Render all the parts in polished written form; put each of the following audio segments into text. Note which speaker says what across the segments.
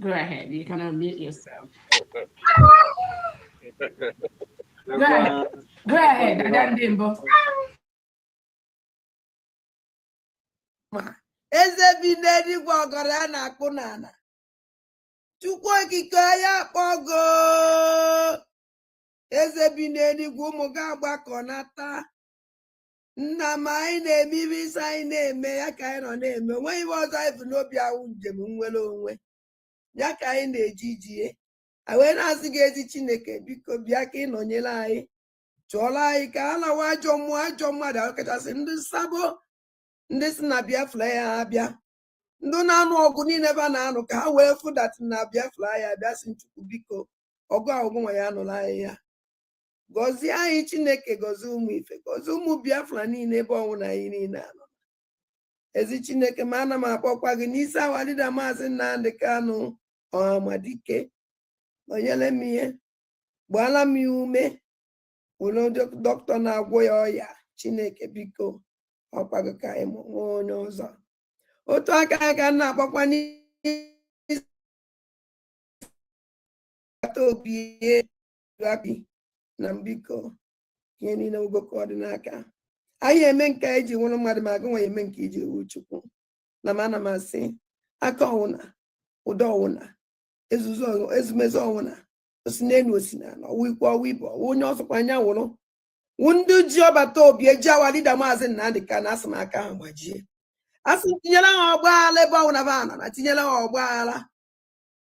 Speaker 1: Go ahead. You can unmute yourself. Go ahead. Go ahead, Dada Ndimbo.
Speaker 2: Eze bi n'eluigwe ọgọrọ ya na-akpụ n'ala. Chukwu okike ya akpọgo. Eze bi n'eluigwe ụmụ gị agbakọ nata. Nna m anyị na-eme ibe isi anyị na-eme ya ka anyị nọ na-eme. Onweghị ibe ọzọ anyị bụ n'obi ahụ njem nwere onwe. Ya ka anyị na-eji ijie. Anyị wee na-asị gị ezi Chineke biko bịa ka ị nọnyere anyị. Chụọrọ anyị ka a lawa ajọ mmadụ ọkachasị ndị nsabo. Ndị si na Biafra ya abịa ndị na-anụ ọgụ niile ebe a na-anụ ka ha wee fụdatị na Biafra ya abịa si Chukwu biko ọgụ ahụgụ nwa ya nụrụ anyị ya gọzie anyị Chineke gọzie ụmụ ife gọzie ụmụ Biafra niile ebe ọnwụ na anyị niile anọ ezi Chineke ma ana m akpọkwa gị n'isi awalida Maazị Nnamdi Kanu Ọhamadike nọnyere m ihe gbaala m ya ume were dọkịta na-agwọ ya ọya Chineke biko ọkwago ka anyị nwee onye ọzọ otu aka ka m na-akpọkwa n'isi obi na mbiko ihe niile ugoko dị n'aka anyị eme nke anyị ji nwụrụ mmadụ ma agụ nwa eme nke iji wu Chukwu na m ana m asị aka ọwụna ụdọ ọwụna ezumezu ọwụna osi n'elu osi n'ala ọwụ ikwu ọwụ ibe ọwụ onye ọsọkwa anya wụrụ ndị ji ọbata obi eji awalida Maazị Nnamdi Kanu asị m aka ha gbajie asị tinyere ha ọgbaghara ebe ọwụna ba nọ na tinyere ha ọgbaghara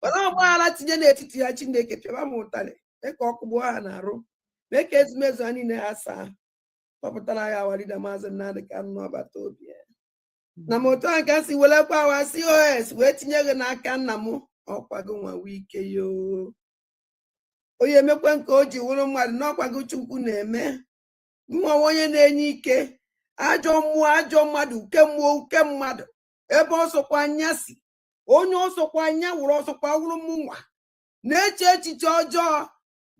Speaker 2: were ọgbaghara tinye n'etiti ya Chineke pịaba m ụtarị mee ka ọkụ gbuo ha na-arụ mee ka ezumezu ha niile ha saa kpọpụtara ya awalida Maazị Nnamdi Kanu n'ọbata obi ya na m otu a ka si welekwa awa COS wee tinye gị n'aka nna m ọkwago nwa wike yo onye emekwe nke o ji wụrụ mmadụ n'ọkwago Chukwu na-eme nwa onye na-enye ike ajọ mmụọ ajọ mmadụ uke mmụọ uke mmadụ ebe ọsọkwa anya si onye ọsọkwa anya wụrụ ọsọkwa wụrụ mụnwa na-eche echiche ọjọọ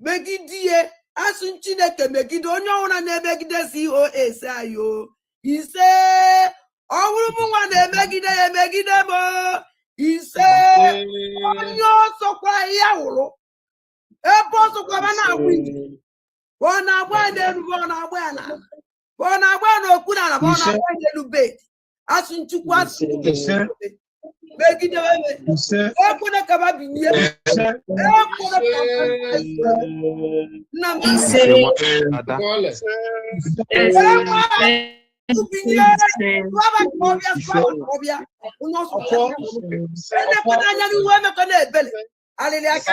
Speaker 2: megide ihe asụ Chineke megide onye ọbụla na-emegide COS ayo ise ọwụrụ mụnwa na-emegide ya emegide m ise onye ọsọkwa ya wụrụ ebe ọsọkwa ma na-agwụ ije ọ na-agba n'elu ọ na-agba ya n'ala ọ na-agba n'okwu n'ala ọ na-agba n'elu bed asụ Chukwu asụ megide ekwene ka ba binye ekwene ka nna m binye ọbịa onye ọsọ enekwena anya n'ihu emekọ na-ebele alịlị aka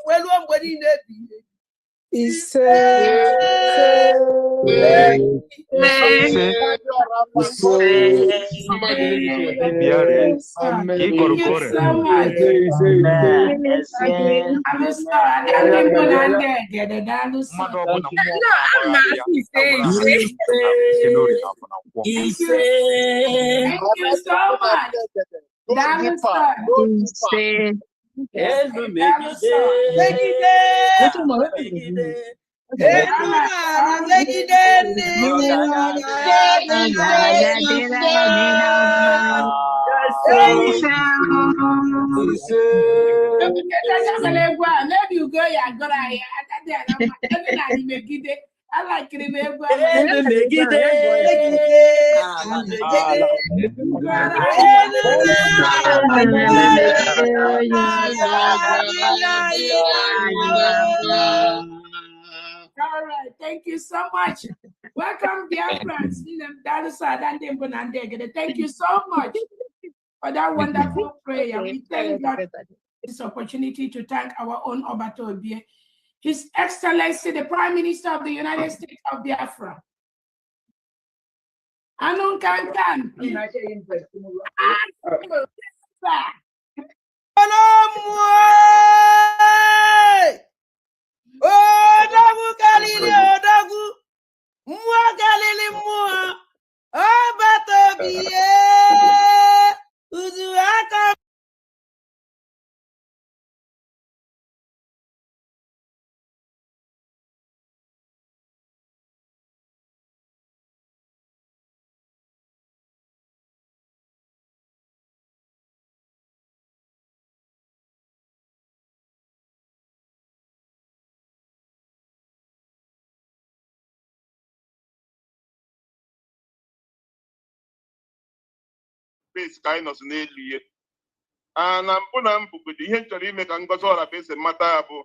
Speaker 2: weluo mgbe niile ebi ise I like it. All right, thank you so much. Welcome, dear friends. Thank you so much for that wonderful prayer. We thank God for this opportunity to thank our own Obato Obie, His Excellency, the Prime Minister of the United States of Biafra. Anun Kankan. Odagu Galili, Odagu, Mua Galili Mua, Obato Obie, Uzuaka.
Speaker 3: base ka anyị nọzi n'elu ihe na mbụ na mbugodi ihe nchọrọ ime ka Ngozi Orabaeze mata ya bụ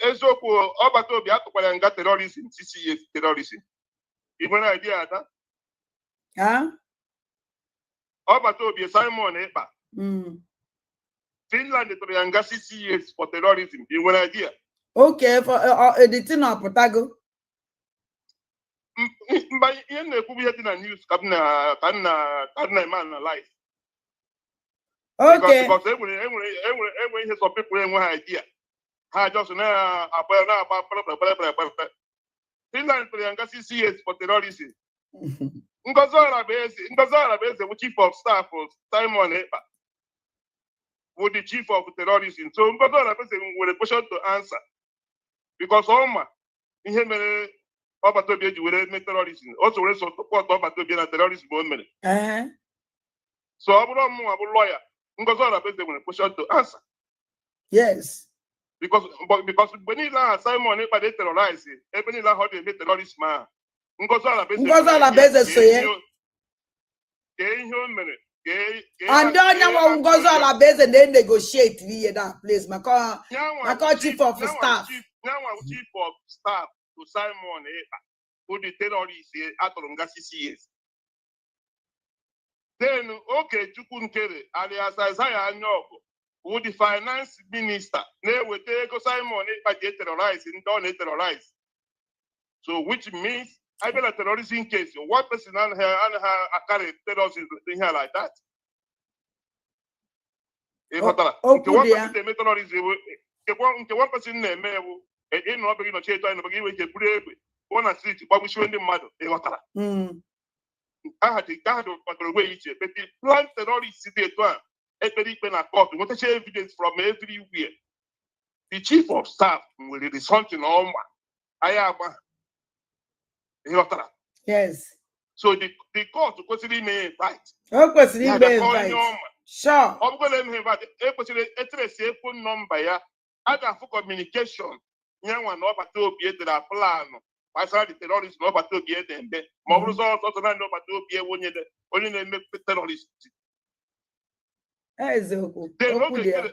Speaker 3: eziokwu ọgbata obi atụkwara ya nga terorizm 6 years terorizm ị nwere idea ada ọgbata obi Simon Ekpa Finland tụrụ ya nga 6 years for terrorism ị nwere idea
Speaker 2: okay for the thing apụtago
Speaker 3: mba ihe na-ekwu ihe dị na news ka nna eme na live
Speaker 2: okay
Speaker 3: because enwere ihe some people enwe ha idea ha just na-agba pere Finland tụrụ ya nga 6 years for terrorism Ngozi Orabaeze bụ chief of staff Simon Ekpa bụ the chief of terrorism so Ngozi Orabaeze nwere question to answer because ọma ihe mere ọgbata obi eji were mee terrorism o so were support ọgbata obi na terrorism o mere so ọ bụrụ ọmụnwa bụ lawyer Ngozi Orabaeze nwere question to answer
Speaker 2: yes
Speaker 3: because mgbe niile ahụ Simon Ekpa dey terrorize ebe niile ahụ ọ dị eme terrorism ahụ Ngozi
Speaker 2: Orabaeze so ye
Speaker 3: kee ihe o mere
Speaker 2: and onye nwa Ngozi Orabaeze na-negotiate ihe that place maka chief of staff
Speaker 3: chief of staff to Simon Ekpa who the terrorist atụrụ nga 6 years then Okechukwu Nkere alias Isaiah Anyaogu who the finance minister na-eweta ego Simon Ekpa ji terrorize ndị ọ na-terrorize so which means I been a terrorism case one person and her carry terrorism here like that nke one person na-eme ewu ịnụ ọbụghị nọchi eto anyị nọbụghị iwe ike buru egbe pụọ na street gbagbuchiwe ndị mmadụ ịghọtara aha dị kpatara onwe ya iche peti plan terrorist dị etu a ekpere ikpe na court nwetacha evidence from everywhere the chief of staff nwere result na ọma anyị agba ịghọtara
Speaker 2: yes
Speaker 3: so the court kwesịrị ime invite
Speaker 2: o kwesịrị ime invite sure
Speaker 3: ọ bụrụ na eme invite ekwesịrị etresi phone nọmba ya a ga-afụ communication ya nwa na ọbata obi edere planụ gbasara the terrorist na ọbata obi ede mbe ma ọ bụrụ sọsọ naanị ọbata obi ewe onye na-eme terrorist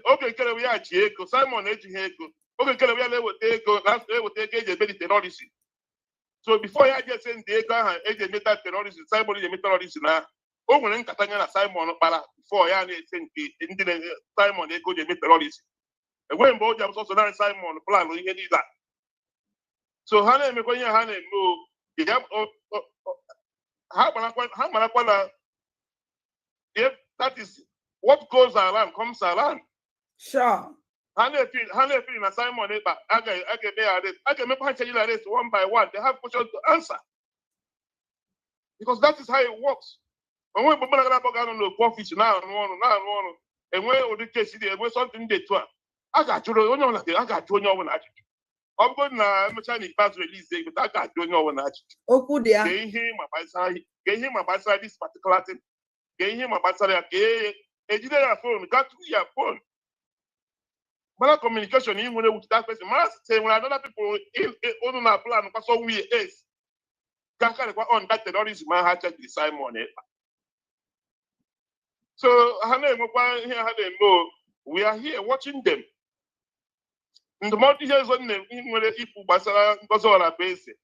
Speaker 3: oge nkere ya ji ego Simon ejighị ego oge nkere ya na-eweta ego eji eme the terrorism so before ya ji ese ndị ego ahụ eji emeta terrorism Simon eji eme terrorism na o nwere nkata ya na Simon kpara before ya na-ese nke ndị Simon ego ji eme terrorism enweghị mgbe o ji abụsọsọ naanị Simon plan ihe niile a so ha na-emekwa ihe ha na-eme ha marakwa na that is what goes around comes around
Speaker 2: sure
Speaker 3: ha na-efiri na Simon Ekpa a ga-eme ya arrest a ga-emekwa ha chenye arrest one by one they have questions to answer because that is how it works onwe mgbe mmadụ ga-abụ ga-anọ n'okwu ọfịs na-arụ ọrụ enwe ụdị kesi dị enwe something dị etu a ga-ajụ onye ọbụla ajụjụ ọ bụrụ na emechaa na ikpeazụ release ego a ga-ajụ onye ọbụla ajụjụ
Speaker 2: okwu dị ya
Speaker 3: ka ihe ma gbasara this particular thing ka ihe ma gbasara ya ka ejide ya phone gaa through ya phone mara communication ị nwere with that person mara say nwere another people unu na plan kwaso nwunye ace ka karịkwa on that terrorism ha chekiri Simon Ekpa so ha na-enwekwa ihe ha na-eme we are here watching them ndụmọdụ ihe ọzọ nwere ikwu gbasara Ngozi Orabaeze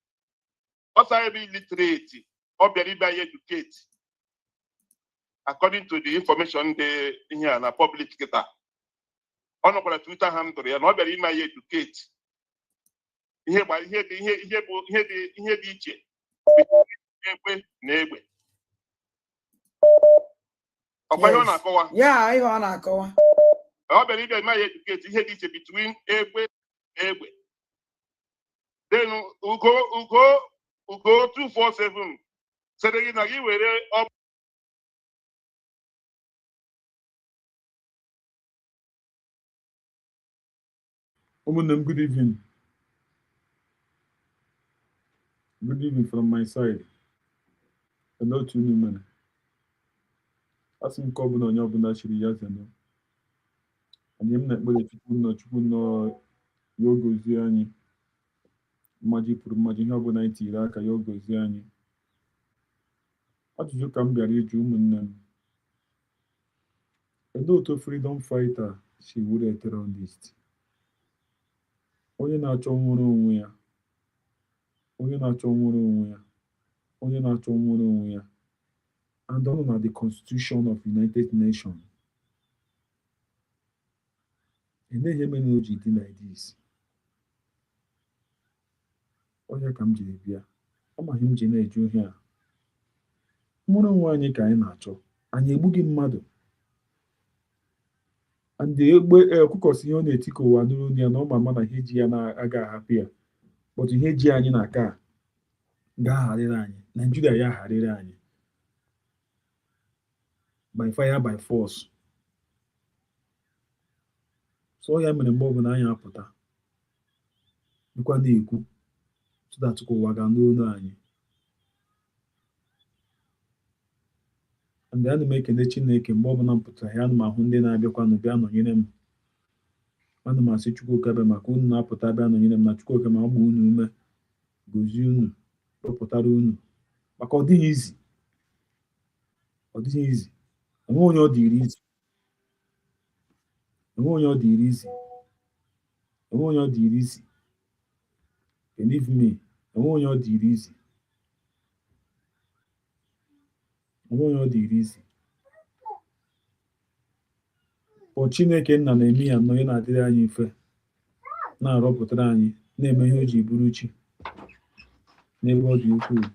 Speaker 3: ọ sara ebe illiterate ọ bịara ibe anyị educate according to the information dị ihe a na public kịta ọ nọkwara Twitter handle ya na ọ bịara ime anyị educate ihe dị iche egbe na egbe ọkwa ihe ọ na-akọwa
Speaker 2: ya ihe ọ na-akọwa
Speaker 3: ọ bịara ịbịa ime anyị educate ihe dị iche between egbe na egbe then ugo 247 sere gị na gị were
Speaker 4: Omunem, good evening. Good evening from my side. Hello to you, man. Asị m ka ọ bụla onye ọbụla chiri ya zeno. Anyị m na-ekpere Chukwu nọ ya ogozie anyị. Mmaji pụrụ mmaji ihe ọbụla anyị tiri aka ya ogozie anyị. Ajụjụ ka m bịara ịjụ ụmụnne m. Kedu otu freedom fighter si were terrorist? Onye na-achọ nwere onwe ya. Onye na-achọ nwere onwe ya. Onye na-achọ nwere onwe ya. And ọ nọ na the Constitution of United Nations. Eneghị eme na o ji dị like this. Onye ka m jiri bịa. Ọ maghị m ji na-eje ohi a. Nwere onwe anyị ka anyị na-achọ. Anyị egbughị mmadụ. And egbe ọkụkọ si ihe ọ na-eti ka ụwa nụrụ ya na ọ ma ama na ihe ji ya na-aga ahapụ ya. But ihe ji anyị na aka ga-agharịrị anyị. Nigeria ya agharịrị anyị. By fire, by force. So ya mere mgbe ọbụla anyị apụta. Dịkwa na-ekwu. So that ka ụwa ga n'olu anyị. And ana m ekele Chineke mgbe ọbụla m pụtara ya, ana m ahụ ndị na-abịakwanụ bịa nọnyere m. Ana m asị Chukwuka bịa maka unu na-apụta bịa nọnyere m na Chukwuka ma agba unu ume, gozie unu, rụpụtara unu. Maka ọ dịghị izi. Ọ dịghị izi. Enwe onye ọ dịrị izi. Enwe onye ọ dịrị izi. Enwe onye ọ dịrị izi. Believe me, enwe onye ọ dịrị izi. Enwe onye ọ dịrị izi. Ọ Chineke nna na-eme ya nnọọ na-adịrị anyị mfe, na-arọpụtara anyị, na-eme ihe o ji bụrụ chi n'ebe ọ dị ukwuu.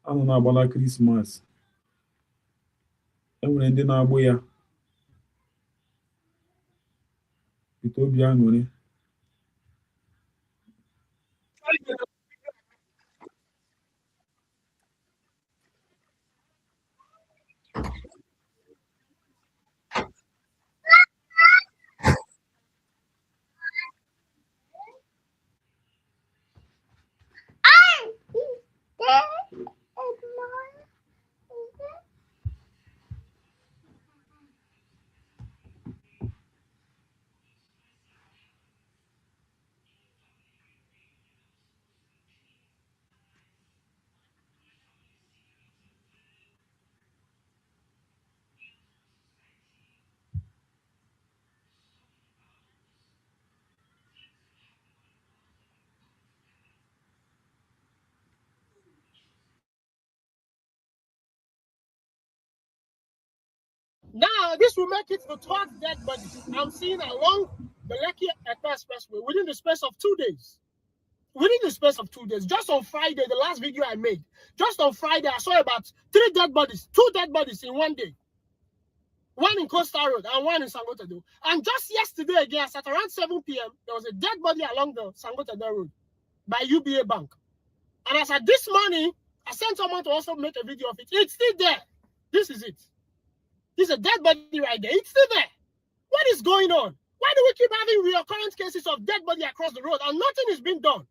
Speaker 4: Anọ na-agbala Krismas. Enwere ndị na-agbụ ya. Ite obi aṅụrị.
Speaker 5: Now, this will make it the third dead body I'm seeing along the Lekki-Ekpa Expressway within the space of 2 days. Within the space of 2 days, just on Friday, the last video I made, just on Friday, I saw about 3 dead bodies, 2 dead bodies in 1 day. One in Coastal Road and one in Sangotedo. And just yesterday again, at around 7 p.m., there was a dead body along the Sangotedo Road by UBA Bank. And as at this morning, I sent someone to also make a video of it. It's still there. This is it. There's a dead body right there. It's still there. What is going on? Why do we keep having recurrent cases of dead body across the road and nothing is being done?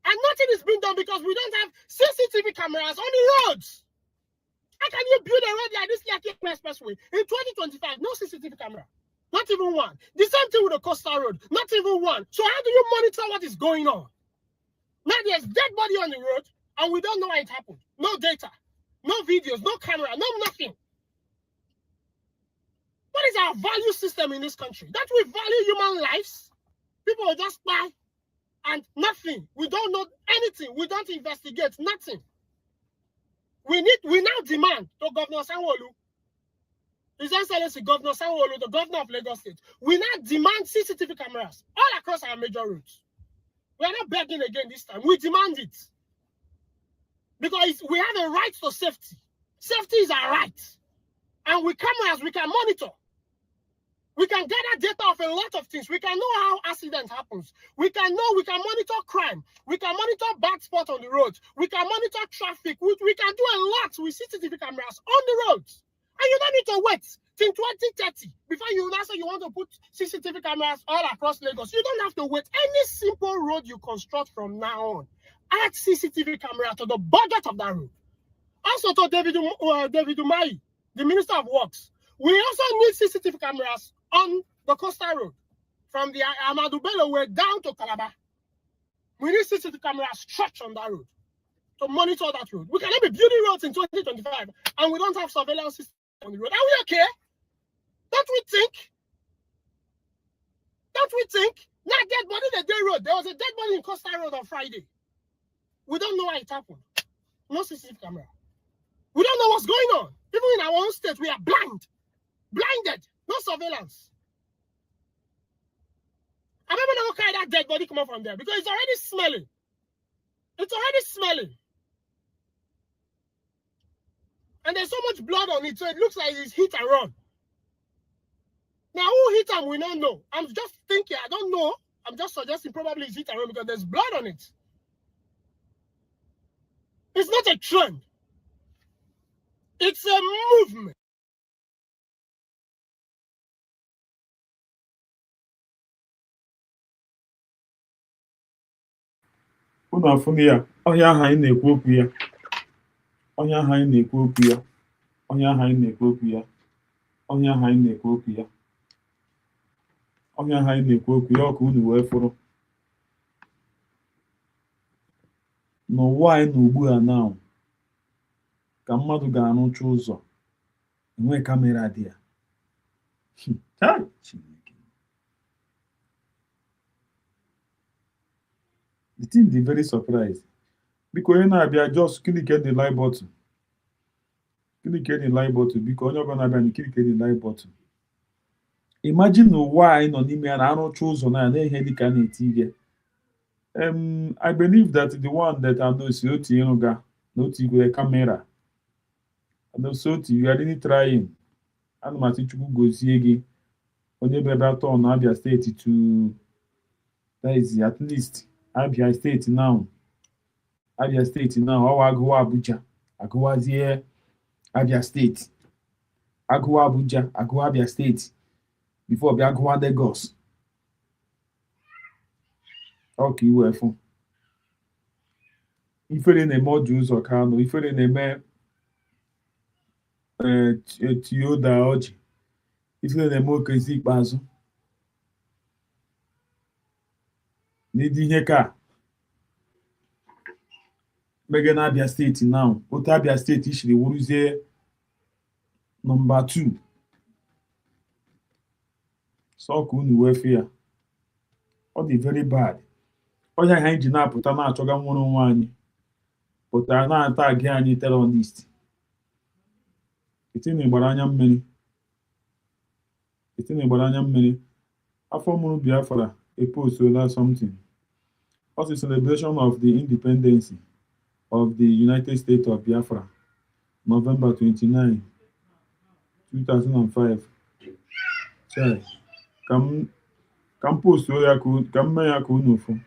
Speaker 5: And nothing is being done because we don't have CCTV cameras on the roads. How can you build a road like this Lekki Expressway in 2025? No CCTV camera. Not even one. The same thing with the Coastal Road. Not even one. So how do you monitor what is going on? Now there's dead body on the road and we don't know how it happened. No data. No videos. No camera. No nothing. What is our value system in this country? That we value human lives? People will just buy and nothing. We don't know anything. We don't investigate nothing. We now demand to Governor Sanwo-Olu, His Excellency Governor Sanwo-Olu, the governor of Lagos State, we now demand CCTV cameras all across our major roads. We are not begging again this time. We demand it. Because we have a right to safety. Safety is our right. And with cameras, we can monitor. We can gather data of a lot of things. We can know how accident happens. We can monitor crime. We can monitor bad spots on the roads. We can monitor traffic. We can do a lot with CCTV cameras on the roads. And you don't need to wait till 2030 before you say you want to put CCTV cameras all across Lagos. You don't have to wait. Any simple road you construct from now on, add CCTV camera to the budget of that road. Also to David Umahi, the Minister of Works, we also need CCTV cameras on the coastal road from the Ahmadu Bello way down to Calabar. We need CCTV cameras stretched on that road to monitor that road. We cannot be building roads in 2025 and we don't have surveillance system on the road. Are we okay? Don't we think? Don't we think? Not dead body in the day road. There was a dead body in Coastal Road on Friday. We don't know why it happened. No CCTV camera. We don't know what's going on. Even in our own state, we are blinded. No surveillance. I don't know what kind of dead body come up from there because it's already smelling. It's already smelling. And there's so much blood on it, so it looks like it's hit and run. Now, who hit him, we don't know. I'm just thinking, I don't know. I'm just suggesting probably it's hit and run because there's blood on it. It's not a trend. It's a movement.
Speaker 4: Unu afụnụ ya, ọhịa ahụ anyị na-ekwu okwu ya. Ọhịa ahụ anyị na-ekwu okwu ya. Ọhịa ahụ anyị na-ekwu okwu ya. Ọhịa ahụ anyị na-ekwu okwu ya. Ọhịa ahụ anyị na-ekwu okwu ya, ọkụ unu wee fụrụ. N'ụwa anyị na ugbu a now, ka mmadụ ga-arụcha ụzọ, enwe kamera dị ya. The team is very surprised. Because onye na-abịa just click the like button. Click the like button because onye ọbụla na-abịa click the like button. Imagine n'ụwa anyị nọ n'ime ya na arụcha ụzọ na ihe dị ka na-eti ihe. I believe that the one that I know is Oti Yoga, not with a camera. And also you are really trying. And my teacher goes again. On your baby on Abia State to that is at least Abia State now. Abia State now. I go Abuja. I go here. Abia State. I go Abuja. I go Abia State. Before I go Lagos. Okay, UFO. Ifere na-eme ọjụ ụzọ Kano, ifere na-eme Tioda Ọjị, ifere na-eme Okezi Ikpeazụ. N'ịdị ihe ka mege na Abia Steeti now, otu Abia Steeti shiri wuruzie nọmba 2. So ka unu wee fee ya. Ọ dị very bad. Onye anyị ji na-apụta na-achọga nwere onwe anyị pụtara na-ata gị anyị terrorist. Itinye gbara anya mmiri. Afọ mụrụ Biafra epostola something. Also celebration of the independence of the United States of Biafra, November 29, 2005. Chai, kam posto ya ka mme ya ka unu fụ.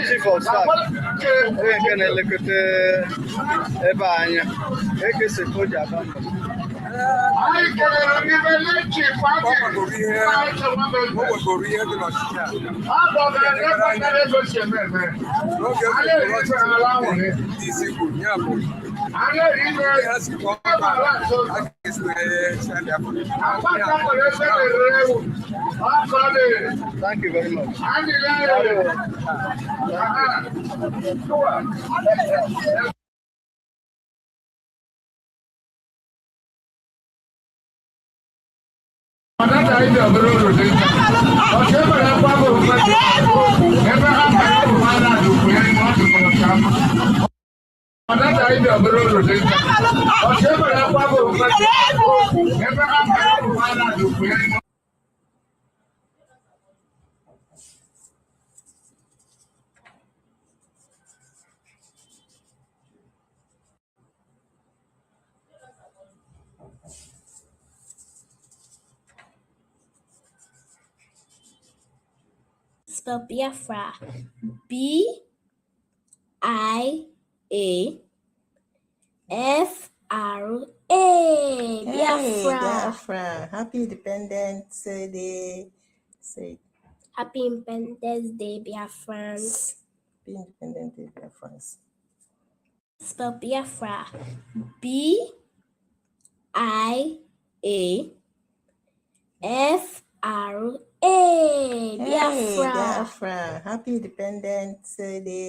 Speaker 6: Chief of Staff onye nke na-elekọta ebe anya ekesipụja Thank you very much.
Speaker 7: Spell Biafra. B-I-A-F-R-A. Biafra.
Speaker 8: Biafra. Happy Independence Day. Say
Speaker 7: Happy Independence Day, Biafrans.
Speaker 8: Happy Independence Day, Biafrans.
Speaker 7: Spell Biafra. B-I-A-F-R-A. Biafra.
Speaker 8: Biafra. Happy Independence Day.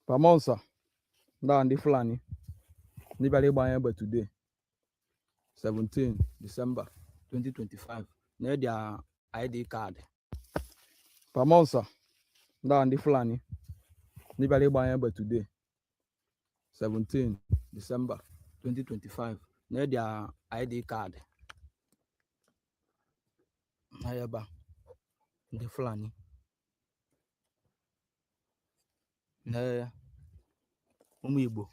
Speaker 9: Pamonsa, down the Fulani. Nibali by today, 17 December 2025. Need their ID card. Pamonsa, down the Fulani. Nibali by today, 17 December 2025. Need their ID card. Ayaba, the Fulani. Umibo.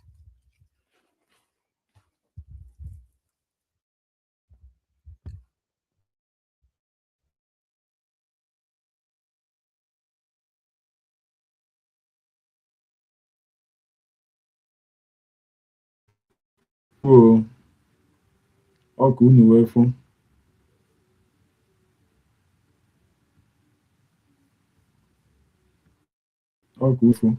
Speaker 4: Oh, ọkụ unu wee fụ. Ọkụ fụ.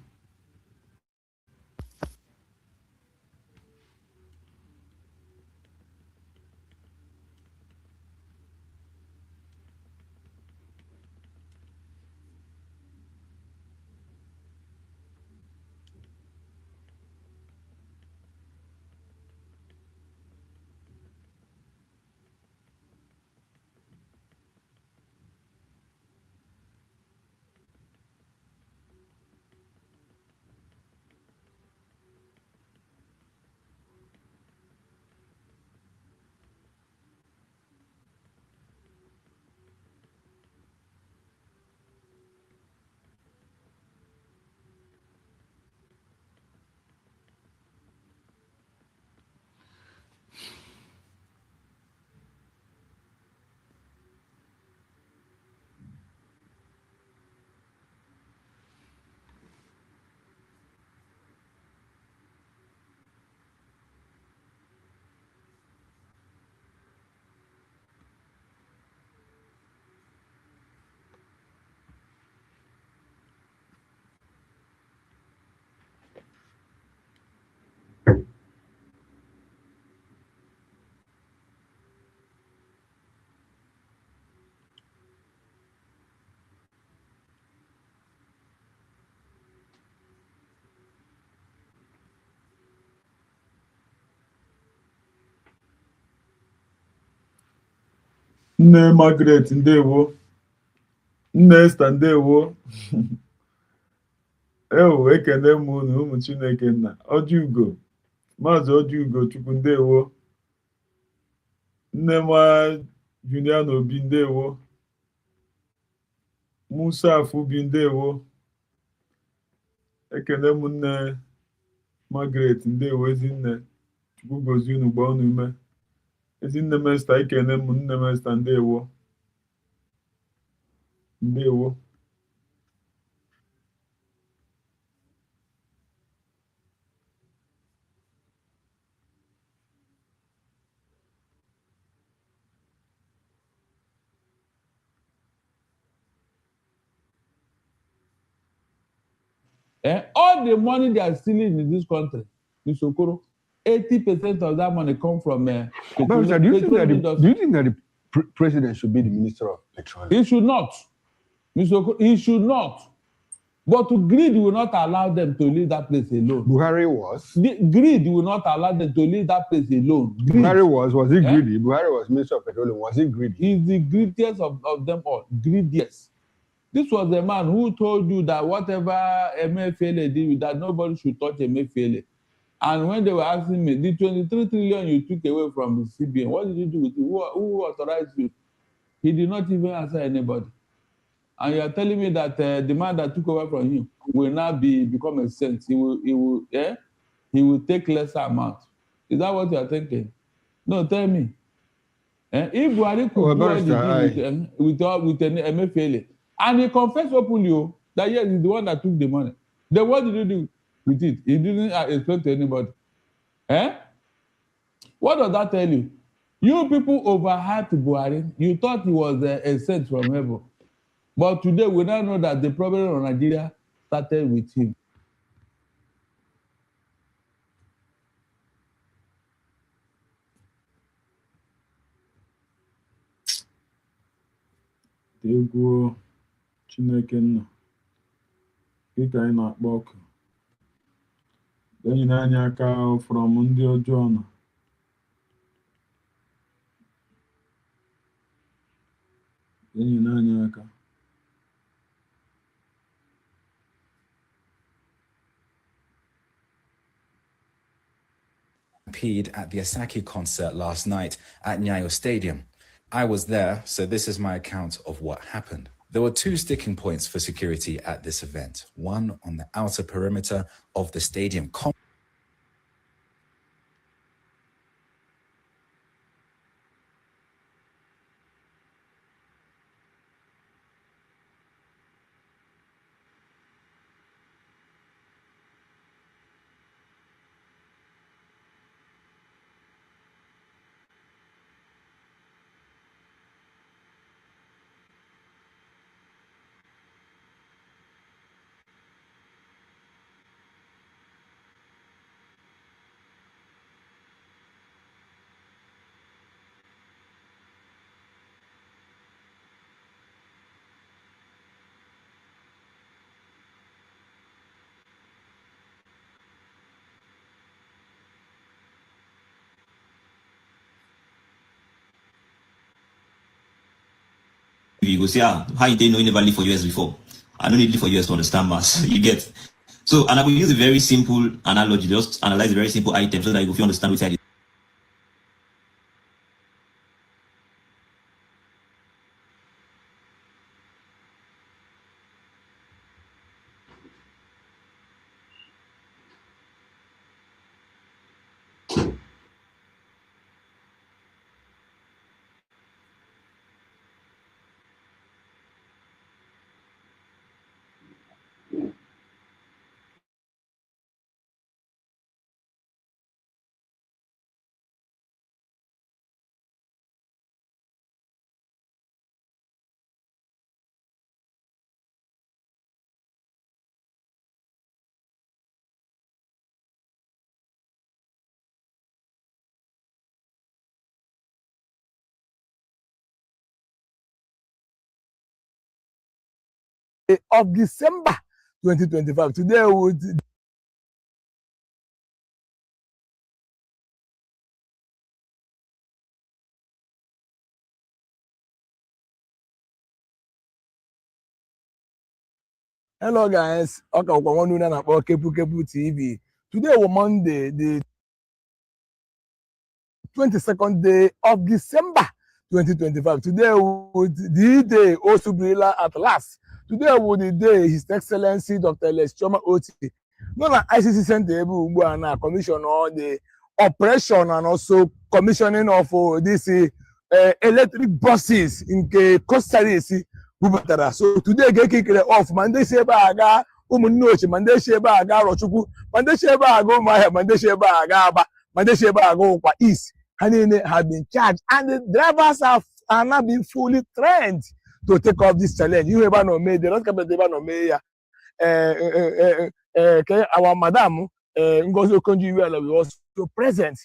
Speaker 4: Nne Margaret ndewo. Nne Esther ndewo. Ewo ekele m unu ụmụ Chineke nna. Ojiugo, Maazị Ojiugo Chukwu ndewo. Nne ma Juliana Obi ndewo. Musa Afubi ndewo. Ekele m nne Margaret ndewo ezinne. Chukwu gozie unu gbaa unu ume. Ezinne m Esther ekele m nne m Esther ndewo. Ndewo.
Speaker 10: All the money they are stealing in this country, in Sokoro, 80% of that money come from
Speaker 11: Barrister, do you think that the president should be the minister of petroleum?
Speaker 10: He should not. He should not. But greed will not allow them to leave that place alone.
Speaker 11: Buhari was.
Speaker 10: Greed will not allow them to leave that place alone. Greed.
Speaker 11: Buhari was he greedy? Buhari was minister of petroleum. Was he greedy?
Speaker 10: He's the greediest of them all. Greediest. This was the man who told you that whatever Emefiele did, that nobody should touch Emefiele. And when they were asking me, the 23 trillion you took away from the CBN, what did you do with it? Who authorized you? He did not even answer anybody. And you are telling me that the man that took over from him will now become a saint. He will take lesser amount. Is that what you are thinking? No, tell me. If Buhari could do anything with Emefiele, and he confessed openly that yes, he's the one that took the money. Then what did he do with it? He didn't explain to anybody. What does that tell you? You people overhyped Buhari. You thought he was a saint from heaven. But today we now know that the problem of Nigeria started with him.
Speaker 4: Egwu Chineke nna. Dịka anyị na-akpọ ọkụ. Enyi na-anya aka from ndị ọjọọ nọ. Enyi na-anya aka.
Speaker 12: Stampede at the Asaki concert last night at Nyayo Stadium. I was there, so this is my account of what happened. There were two sticking points for security at this event, one on the outer perimeter of the stadium.
Speaker 13: You go say, how you didn't know you never lived for US before? I don't need to live for US to understand maths. You get. So, and I will use a very simple analogy, just analyze a very simple item so that you will understand what I did.
Speaker 14: Of December 2025. Today would Hello guys, okay, one na Kepu TV. Today was Monday, the 22nd day of December 2025. Today would the day Osubrila at last. Today would the day His Excellency Dr. Les Choma Oti, no na ICC Center Ugbu commission on the operation and also commissioning of this electric buses in Costa Rica. So today get kicked off. Monday Sheba Aga, Umunochi, Monday Sheba Aga, Rochuku, Monday Sheba Ago Maya, Monday Sheba Agaba, Monday Sheba Ago East. Hanine have been charged, and the drivers are not being fully trained to take up this challenge. You ever know me, the not capable ever know me. Our madam Ngozi Okonjo-Iweala we also present.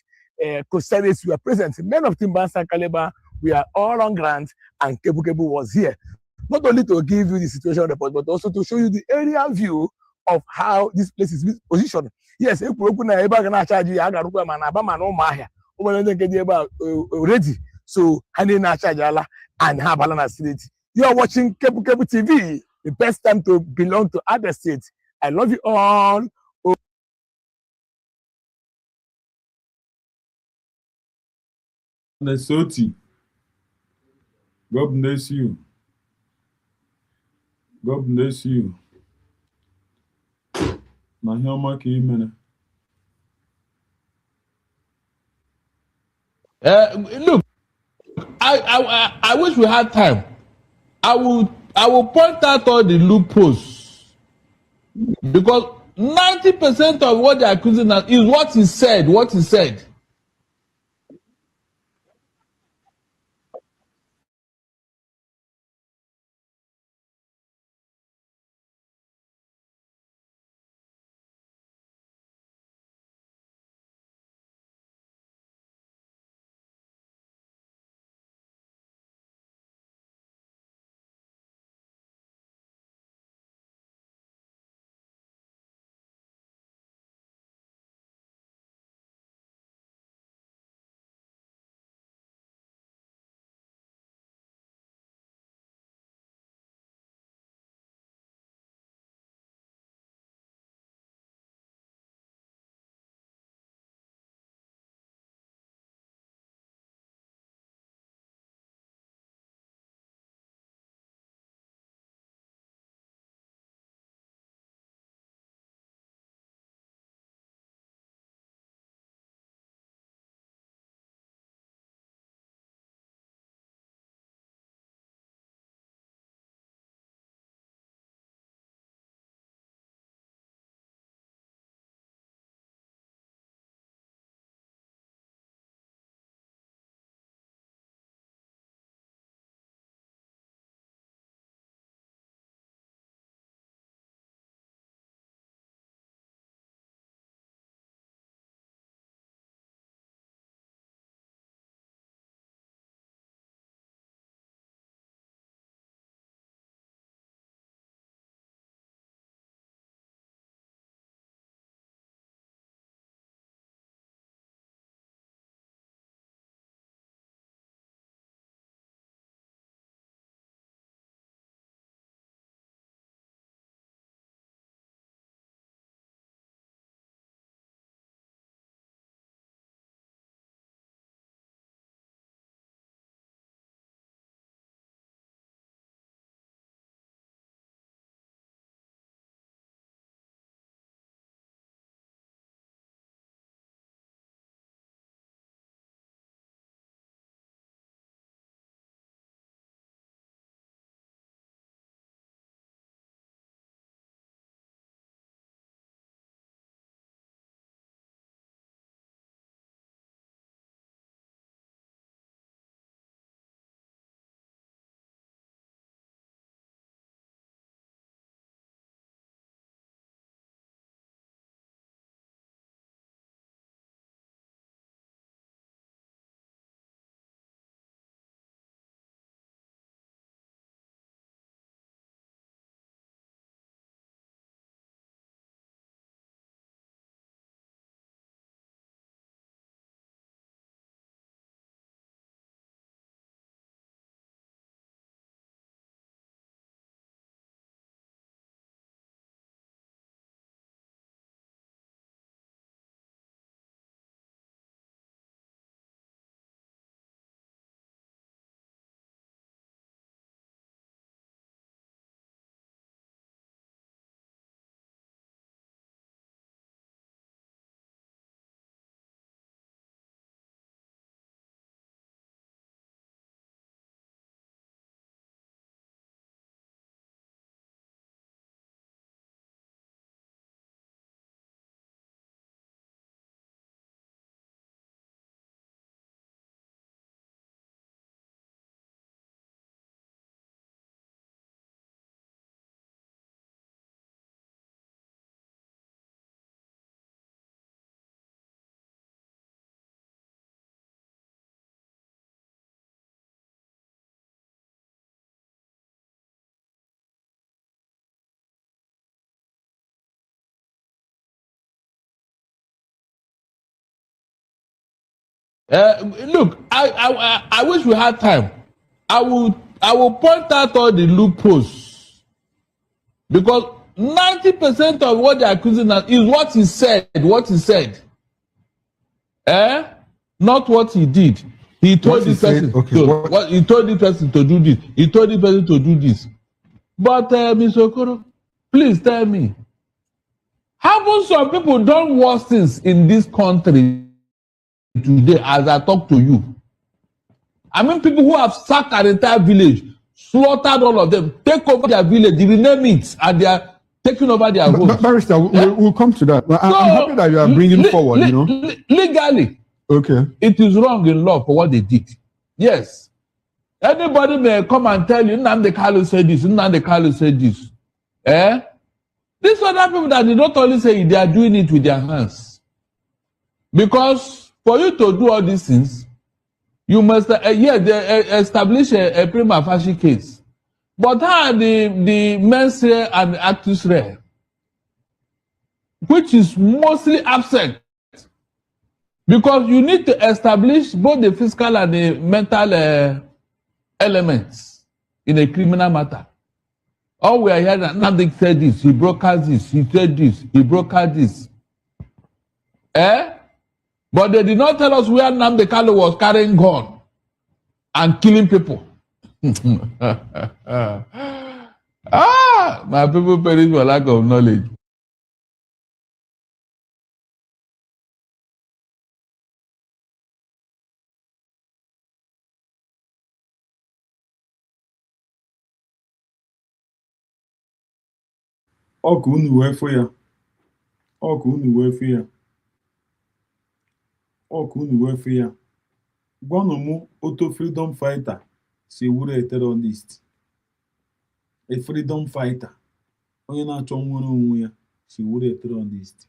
Speaker 14: Costa Rica we are present. Men of Timbansa Caliber, we are all on grant, and Kebu was here. Not only to give you the situation report, but also to show you the area view of how this place is positioned. Yes, already. So, and have Balana Street. You are watching Kebu TV, the best time to belong to other states. I love you all.
Speaker 4: Nesoti. God bless you. God bless you. Look,
Speaker 10: I wish we had time. I will point out all the loopholes because 90% of what they are accusing us is what he said. What he said. Look, I wish we had time. I will point out all the loopholes because 90% of what they're accusing us is what he said. What he said, not what he did. He told this person. He told this person to do this. He told this person to do this. But Mr. Okoro, please tell me, haven't some people done worse things in this country today as I talk to you? I mean, people who have sacked an entire village, slaughtered all of them, take over their village, rename it, and they are taking over their homes.
Speaker 11: Barrister, we'll come to that. I'm happy that you are bringing forward, you know.
Speaker 10: Legally,
Speaker 11: okay,
Speaker 10: it is wrong in law for what they did. Yes. Anybody may come and tell you, Nnamdi Kanu said this, Nnamdi Kanu said this. These other people that did not only say it, they are doing it with their hands. Because for you to do all these things, you must establish a prima facie case. But how are the mens rea and the actus rea, which is mostly absent? Because you need to establish both the physical and the mental elements in a criminal matter. All we are hearing that Nnamdi said this, he broadcast this, he said this, he broadcast this. But they did not tell us where Nnamdi Kanu was carrying gun and killing people. My people perish for lack of knowledge.
Speaker 4: Ọkụ unu wee fụ ya. Ọkụ unu wee fụ ya. Ọkụ unu wee fụ ya. Gwanụ mụ otu freedom fighter si wuru a terrorist. A freedom fighter. Onye na-achọ nwere onwe ya si wuru a terrorist.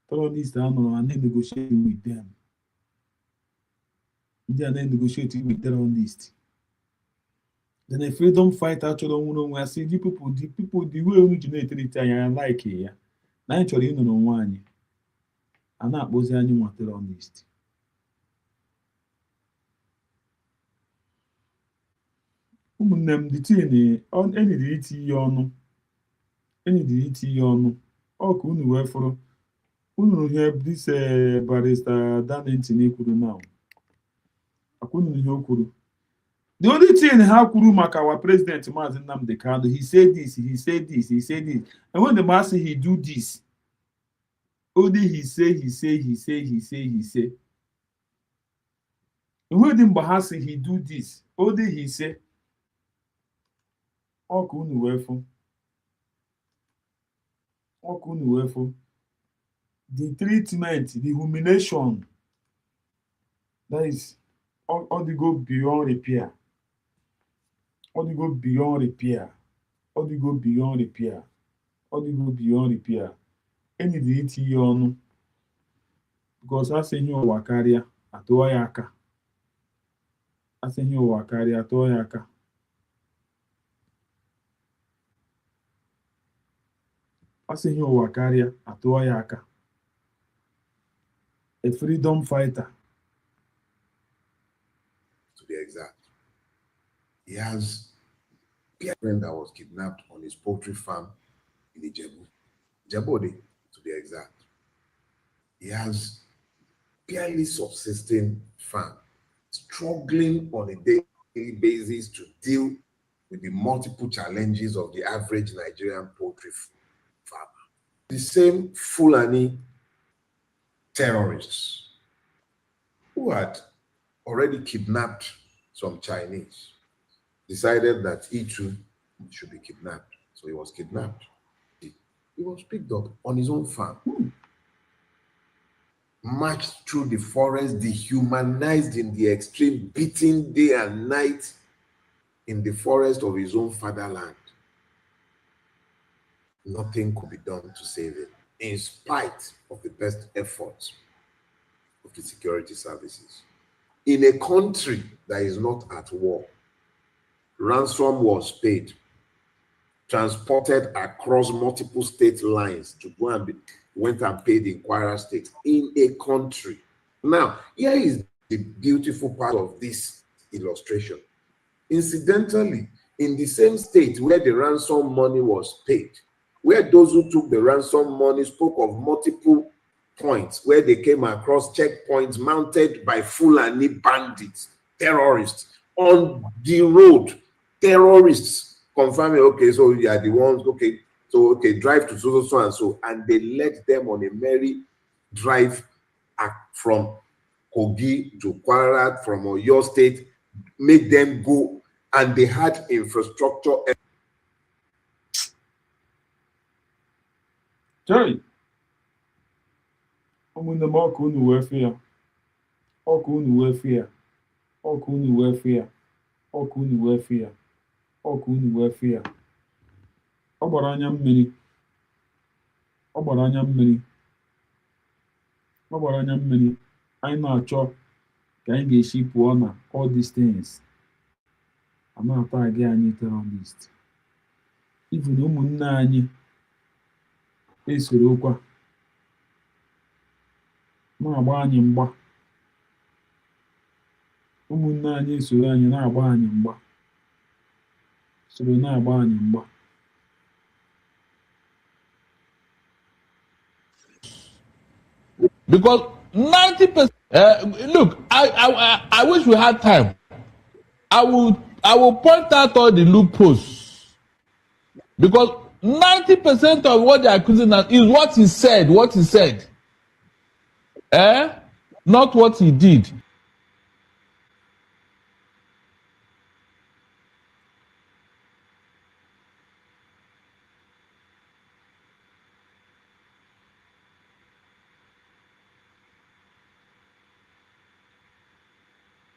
Speaker 4: Terrorists are not negotiating with them. They are not negotiating with terrorists. Then a freedom fighter actually I see the people, the way we generate I like here. Now actually no one. I'm not posing any more terrorist. The thing on any DT on any DT on all could work for who help this barrister done in now. I couldn't hear Kuru. The only thing how Kuru make our president Mazi Nnamdi Kanu, he said this, he said this, he said this. And when the man say he do this, only he say. And when the man say he do this, only he say. All Kunu wefo. The treatment, the humiliation, that is all they go beyond repair. All they go beyond repair. All they go beyond repair. All they go beyond repair. Any DT on because I say you wakaria atoyaka. I say you wakaria atoyaka. I say you wakaria atoyaka. A freedom fighter.
Speaker 15: To be exact. He has a friend that was kidnapped on his poultry farm in Jebode, to be exact. He has barely subsisting farm, struggling on a daily basis to deal with the multiple challenges of the average Nigerian poultry farmer. The same Fulani terrorists who had already kidnapped some Chinese decided that he too should be kidnapped. So he was kidnapped. He was picked up on his own farm, marched through the forest, dehumanized in the extreme, beaten day and night in the forest of his own fatherland. Nothing could be done to save him, in spite of the best efforts of the security services. In a country that is not at war, ransom was paid, transported across multiple state lines to go and be went and paid in Kwara State in a country. Now, here is the beautiful part of this illustration. Incidentally, in the same state where the ransom money was paid, where those who took the ransom money spoke of multiple points where they came across checkpoints mounted by Fulani bandits, terrorists, on the road, terrorists confirming, okay, so you are the ones, okay, so, okay, drive to so and so, and they led them on a merry drive from Kogi to Kwara, from Oyo State, made them go, and they had infrastructure.
Speaker 4: Jerry, I'm in the mark on the welfare. Okun welfare. Okun welfare. Okun welfare. Okun welfare. Obaranya mmiri. Obaranya mmiri. Obaranya mmiri. Anyị na-achọ ka anyị ga-esi pụọ na all these things. I'm not again anyị terrorist. Even ụmụnne anyị esorokwa na-agba anyị mgba. Ụmụnne anyị esoro anyị na-agba anyị mgba. Soro na-agba anyị mgba.
Speaker 10: Because 90%. Look, I wish we had time. I will point out all the loopholes, because 90% of what they are accusing us is what he said. What he said, not what he did.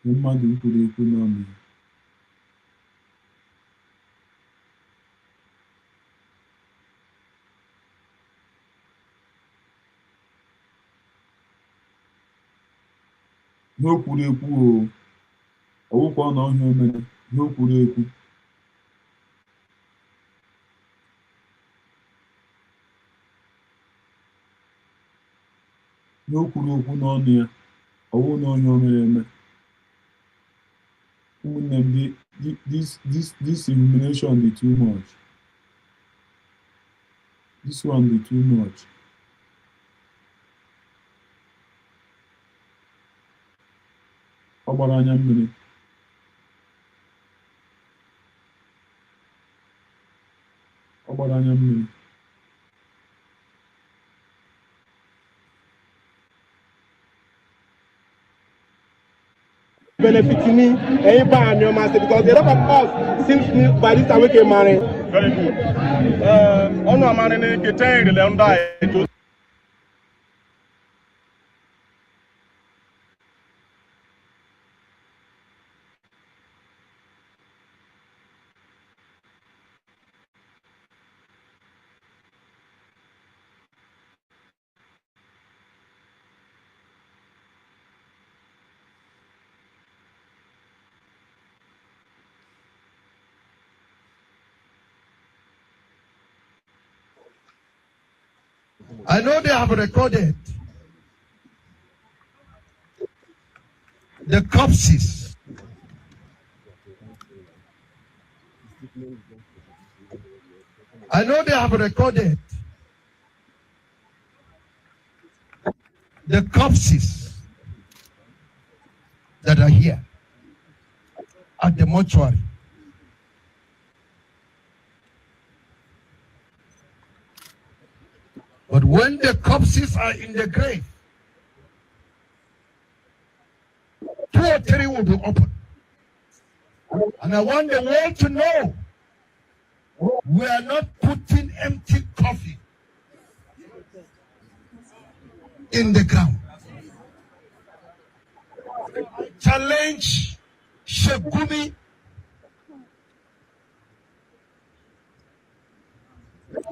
Speaker 4: Mmadụ kwuru ekwu n'ọnụ ya. Ihe o kwuru ekwu o, ọwụkwa na ọhịa o mere, ihe o kwuru ekwu. Ihe o kwuru okwu n'ọnụ ya, ọwụ na ọhịa o mere eme. This illumination be too much. This one be too much. Obaranya mmiri. Obaranya mmiri.
Speaker 16: Benefiting me, because a lot of us seems by this time we can marry. Very good. On our money, get the
Speaker 17: I know they have recorded the corpses I know they have recorded the corpses that are here at the mortuary. But when the corpses are in the grave, 2 or 3 will be open. And I want the world to know we are not putting empty coffee in the ground. Challenge Sheikh Gumi.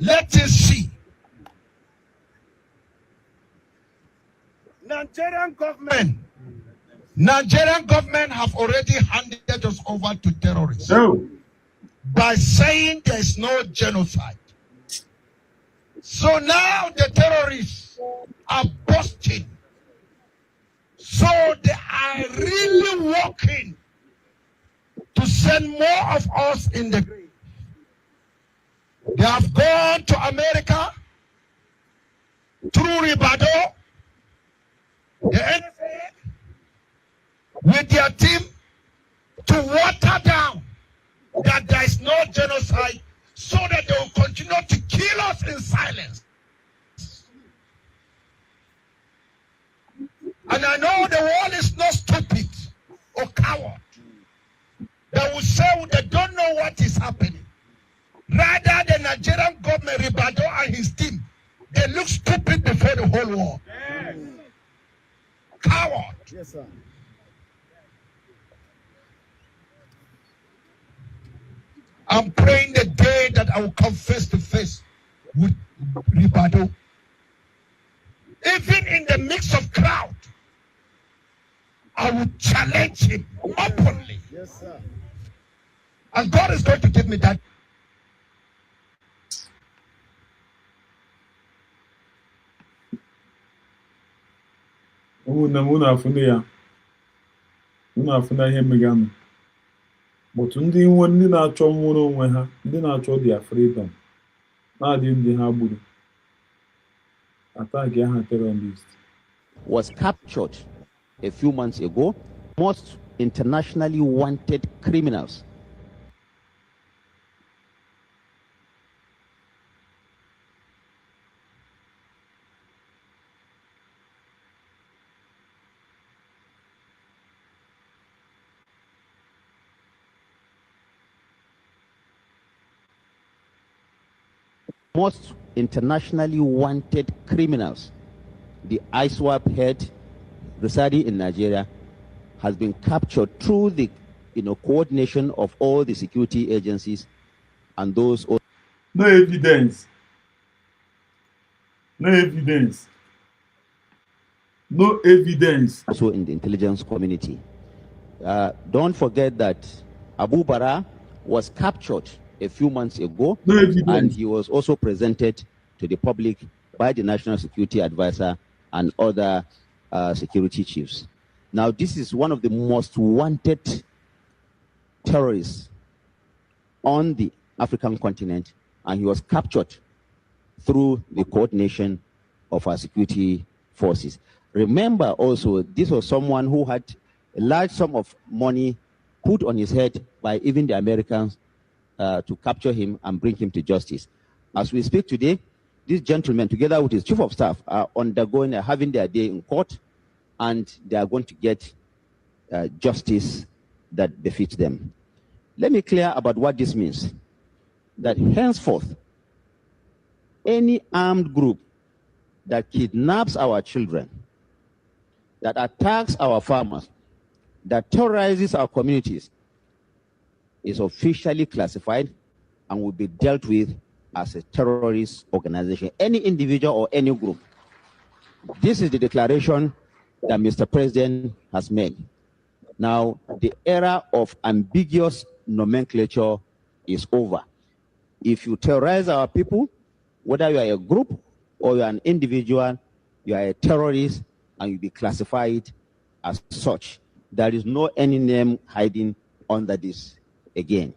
Speaker 17: Let us see. Nigerian government have already handed us over to terrorists by saying there is no genocide. So now the terrorists are busting. So they are really working to send more of us in the grave. They have gone to America through Ribado, the NSA, with their team to water down that there is no genocide so that they will continue to kill us in silence. And I know the world is not stupid or coward. They will say they don't know what is happening. Rather, the Nigerian government, Ribado and his team, they look stupid before the whole world. Yes. Coward.
Speaker 5: Yes, sir.
Speaker 17: I'm praying the day that I will come face to face with Ribado. Even in the midst of crowd, I will challenge him openly.
Speaker 5: Yes, sir.
Speaker 17: And God is going to give me that.
Speaker 4: ụmụnne m unu afụna ya, unu afụna ihe meganụ. But ndị na-achọ nwere onwe ha, ndị na-achọ their freedom, na-adị ndị ha gburu, attack ha terrorist,
Speaker 18: was captured a few months ago. Most internationally wanted criminals. Most internationally wanted criminals. The ISWAP head residing in Nigeria has been captured through the coordination of all the security agencies and those.
Speaker 4: No evidence. No evidence. No evidence.
Speaker 18: Also in the intelligence community. Don't forget that Abu Bara was captured a few months ago, and he was also presented to the public by the National Security Advisor and other security chiefs. Now, this is one of the most wanted terrorists on the African continent, and he was captured through the coordination of our security forces. Remember also, this was someone who had a large sum of money put on his head by even the Americans to capture him and bring him to justice. As we speak today, this gentleman, together with his chief of staff, are having their day in court, and they are going to get justice that befits them. Let me clear about what this means. That henceforth, any armed group that kidnaps our children, that attacks our farmers, that terrorizes our communities, is officially classified and will be dealt with as a terrorist organization, any individual or any group. This is the declaration that Mr. President has made. Now, the era of ambiguous nomenclature is over. If you terrorize our people, whether you are a group or you are an individual, you are a terrorist and you'll be classified as such. There is no any name hiding under this again.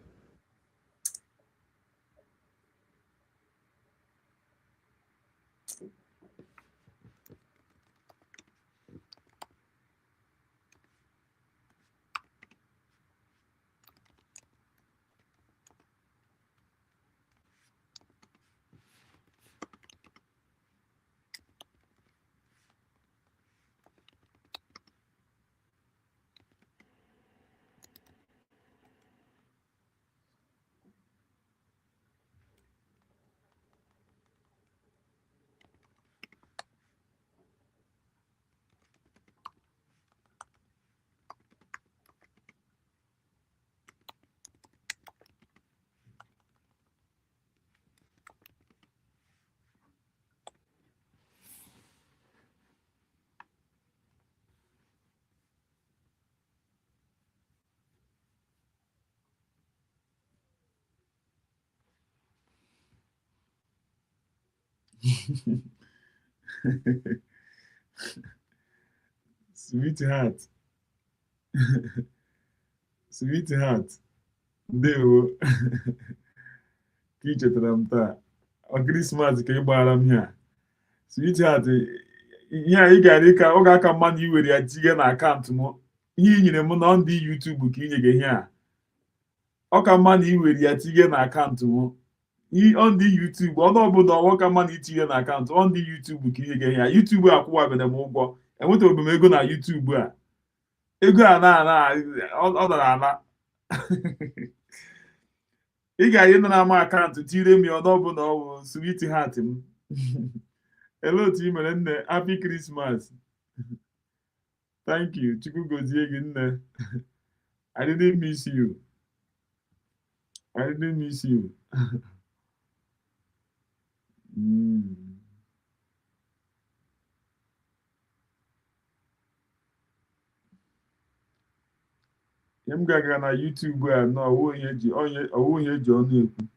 Speaker 4: Sweetheart. Sweetheart. Ndewo. Ka ichetara m taa. Ọ Christmas ka ị gbara m ya. Sweetheart, ihe a ị gara ịka ọ ga-aka mma na iwere ya tinye na akaụntụ m. Ihe i nyere m na ndị YouTube ka inye gị ihe a. Ọ ka mma na iwere ya tinye na akaụntụ m. Ndị YouTube ọnụ ọbụla ọwọ ka mma na itinye na akaụntụ ndị YouTube ka inye gị ihe a. YouTube akwụwabere m ụgwọ. Enwetabeghị m ego na YouTube a. Ego a ọ dara ala. Ị ga-enye na ama akaụntụ tire m ọnụ ọbụla ọwụ Sweetheart m. Hello otu ị mere nne. Happy Christmas. Thank you. Chukwu gozie gị nne. I didn't miss you. I didn't miss you. Ihe m ga-aga na YouTube a nọ ọwụ ihe eji ọnụ ekwu.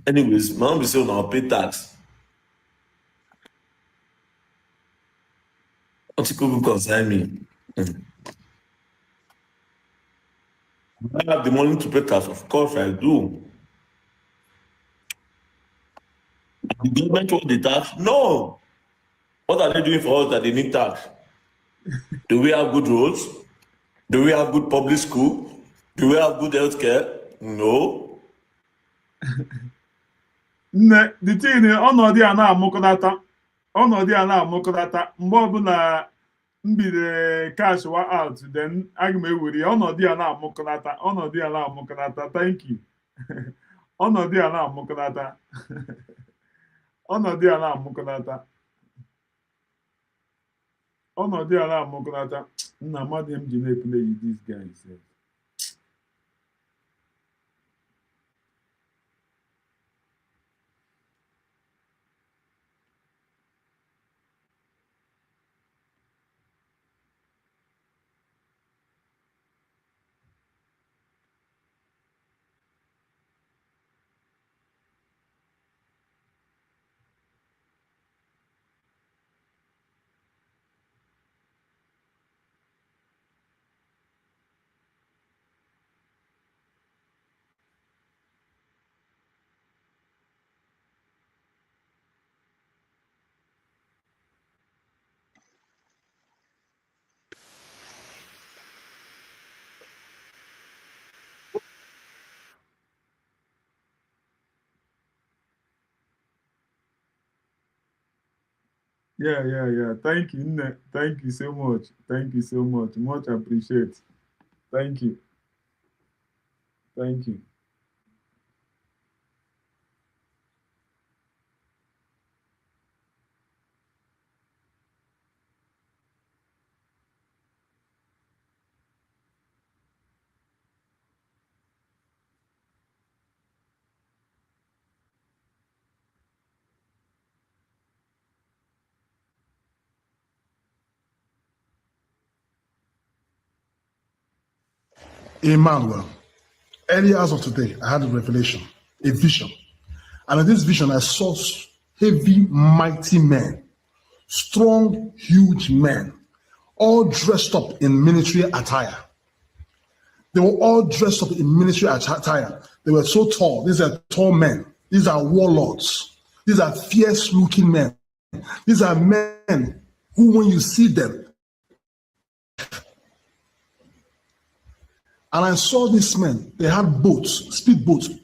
Speaker 19: Anyways, my mom is saying I'll pay tax. What you could concern me? I have the money to pay tax, of course I do. The government want the tax? No. What are they doing for us that they need tax? Do we have good roads? Do we have good public school? Do we have good healthcare? No.
Speaker 4: Nne, the thing ọnọdụ a na-amụkọnata mgbe ọbụla m bidoro cash wa out then aga m ewere ya ọnọdụ a na-amụkọnata thank you. ọnọdụ a na-amụkọnata nna mmadụ m ji na-ekele you these guys. Yeah. Thank you, Nne. Thank you so much. Much appreciate. Thank you.
Speaker 20: Emmanuel, early as of today, I had a revelation, a vision. And in this vision, I saw heavy, mighty men, strong, huge men, all dressed up in military attire. They were all dressed up in military attire. They were so tall. These are tall men. These are warlords. These are fierce-looking men. These are men who, when you see them, and I saw these men, they had boats, speedboats,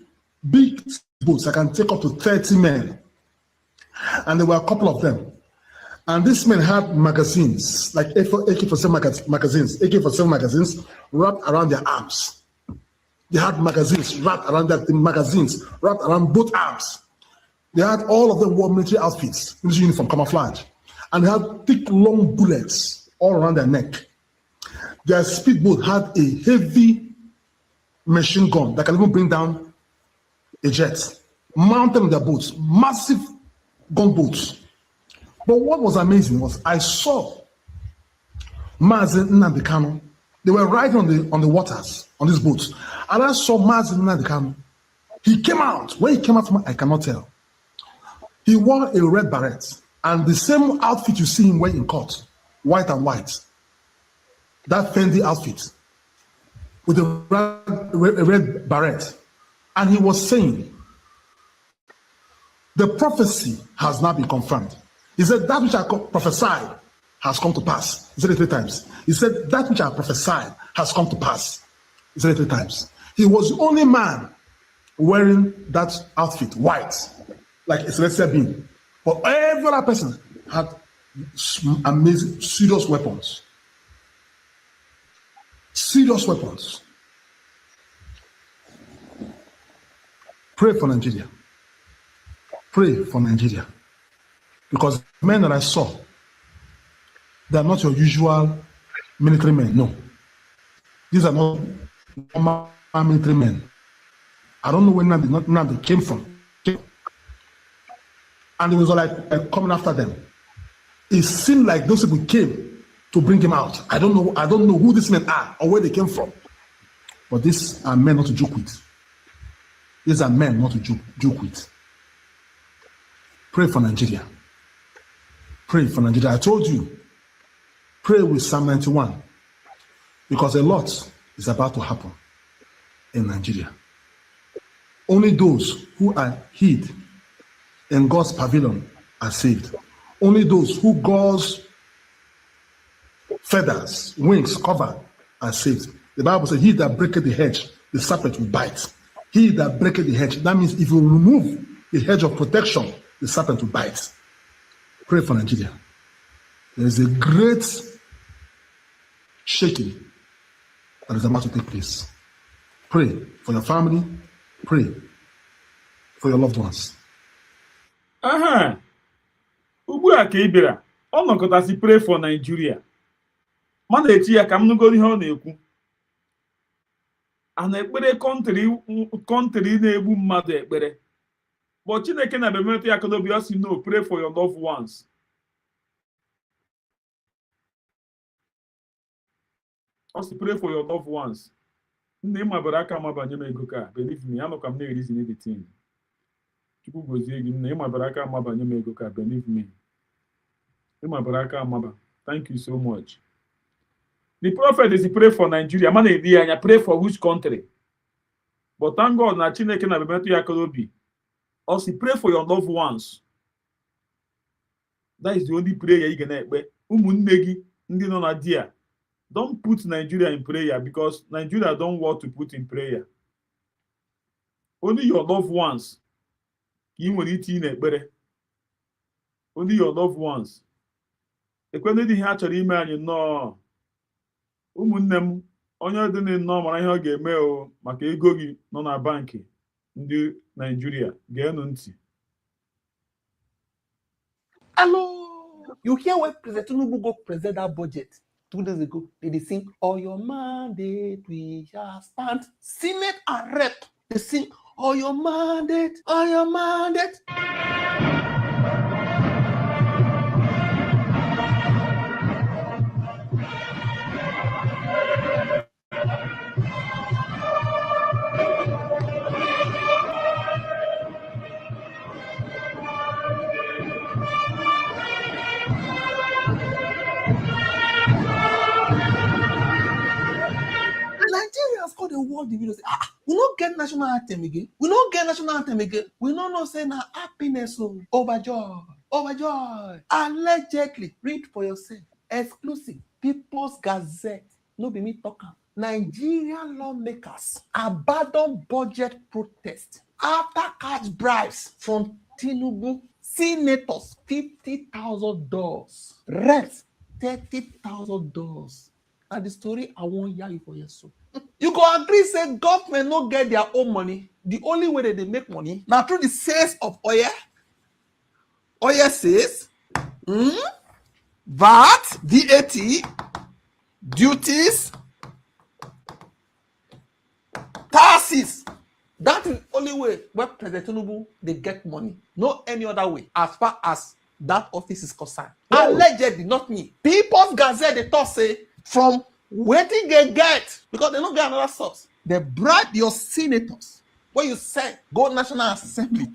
Speaker 20: big boats that can take up to 30 men. And there were a couple of them. And these men had magazines, like AK-47 magazines, AK-47 magazines wrapped around their arms. They had magazines wrapped around wrapped around both arms. They had all of them wore military outfits, military uniform, camouflage. And they had thick, long bullets all around their neck. Their speedboat had a heavy machine gun that can even bring down a jet. Mounted on their boats, massive gunboats. But what was amazing was I saw Mazi Nnamdi Kanu. They were riding on the waters, on these boats. And I saw Mazi Nnamdi Kanu. He came out. Where he came out from, I cannot tell. He wore a red beret. And the same outfit you see him wearing in court, white and white. That Fendi outfit with a red beret. And he was saying, the prophecy has now been confirmed. He said, that which I prophesied has come to pass. He said it 3 times. He said, that which I prophesied has come to pass. He said it 3 times. He was the only man wearing that outfit, white, like a celestial being. But every other person had amazing, serious weapons. Serious weapons. Pray for Nigeria. Pray for Nigeria. Because the men that I saw, they are not your usual military men. No. These are not normal military men. I don't know where they came from. And it was like coming after them. It seemed like those people came to bring him out. I don't know who these men are or where they came from. But these are men not to joke with. These are men not to joke with. Pray for Nigeria. Pray for Nigeria. I told you, pray with Psalm 91. Because a lot is about to happen in Nigeria. Only those who are hid in God's pavilion are saved. Only those who God's feathers, wings cover are saved. The Bible says, he that breaketh the hedge, the serpent will bite. He that breaketh the hedge, that means if you remove the hedge of protection, the serpent will bite. Pray for Nigeria. There is a great shaking that is about to take place. Pray for your family. Pray for your loved ones.
Speaker 4: Aha! Ugbu a ka ị bịara, ọ nọkọtasị pray for Nigeria. Mana echi ya ka m nụgoro ihe ọ na-ekwu. A na-ekpere kọntrị na-egbu mmadụ ekpere. But Chineke na-emetụ ya aka n'obi, ọ sị no, pray for your loved ones. Ọ sị pray for your loved ones. Nne m mabara aka mabanye m ego ka, believe me, anọka m na-erizi n'editin. Chukwu gozie gị, nne ịmabara aka mabanye m ego ka, believe me. Ịmabara aka maba. Thank you so much. The prophet is pray for Nigeria. Man edi anya, pray for which country? But thank God na Chineke na-emetụ ya aka n'obi. Also, pray for your loved ones. That is the only prayer you can ekpe. Ụmụnne gị ndị nọ na dia. Don't put Nigeria in prayer because Nigeria don't want to put in prayer. Only your loved ones. You nwere iti na ekpere. Only your loved ones. Ekwene dị ihe a chọrọ ime anyị nnọọ. Ụmụnne m, onye dị nnọọ mara ihe ọ ga-eme o maka ego gị nọ na bankị ndị Nigeria. Geenụ ntị.
Speaker 21: Hello! You hear when President Tinubu go present that budget 2 days ago? They sing, "All your mandate we shall stand." Senate and Rep, they sing, "All your mandate, all your mandate." Nigerians call the world the video say, we don't get national anthem again. We don't get national anthem again. We don't know say na happiness, overjoy, overjoy. Allegedly, read for yourself. Exclusive. People's Gazette. No be me talking. Nigerian lawmakers abandon budget protest after cash bribes from Tinubu senators $50,000, reps $30,000. And the story I won't hear you for your soul. You go agree, say government no get their own money. The only way that they make money now through the sales of oil. Oil sales, VAT, duties, taxes. That is the only way where President Tinubu they get money. No any other way as far as that office is concerned. Allegedly, not me. People's Gazette, they talk say from waiting they get because they don't get another source. They bribe your senators. What you say, go National Assembly,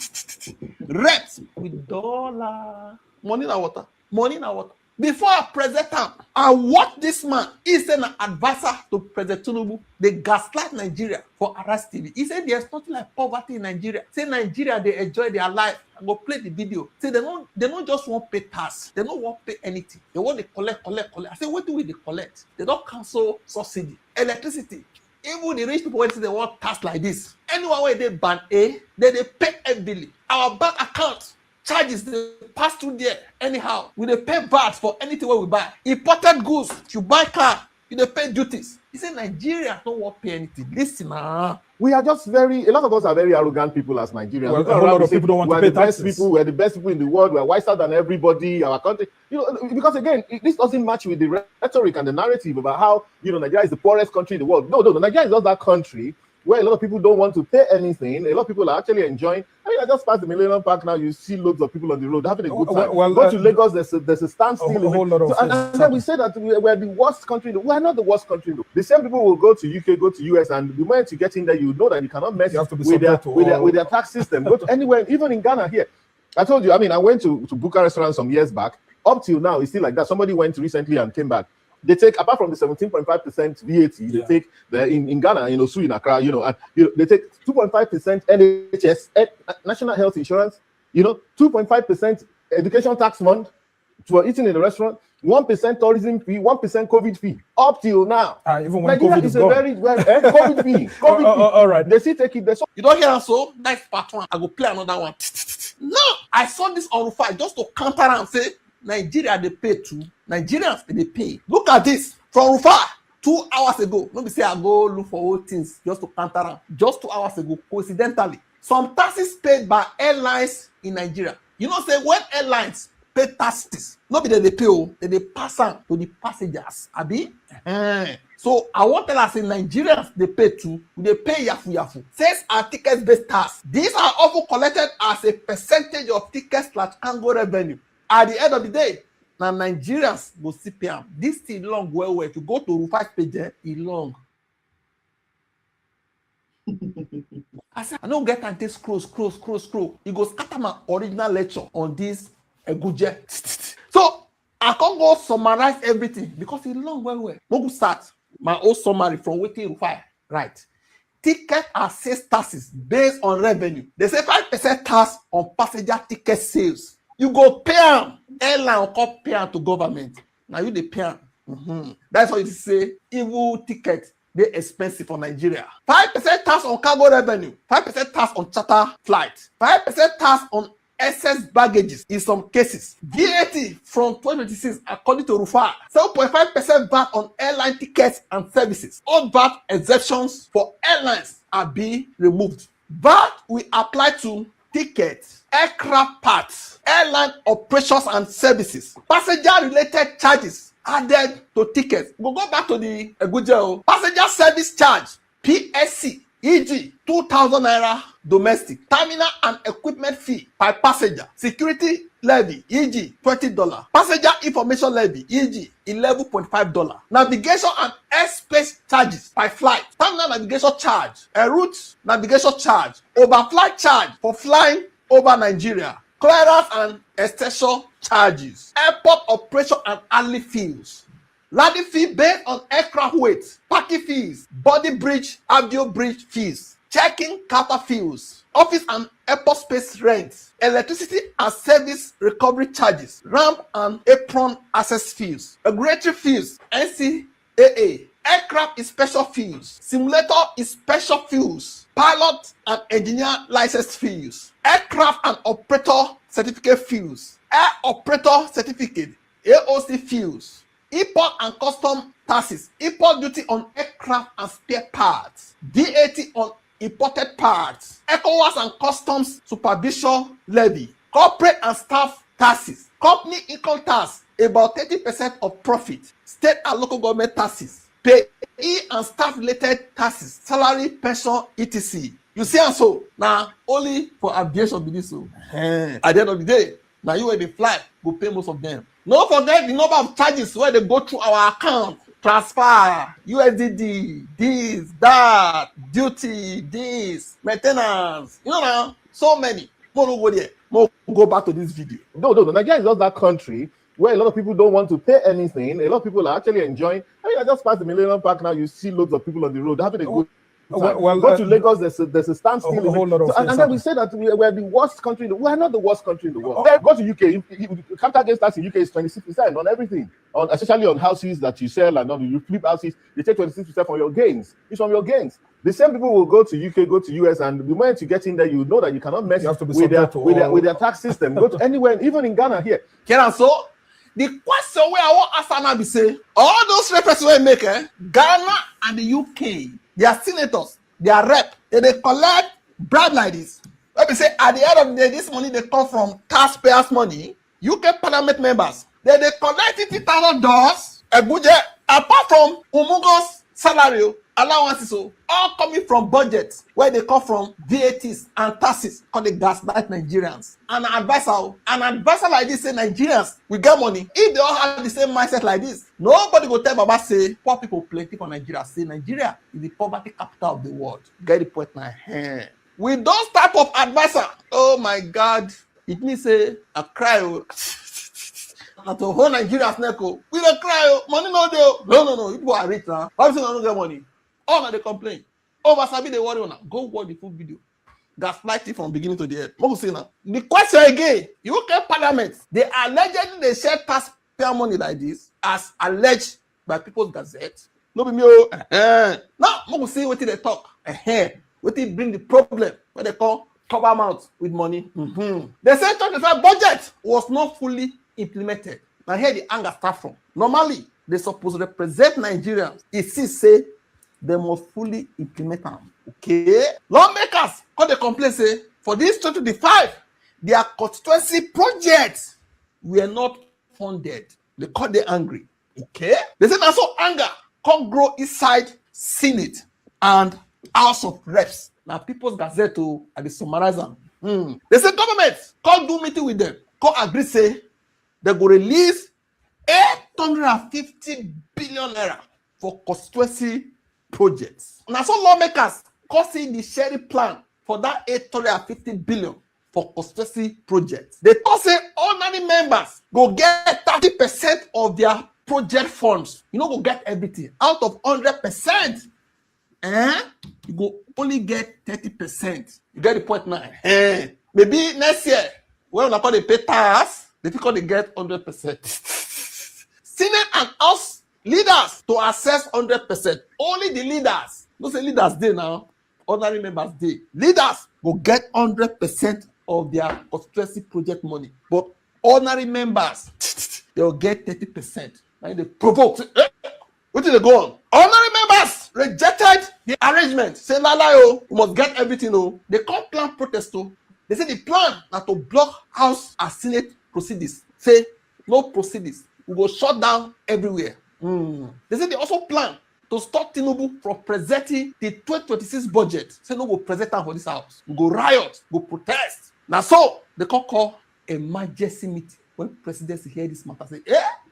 Speaker 21: reps with dollar. Money na water. Money na water. Before I present him, I watch this man. He's an advisor to President Tinubu. They gaslight Nigeria for Aras TV. He said there's nothing like poverty in Nigeria. Say Nigeria, they enjoy their life. I go play the video. Say they don't just want pay tax. They don't want pay anything. They want to collect. I say, what do we collect? They don't cancel subsidy. Electricity. Even the rich people, when they want tax like this, anyone where they ban A, they pay heavily. Our bank account charges they pass through there anyhow. We they pay VAT for anything where we buy. Imported goods, you buy car, you they pay duties. He said Nigeria don't want to pay anything. Listen,
Speaker 1: we are just a lot of us are very arrogant people as Nigerians.
Speaker 4: Well, a lot of people don't want to pay taxes.
Speaker 1: We're the best people in the world. We're wiser than everybody. Our country, because again, this doesn't match with the rhetoric and the narrative about how Nigeria is the poorest country in the world. No, Nigeria is not that country where a lot of people don't want to pay anything. A lot of people are actually enjoying. I just passed the Millennium Park now. You see loads of people on the road having a good time. Go to Lagos, there's a standstill.
Speaker 4: A whole lot of
Speaker 1: and then we say that we're the worst country. We're not the worst country. The same people will go to UK, go to US, and the moment you get in there, you know that you cannot mess with their tax system. Go to anywhere, even in Ghana here. I told you, I went to Buka restaurant some years back. Up till now, it's still like that. Somebody went recently and came back. They take, apart from the 17.5% VAT, they take in Ghana, Osu in Accra, they take 2.5% NHS, National Health Insurance, 2.5% education tax fund for eating in the restaurant, 1% tourism fee, 1% COVID fee. Up till now,
Speaker 4: even when
Speaker 1: Nigeria
Speaker 4: COVID
Speaker 1: is
Speaker 4: is gone.
Speaker 1: very COVID fee. COVID fee.
Speaker 4: All right.
Speaker 1: They still take it.
Speaker 21: You don't hear so? That's part one. I go play another one. No, I saw this on fire just to counter and say Nigeria they pay too. Nigerians they pay. Look at this from Rufa 2 hours ago. Let me say I go look for old things just to counter them. Just 2 hours ago, coincidentally, some taxes paid by airlines in Nigeria. Say when airlines pay taxes, not be that they pay, they pass them to the passengers. Abi? So I want to tell us in Nigerians they pay too. They pay yafu. Sales and tickets based tax. These are often collected as a percentage of tickets/cargo revenue. At the end of the day, now Nigerians go see pay. This thing long well. If you go to Rufa's page, it long. I said, I don't get and take scroll. You go scatter my original lecture on this Eguje. So I can't go summarize everything because it long well. We go start my own summary from waiting Rufa. Right. Ticket and sales taxes based on revenue. They say 5% tax on passenger ticket sales. You go pay them. Airline will pay them to government. Now you they pay them. That's why you say evil ticket. They expensive for Nigeria. 5% tax on cargo revenue. 5% tax on charter flights. 5% tax on excess baggages in some cases. VAT from 2026 according to Rufa. 7.5% VAT on airline tickets and services. All VAT exemptions for airlines are being removed. VAT will apply to tickets, aircraft parts, airline operations and services, passenger-related charges added to tickets. We'll go back to the Eguje. Passenger service charge, PSC, e.g. 2,000 naira domestic, terminal and equipment fee per passenger, security levy, e.g. $20, passenger information levy, e.g. $11.5, navigation and airspace charges by flight, terminal navigation charge, a route navigation charge, overflight charge for flying over Nigeria, clearance and extension charges, airport operation and alley fees, landing fee based on aircraft weight, parking fees, body bridge, avio bridge fees, check-in counter fees, office and airport space rent, electricity and service recovery charges, ramp and apron access fees, regulatory fees, NCAA, Aircraft is special fields. Simulator is special fields. Pilot and engineer license fields. Aircraft and operator certificate fields. Air operator certificate, AOC fields. Import and custom taxes. Import duty on aircraft and spare parts. VAT on imported parts. ECOWAS and customs supervision levy. Corporate and staff taxes. Company income tax, about 30% of profit. State and local government taxes. Payee and staff related taxes. Salary, pension, etc. You see, and so now only for aviation be this. So at the end of the day, now you when they fly, go pay most of them. Don't forget the number of charges where they go through our account. Transfer, USDD, this, that, duty, this, maintenance. You know now, so many. More go there. More go back to this video.
Speaker 1: No. Nigeria is not that country where a lot of people don't want to pay anything. A lot of people are actually enjoying. I mean, I just passed the Millennium Park now. You see loads of people on the road having a good time. Go to Lagos. There's a standstill.
Speaker 14: A whole lot of
Speaker 1: and then we say that we're the worst country. We are not the worst country in the world. Go to UK. Capital gains tax in UK is 26% on everything, especially on houses that you sell and you flip houses. They take 26% from your gains. It's from your gains. The same people will go to UK, go to US, and the moment you get in there, you know that you cannot mess with their tax system. Go to anywhere, even in Ghana here.
Speaker 21: And so the question where I want to ask now be say all those references we make, Ghana and the UK, their senators, their rep, they collect bribe like this. Let me say at the end of the day, this money they come from taxpayers' money. UK Parliament members, they collect $50,000 a budget apart from Umugo's salary allowances, so all coming from budgets where they come from VATs and taxes called the gaslight Nigerians. An advisor like this say Nigerians we get money. If they all have the same mindset like this, nobody go tell Baba say poor people plenty for Nigeria. Say Nigeria is the poverty capital of the world. Get the point now. With those type of advisor, oh my God, it means say I cry. And to whole Nigeria's neck, we don't cry. Money no deal. No. People are rich now. Why say don't get money? All of they complain. Over Sabi they worry now. Go watch the full video. Gaslighting from beginning to the end. What say now? The question again, UK Parliament, they allegedly they share taxpayer money like this, as alleged by People's Gazette. No be me. Now, what say what they talk? What they bring the problem? What they call cover mouth with money. They say 25 budget was not fully implemented. Now here the anger start from. Normally, they supposed to represent Nigerians. It say they must fully implement them. Okay? Lawmakers got the complaint say for this 2025, their constituency projects were not funded. They called they angry. Okay? They said also anger can't grow inside Senate and House of Reps. Now People's Gazette to the summarizer. They say government can't do meeting with them. Can't agree say they go release 850 billion naira for constituency projects. Now some lawmakers causing the sharing plan for that 850 billion for constituency projects. They cause say ordinary members go get 30% of their project funds. You know, go get everything out of 100%. You go only get 30%. You get the point now. Maybe next year when we call the pay tax, they think they get 100%. Senate and House leaders to assess 100%. Only the leaders. Don't say leaders day now. Ordinary members day. Leaders will get 100% of their constituency project money. But ordinary members, they will get 30%. Now they provoke. What did they go on? Ordinary members rejected the arrangement. Say, you must get everything. They can't plan protest. They say the plan now to block House and Senate proceedings. Say, no proceedings. We will shut down everywhere. They say they also plan to stop Tinubu from presenting the 2026 budget. Say no go present for this house. We go riot, go protest. Now so they can call emergency meeting. When presidency hear this matter, say,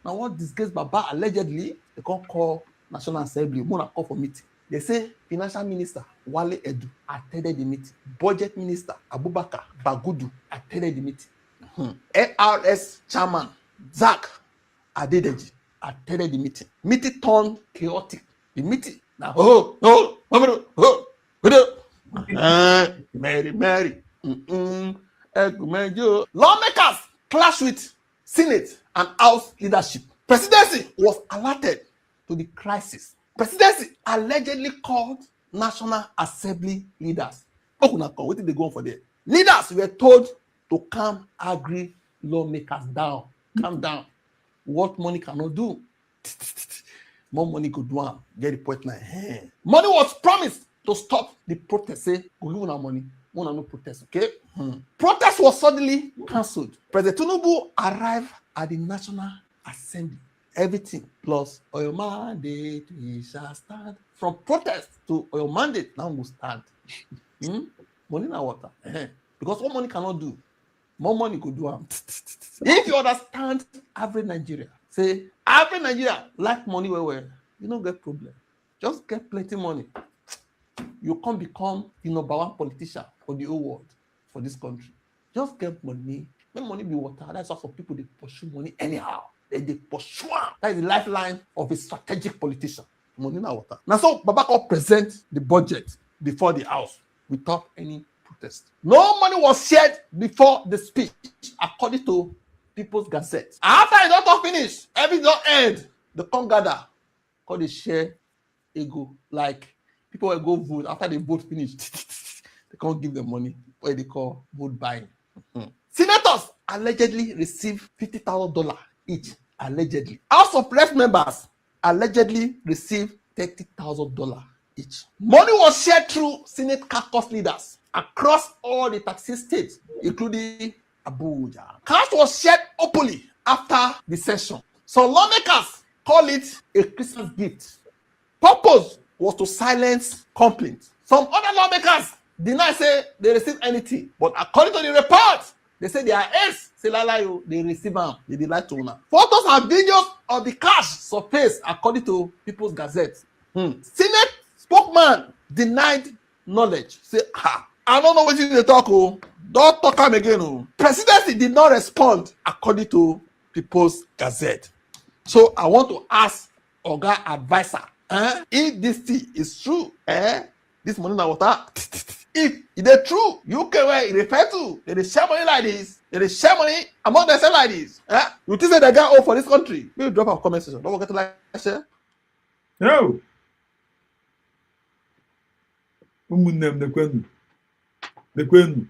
Speaker 21: now what disgrace Baba allegedly, they can call National Assembly. We call for meeting. They say Financial Minister Wale Edu attended the meeting. Budget Minister Abubakar Bagudu attended the meeting. ARS Chairman Zach Adedeji attended the meeting. Meeting turned chaotic. The meeting now, Mary. Lawmakers clash with Senate and House leadership. Presidency was alerted to the crisis. Presidency allegedly called National Assembly leaders. What did they go on for there? Leaders were told to calm agri lawmakers down. Calm down. What money cannot do. More money could do. Get the point now. Money was promised to stop the protest. Say, we give our money. We want no protest. Okay? Protest was suddenly cancelled. President Tinubu arrived at the National Assembly. Everything plus oil mandate, we shall stand. From protest to oil mandate, now we stand. Money na water. Because what money cannot do, more money could do. If you understand average Nigeria, say average Nigeria like money where you don't get problem. Just get plenty money. You can't become the #1 politician for the whole world, for this country. Just get money. Make money be water. That's why some people they pursue money anyhow. They pursue. That is the lifeline of a strategic politician. Money na water. Now so Babako present the budget before the house without any protest. No money was shared before the speech, according to People's Gazette. After it don't finish, everything don't end. The come gather, call the share ego. Like people will go vote after the vote finish. They can't give them money. What they call vote buying. Senators allegedly received $50,000 each. Allegedly. House of Rep members allegedly received $30,000 each. Money was shared through Senate caucus leaders across all the 36 states, including Abuja. Cash was shared openly after the session. Some lawmakers call it a Christmas gift. Purpose was to silence complaints. Some other lawmakers deny say they received anything, but according to the report, they say their aides say lalayo they receive them. They did like to una. Photos and videos of the cash surfaced according to People's Gazette. Senate spokesman denied knowledge. Say, I don't know what you talk. Don't talk am again. Presidency did not respond according to People's Gazette. So I want to ask Oga Advisor, if this thing is true, this money na water. If it is true, UK where it refer to, they share money like this, they share money among themselves like this. You think that they got all for this country? Maybe drop a comment section. Don't forget to like, share.
Speaker 4: No. Ụmụnne m nekwenu.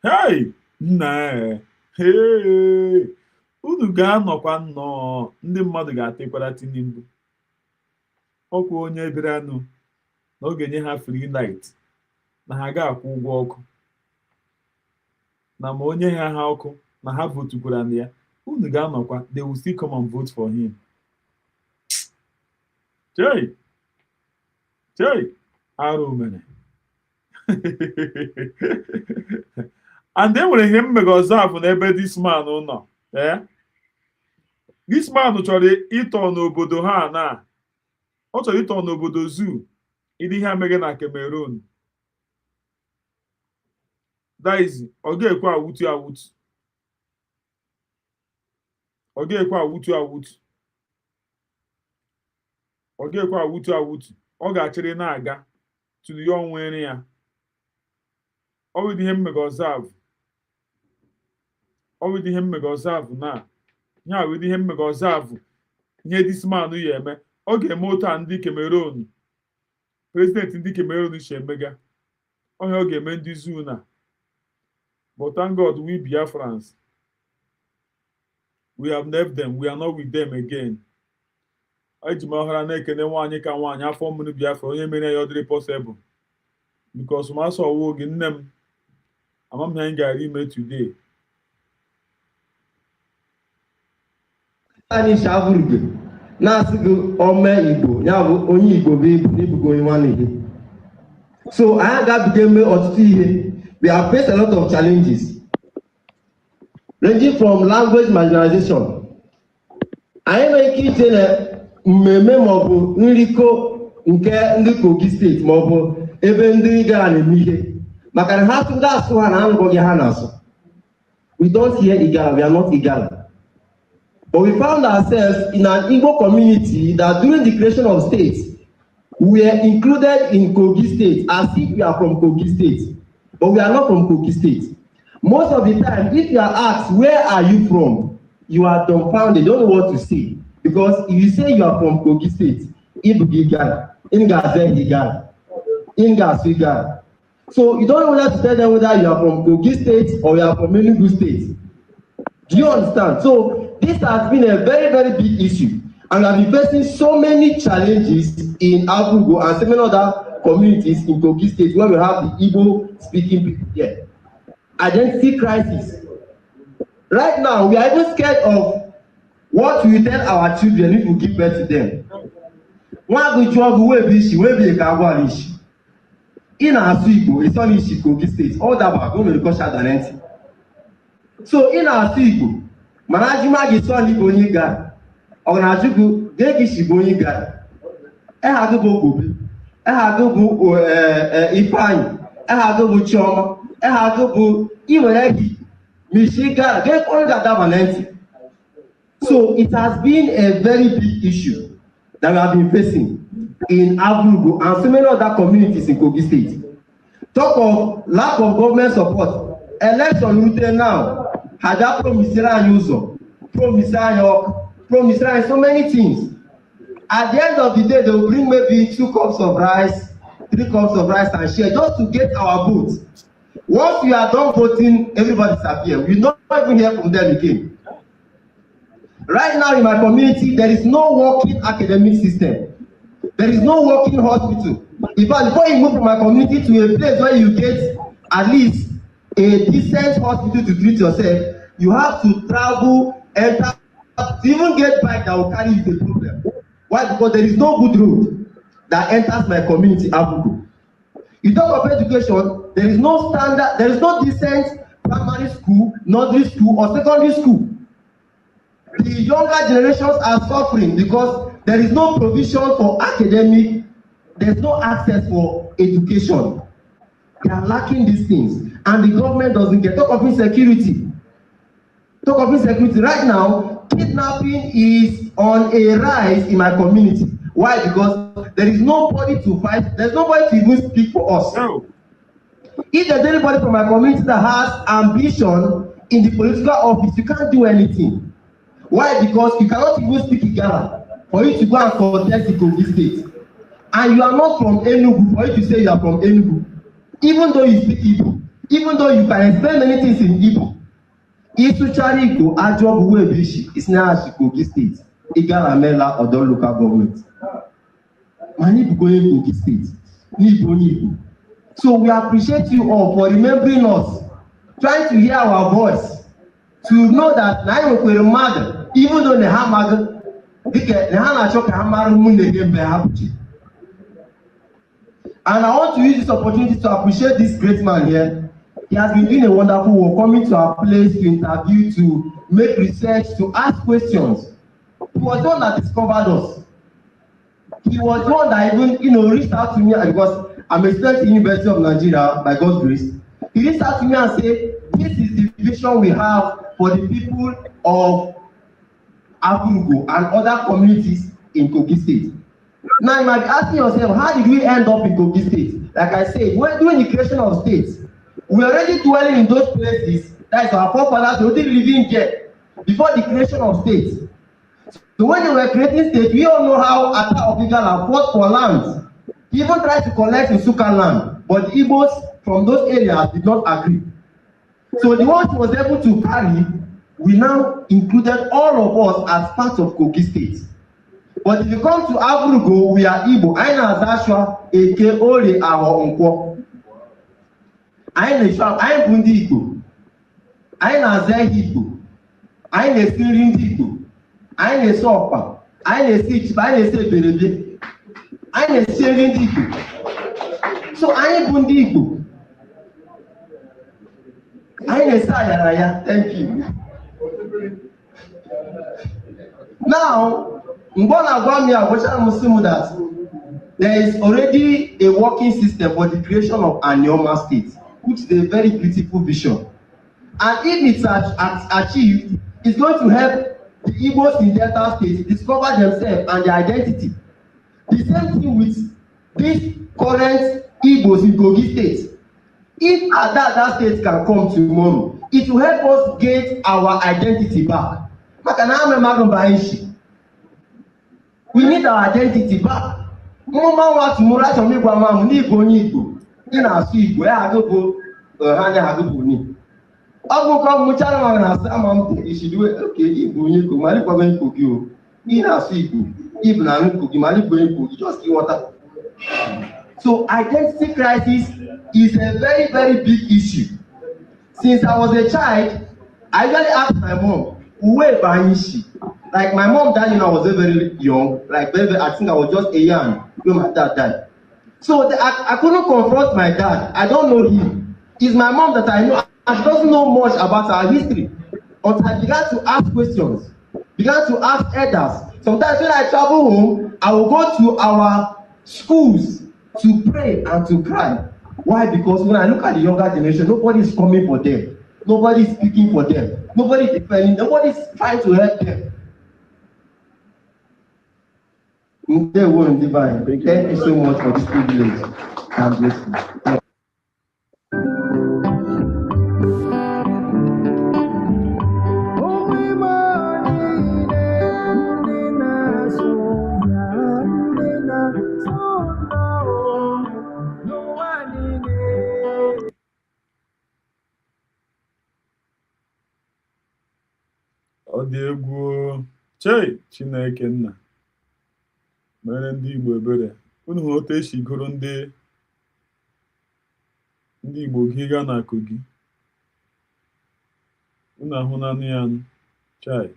Speaker 4: Hey! Nna hey! Unu ga-anọkwa nnọọ ndị mmadụ ga-atịkwara Tinubu. Ọkwa onye bịara anụ na ọ ga-enye ha free light na ha ga-akwụ ụgwọ ọkụ. Na ma onye ha ọkụ na ha votukwara na ya, unu ga-anọkwa, they will still come and vote for him. Chey! Arụ mere. And then when him mega observe n'ebe this man nọ. This man chọrọ ịtọ n'obodo ha na. Ọ chọrọ ịtọ n'obodo zoo. Ịdị ihe mere na Cameroon. That is, ọ ga-ekwe awutu. Ọ ga-ekwe awutu. Ọ ga-achịrị na-aga tụrụ ya onwere ya. Ọ bụ ihe mmega observe na. Ya bụ ihe mmega observe. Ihe this man ya eme. Ọ ga-eme otu a ndị Cameroon. President ndị Cameroon si emega. Ọ ga-eme ndị zoo na. But thank God we Biafrans. We have left them. We are not with them again. Eji m ọhara na-ekene nwaanyị ka nwaanyị afọ mmiri Biafra onye mere ya ọ dịrị possible. Because m asọ ọwụ oge nne m ama m anyị gara ime today.
Speaker 2: Anyị shavurge na-asị gị ome Igbo ya bụ onye Igbo bụ Igbo n'ibugo onye nwanne gị. So anyị ga-abiga eme ọtụtụ ihe. We have faced a lot of challenges ranging from language marginalization. Anyị nwere ike iche na mmemme maọbụ nrikọ nke ndị Kogi steeti maọbụ ebe ndị gara na-eme ihe maka na ha ndị asụ ha na anụgọghị ha na-asụ. We don't hear Igala, we are not Igala. But we found ourselves in an Igbo community that during the creation of states, we were included in Kogi state as if we are from Kogi state. But we are not from Kogi state. Most of the time, if you are asked, where are you from? You are dumbfounded, don't know what to say. Because if you say you are from Kogi state, Ibugi Ghana, Inga Zengi Ghana, Inga Sui Ghana. So you don't know whether to tell them whether you are from Kogi State or you are from Enugu State. Do you understand? So this has been a very, very big issue. And we have been facing so many challenges in Abugo and so many other communities in Kogi State where we have the Igbo speaking people here. Identity crisis. Right now, we are even scared of what we tell our children if we give birth to them. One good job will be she will be a Kawalish. In our Igbo, it's only she Kogi State. All that back home will be than anything. So in our Igbo, Manajima is only going Ghana. Onajugu, Degi Shiboni Ghana. Ehadubo Gobi. Ehadubo Ifani. Ehadubo Choma. Ehadubo Iweregi. Michigan. They call that Damanenti. So it has been a very big issue that we have been facing in Abugo and so many other communities in Kogi State. Talk of lack of government support. Election route now. Hada promisera user, promisera york, promisera so many things. At the end of the day, they will bring maybe 2 cups of rice, 3 cups of rice and share just to get our vote. Once we are done voting, everybody disappear. We don't even hear from them again. Right now in my community, there is no working academic system. There is no working hospital. In fact, before you move from my community to a place where you get at least a decent hospital to treat yourself, you have to travel, enter, to even get bike that will carry you the problem. Why? Because there is no good road that enters my community, Abugo. You talk of education, there is no standard, there is no decent primary school, nursery school, or secondary school. The younger generations are suffering because there is no provision for academic, there is no access for education. They are lacking these things, and the government doesn't get. Talk of insecurity. Talk of insecurity. Right now, kidnapping is on a rise in my community. Why? Because there is nobody to fight. There's nobody to even speak for us. No. If there's anybody from my community that has ambition in the political office, you can't do anything. Why? Because you cannot even speak Igala for you to go and contest the Kogi State, and you are not from Enugu for you to say you are from Enugu. Even though you speak Igbo, even though you can explain many things in Igbo, Isuchari Igbo, Ajobu Webishi, is now Kogi State, Igala Mela, or the local government. Many people going Kogi State, Nibo. So we appreciate you all for remembering us, trying to hear our voice, to know that now we're mad, even though the hammer, and I want to use this opportunity to appreciate this great man here. He has been doing a wonderful work, coming to our place to interview, to make research, to ask questions. He was the one that discovered us. He was the one that even, reached out to me because I'm a student in the University of Nigeria, by God's grace. He reached out to me and said, this is the vision we have for the people of Abugo and other communities in Kogi State. Now you might be asking yourself, how did we end up in Kogi State? Like I said, when doing the creation of states, we are already dwelling in those places. That is our forefathers already living there before the creation of states. So when they were creating states, we all know how Ata of Igala fought for lands. He even tried to collect the Suka land, but the Igbos from those areas did not agree. So the ones he was able to carry, we now included all of us as part of Kogi State. But if you come to Abugo, we are Igbo. Aina Zashwa, Eke Ore Aho Nkwo. Aina Shwa, Aina Bundi Igbo. Aina Zehi Igbo. Aina Sirindi Igbo. Aina Sopa. Aina Sich, Aina Seberebe. Aina Sirindi Igbo. So Aina Bundi Igbo. Aina Sayaraya. Thank you. Now, that there is already a working system for the creation of Anioma State, which is a very beautiful vision. And if it's achieved, it's going to help the Igbos in Delta State discover themselves and their identity. The same thing with these current Igbos in Kogi State. If that state can come tomorrow, it will help us get our identity back. We need our identity back. Mama want to mura to me kwa mamu ni Igbo ni Igbo. Ni na su Igbo ya agogo hanya agogo ni. Abu ko mu chala ma na sa mam te isi do okay Igbo ni Igbo mali kwa ben kogi o. Ni na su Igbo. Igbo na nu kogi mali ben kogi just give water. So identity crisis is a very, very big issue. Since I was a child, I usually asked my mom, where Banishi? Like my mom died when I was very, very young. Like I think I was just a young when my dad died. So I couldn't confront my dad. I don't know him. It's my mom that I know. And she doesn't know much about our history. But I began to ask questions. Began to ask elders. Sometimes when I travel home, I will go to our schools to pray and to cry. Why? Because when I look at the younger generation, nobody is coming for them. Nobody is speaking for them. Nobody is defending. Nobody is trying to help them. Thank you so much for this privilege. God bless you.
Speaker 4: Ọ dị egwu chei Chineke nna mere ndị Igbo ebere unu hụ otu esi gụrụ ndị Igbo gị gaa na Kogi unu ahụ na anụ ya anụ chai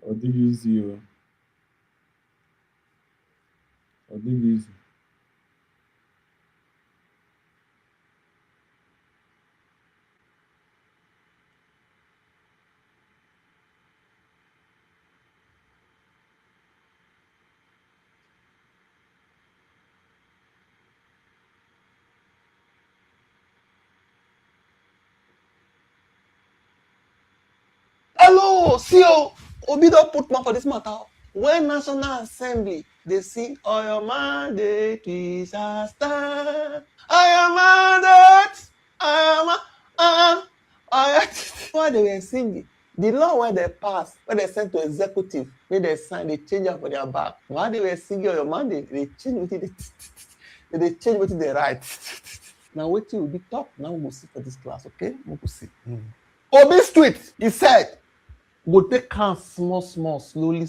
Speaker 4: ọ dịghị izi ọ dịghị izi.
Speaker 21: Hello, CEO. Obi don't put mouth for this matter. When National Assembly they sing, "Oh your mandate is a stand. I am mandate. I am While they were singing, the law where they passed, when they sent to executive, when they sign, they change up for their back. While they were singing, "Oh your mandate," they change with they change with the right. Now wait till we talk. Now we will see for this class, okay? We will see. Obi Street, he said, we'll take hands small, slowly,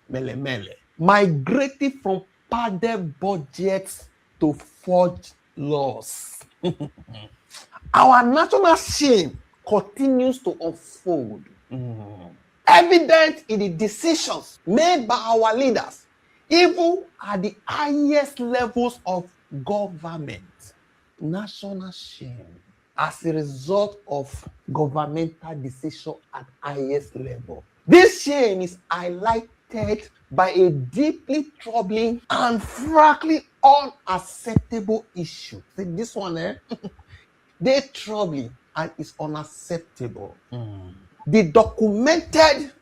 Speaker 21: mele. Migrating from padded budgets to forged laws. Our national shame continues to unfold. Evident in the decisions made by our leaders, even at the highest levels of government. National shame as a result of governmental decision at highest level. This shame is highlighted by a deeply troubling and frankly unacceptable issue. See, this one, they're troubling and it's unacceptable. The documented,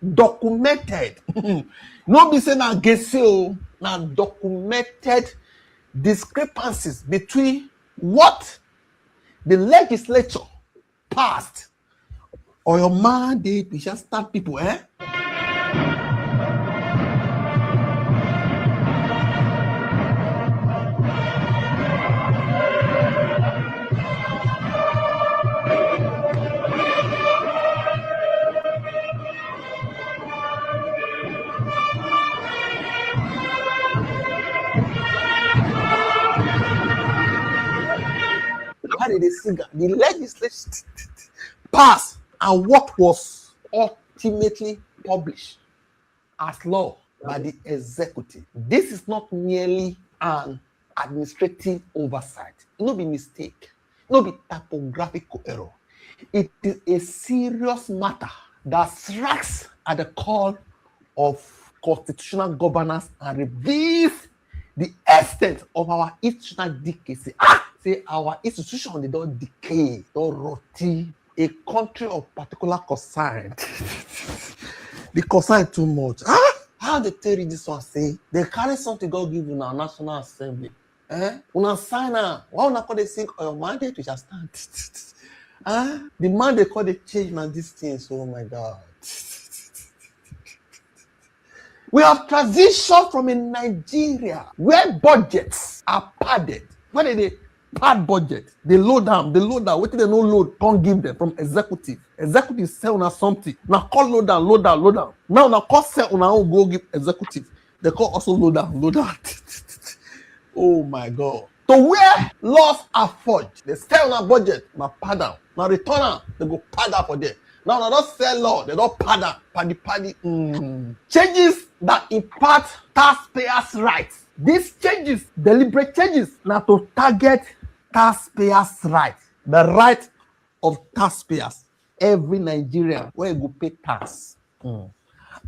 Speaker 21: no be saying now geseo, now documented discrepancies between what the legislature passed or your mandate, we shall start people, How did they sing? The legislation passed and what was ultimately published as law by the executive. This is not merely an administrative oversight. It no be mistake. It no be typographical error. It is a serious matter that strikes at the call of constitutional governance and reveals the extent of our institutional decay. Say our institution they don't decay, don't rot. A country of particular concern. The concern too much. How they tell you this one? Say they carry something God give in our National Assembly. Una sign now. Why una call they sing your mandate we shall stand? The man they call the change man these things. Oh my God. We have transitioned from a Nigeria where budgets are padded. When they pad budget, they load down. What they no load, can't give them from executive. Executive sell on something. Now call load down. Now call sell on go give executive. They call also load down. Oh my God. So where laws are forged, they sell on a budget, now pad down. Now return they go pad out for them. Now they don't sell law, they don't pad down. Paddy. Changes that impart taxpayers' rights. These changes, deliberate changes, now to target taxpayers' rights. The right of taxpayers. Every Nigerian where go pay tax.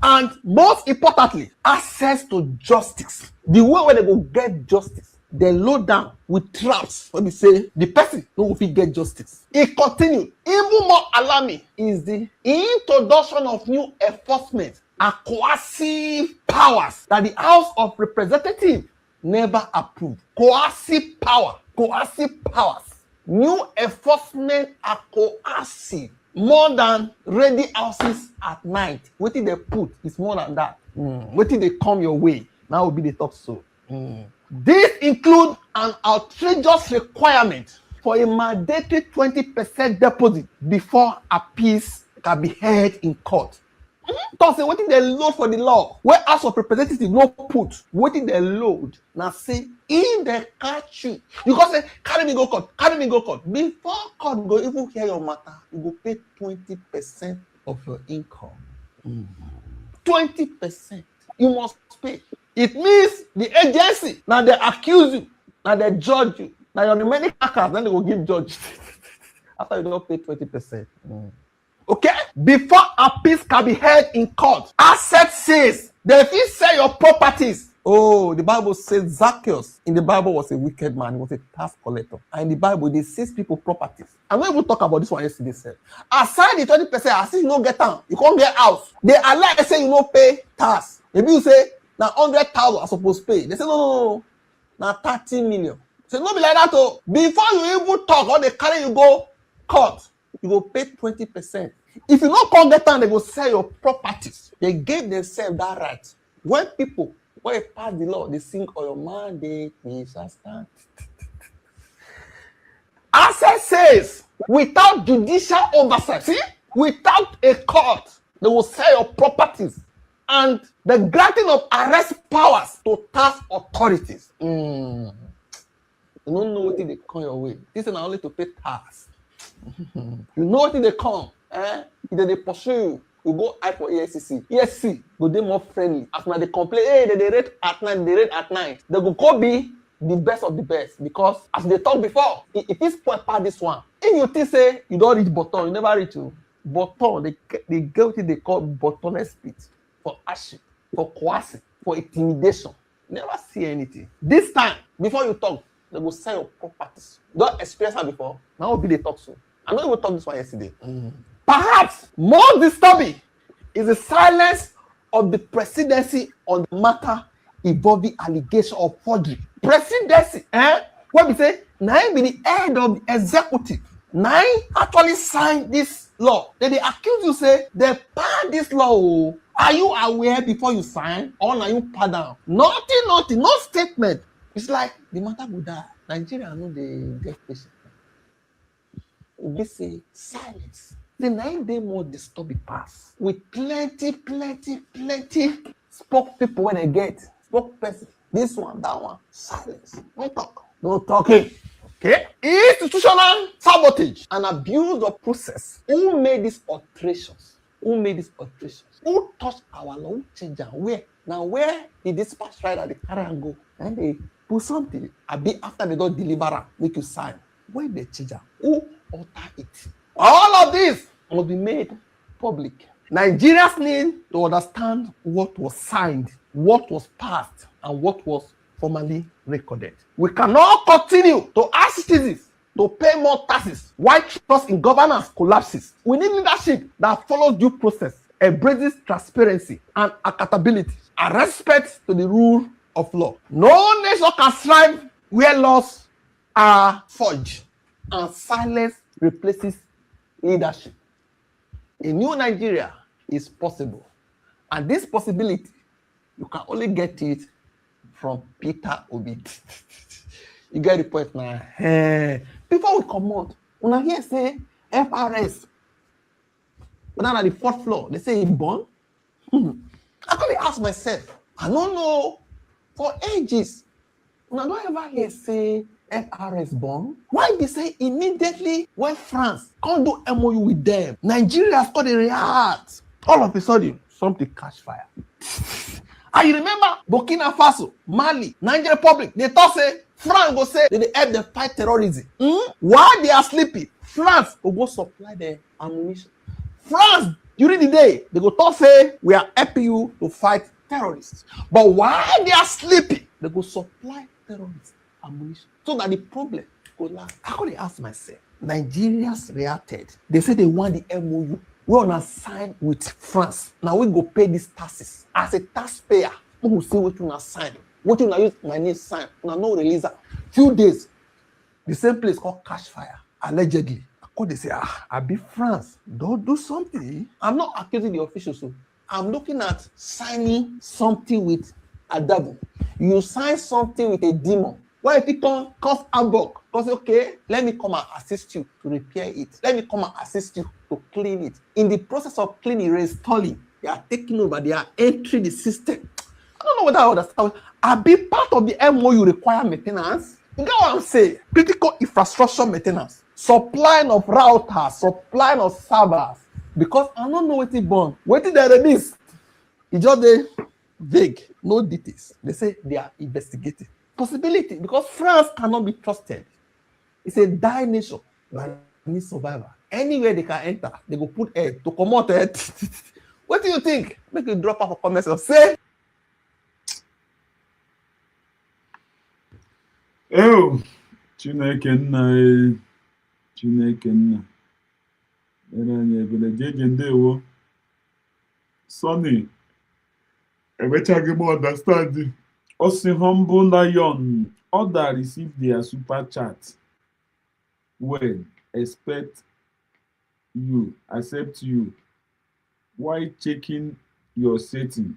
Speaker 21: And most importantly, access to justice. The way where they go get justice. They load down with traps. Let me say, the person no will get justice. It continued. Even more alarming is the introduction of new enforcement and coercive powers that the House of Representatives never approved. Coercive powers. New enforcement are coercive. More than ready houses at night. What did they put? It's more than that. What did they come your way? Now will be the top so. This includes an outrageous requirement for a mandatory 20% deposit before appeals can be heard in court. Because what did they load for the law? Where House of Representatives no put, what did they load? Now say, if they catch you, you can say, carry me go court. Before court go even hear your matter, you go pay 20% of your income. 20%. You must pay. It means the agency, now they accuse you, now they judge you. Now your remaining hackers, then they will give judge. After you don't pay 20%. Okay? Before appeals can be held in court, asset says that if you sell your properties. Oh, the Bible says Zacchaeus in the Bible was a wicked man. He was a tax collector. And in the Bible, they seize people properties. I'm not even talk about this one yesterday. Sir. Aside the 20%, as if you don't get down, you can't get house. They allow to say you don't pay tax. Maybe you say, now 100,000 are supposed to pay. They say, no. Now 30 million. Say, no be like that. Oh. Before you even talk, or they carry you go court, you go pay 20%. If you don't come get down, they go sell your properties. They gave themselves that right. When people, when you pass the law, they sing, oh, your mandate, we shall stand. Asset says, without judicial oversight, see, without a court, they will sell your properties. And the granting of arrest powers to tax authorities. You don't know what they come your way. This is not only to pay tax. You know what they come. If they pursue you, go hide for ESCC. ESCC go dey more friendly. As now they complain, hey, they rate at night. They go be the best of the best. Because as they talked before, if it's point part this one, if you think say you don't reach bottom, you never reach you. Bottom, they get what they call bottomless pit. For action, for coercion, for intimidation. Never see anything. This time, before you talk, they will sell your properties. Don't experience that before. Now will be the talk soon. I know you will talk this one yesterday. Perhaps more disturbing is the silence of the presidency on the matter involving allegation of forgery. Presidency, what we say, now be the head of the executive. Now actually signed this law. Then they accuse you, say, they passed this law. Are you aware before you sign? Or are you pardon? Nothing, no statement. It's like the matter will die. Nigeria know the death patient. They say silence. The 9 day more disturbing pass. With plenty spoke people when they get. Spoke person. This one, that one. Silence. No talk. No talking. Okay? Institutional sabotage and abuse of process. Who made these alterations? Who touched our law? Who changed them? Where? Now, where the dispatch rider, the carry and go? And they put something. A bit after they don't deliver, make you sign. Where they change them? Who alter it? All of this must be made public. Nigerians need to understand what was signed, what was passed, and what was formally recorded. We cannot continue to ask citizens to pay more taxes while trust in governance collapses. We need leadership that follows due process, embraces transparency and accountability, and respect to the rule of law. No nation can thrive where laws are forged and silence replaces leadership. A new Nigeria is possible, and this possibility You can only get it from Peter Obi. You get the point now. Before we come out, when I hear say FRS, but now at the 4th floor, they say he born. I could ask myself, I don't know, for ages, when I don't ever hear say FRS born, why they say immediately when France can't do MOU with them, Nigeria's got a react. All of a sudden, something catch fire. And you remember Burkina Faso, Mali, Niger Republic, they thought say France go say they help them fight terrorism. While they are sleeping, France will go supply the ammunition. France, during the day, they go talk say we are helping you to fight terrorists. But while they are sleeping, they go supply terrorists ammunition. So that the problem go last. I could ask myself, Nigerians reacted. They say they want the MOU. We want to sign with France. Now we go pay these taxes. As a taxpayer, we will see what you want to sign. What you want to use my name sign. Now no release that. Few days, the same place called Cash Fire, allegedly. They say, I be France. Don't do something. I'm not accusing the officials. So I'm looking at signing something with a devil. You sign something with a demon. Why if it comes havoc? Because okay, let me come and assist you to repair it. Let me come and assist you to clean it. In the process of cleaning, reinstalling, they are taking over. They are entering the system. I don't know whether I understand. I be part of the MOU require maintenance. You get what I'm saying? Critical infrastructure maintenance. Supplying of routers, supplying of servers. Because I don't know what it born. What did they release? It's just vague, no details. They say they are investigating. Possibility, because France cannot be trusted. It's a dying nation. But need survivor. Anywhere they can enter, they go put air to come out. What do you think? Make you drop off a comment or say.
Speaker 4: Oh, Chineke nna. Chineke nna. Ebele jeje ndewo. Sonny. Emechaghị m understand. Osi humble lion. Other receive their super chat. Well, expect you, accept you. Why checking your setting?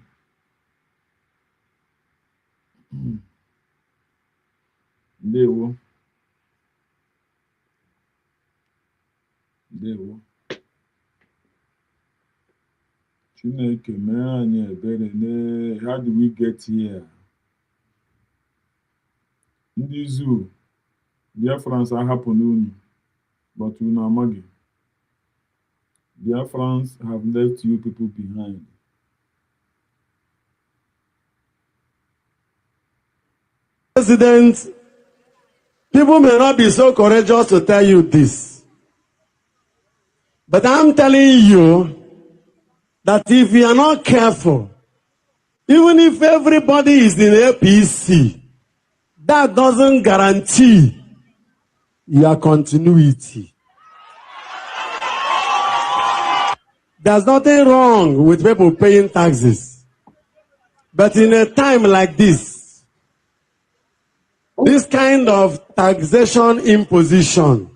Speaker 4: Ndewo. Ndewo. Chineke mee anyị ebere ne. How do we get here? Ndị zoo, Biafrans ahapụ n'unu, but unu amaghị. Biafrans have left you people behind.
Speaker 3: President, people may not be so courageous to tell you this, but I'm telling you that if you are not careful, even if everybody is in APC, that doesn't guarantee your continuity. There's nothing wrong with people paying taxes. But in a time like this kind of taxation imposition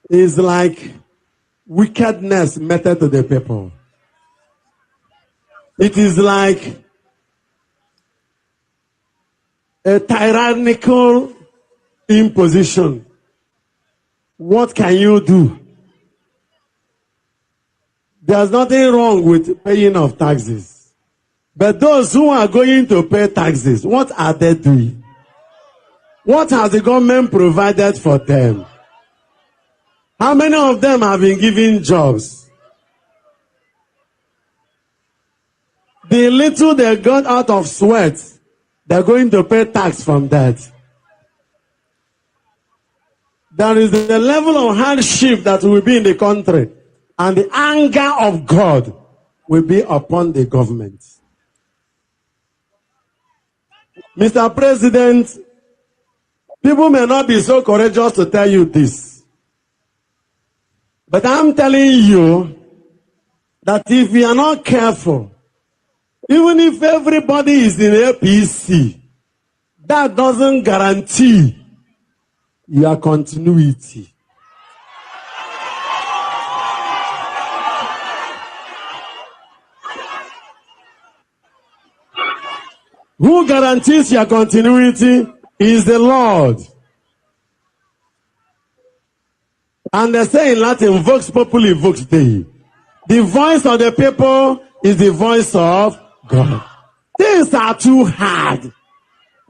Speaker 3: is like wickedness meted to the people. It is like a tyrannical imposition. What can you do? There's nothing wrong with paying of taxes. But those who are going to pay taxes, what are they doing? What has the government provided for them? How many of them have been given jobs? The little they got out of sweat, they're going to pay tax from that. There is a level of hardship that will be in the country, and the anger of God will be upon the government. Mr. President, people may not be so courageous to tell you this, but I'm telling you that if you are not careful, even if everybody is in APC, that doesn't guarantee your continuity. Who guarantees your continuity is the Lord. And they say in Latin, vox populi, vox Dei. The voice of the people is the voice of God. Things are too hard.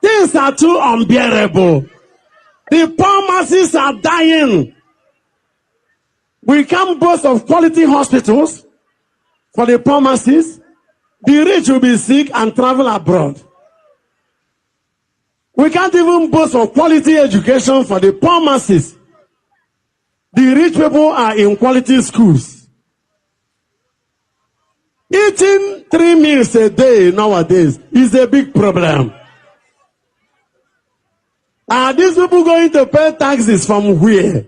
Speaker 3: Things are too unbearable. The poor masses are dying. We can't boast of quality hospitals for the poor masses. The rich will be sick and travel abroad. We can't even boast of quality education for the poor masses. The rich people are in quality schools. Eating 3 meals a day nowadays is a big problem. Are these people going to pay taxes from where?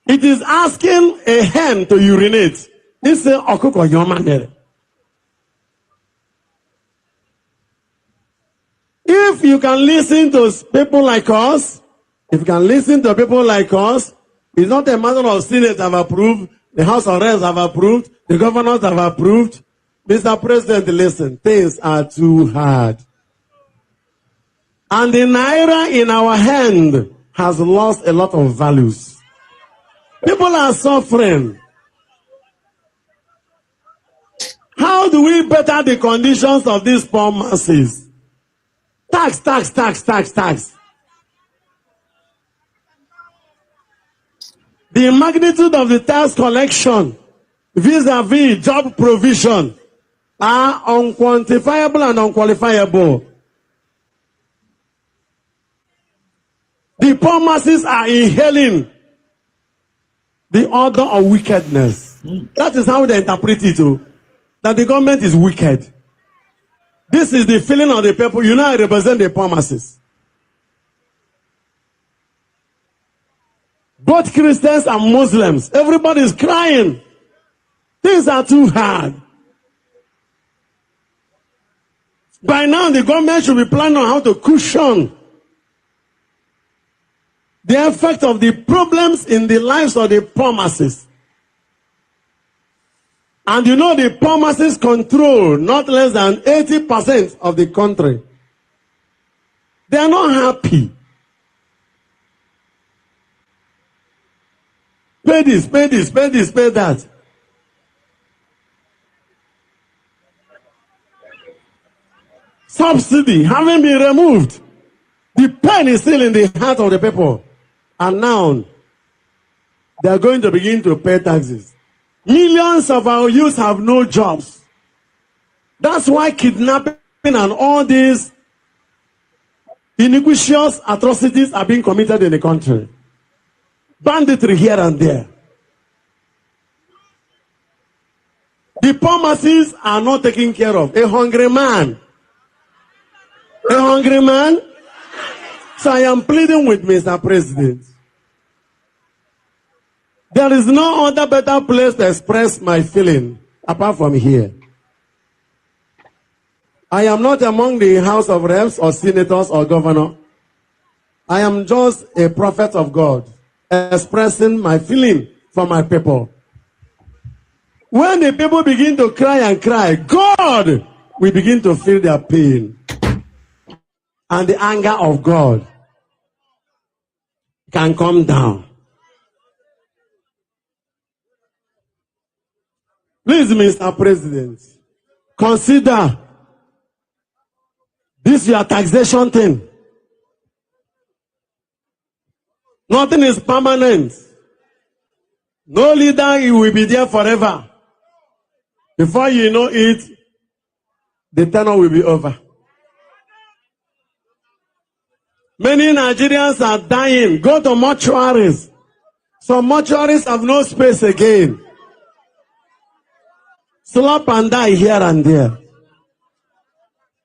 Speaker 3: It is asking a hen to urinate. It's a okuko yomandere. If you can listen to people like us, it's not a matter of Senate have approved, the House of Reps have approved, the governors have approved. Mr. President, listen, things are too hard. And the naira in our hand has lost a lot of values. People are suffering. How do we better the conditions of these poor masses? Tax. The magnitude of the tax collection vis-a-vis job provision are unquantifiable and unqualifiable. The poor masses are inhaling the order of wickedness. That is how they interpret it, too. That the government is wicked. This is the feeling of the people. You know, I represent the poor masses. Both Christians and Muslims. Everybody is crying. Things are too hard. By now, the government should be planning on how to cushion the effect of the problems in the lives of the poor masses. And you know, the poor masses control not less than 80% of the country. They are not happy. Pay this, pay that. Subsidy having been removed. The pain is still in the heart of the people. And now, they are going to begin to pay taxes. Millions of our youth have no jobs. That's why kidnapping and all these iniquitous atrocities are being committed in the country. Banditry here and there. The poor masses are not taken care of. A hungry man. So I am pleading with Mr. President. There is no other better place to express my feeling apart from here. I am not among the House of Reps or senators or governor. I am just a prophet of God, expressing my feeling for my people. When the people begin to cry and cry, God will begin to feel their pain. And the anger of God can come down. Please, Mr. President, consider this your taxation thing. Nothing is permanent. No leader will be there forever. Before you know it, the tenure will be over. Many Nigerians are dying. Go to mortuaries. Some mortuaries have no space again. Slap and die here and there.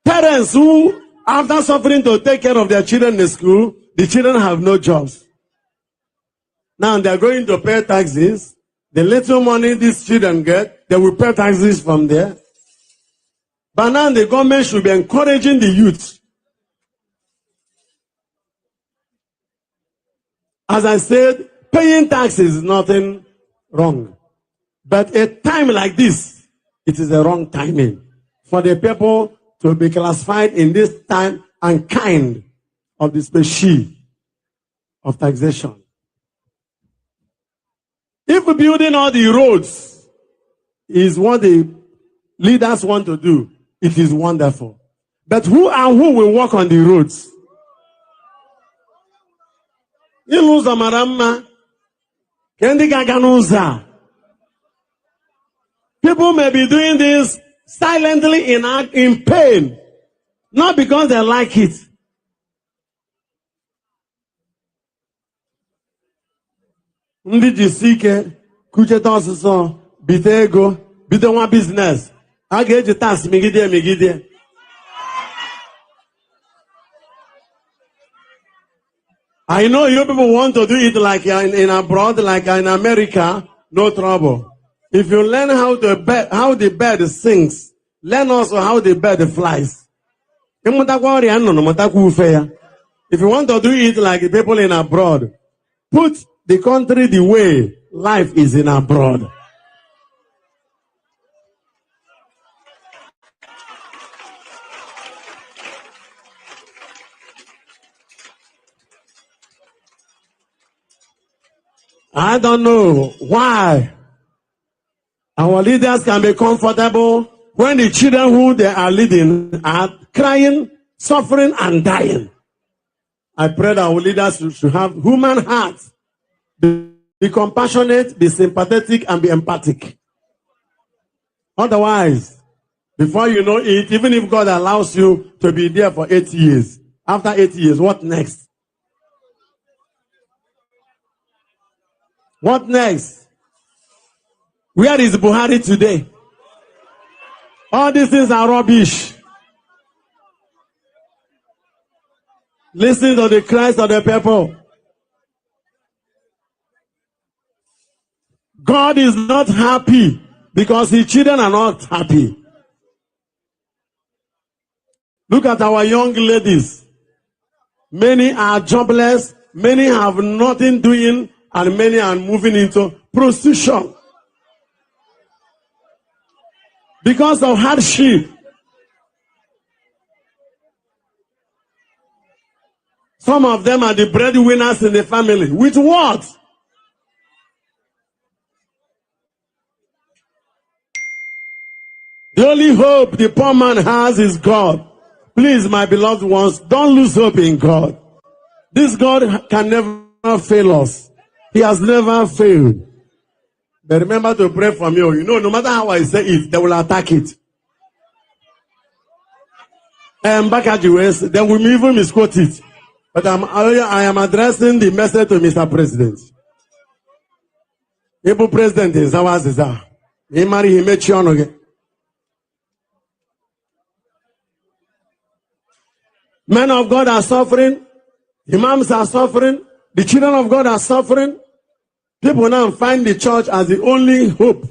Speaker 3: Parents who, after suffering to take care of their children in school, the children have no jobs. Now they are going to pay taxes. The little money these children get, they will pay taxes from there. But now the government should be encouraging the youth. As I said, paying taxes is nothing wrong. But a time like this, it is the wrong timing for the people to be classified in this time and kind of the species of taxation. If building all the roads is what the leaders want to do, it is wonderful. But who will walk on the roads? People may be doing this silently in pain, not because they like it. Ndị jisi ike kucheta ọsụsọ bite ego bite nwa business a ga-eji tax megide. I know you people want to do it like in abroad, like in America, no trouble. If you learn how the bird sings, learn also how the bird flies. If you want to do it like the people in abroad, put the country the way life is in abroad. I don't know why our leaders can be comfortable when the children who they are leading are crying, suffering, and dying. I pray that our leaders should have human hearts, be compassionate, be sympathetic, and be empathic. Otherwise, before you know it, even if God allows you to be there for 8 years, after 8 years, what next? What next? Where is Buhari today? All these things are rubbish. Listen to the cries of the people. God is not happy because his children are not happy. Look at our young ladies. Many are jobless, many have nothing doing, and many are moving into prostitution because of hardship. Some of them are the breadwinners in the family. With what? The only hope the poor man has is God. Please, my beloved ones, don't lose hope in God. This God can never fail us. He has never failed. But remember to pray for me. You know, no matter how I say it, they will attack it. Back at US, they will even misquote it. But I am addressing the message to Mr. President. Able President is our Caesar. He marry him again. Men of God are suffering. Imams are suffering. The children of God are suffering. People now find the church as the only hope.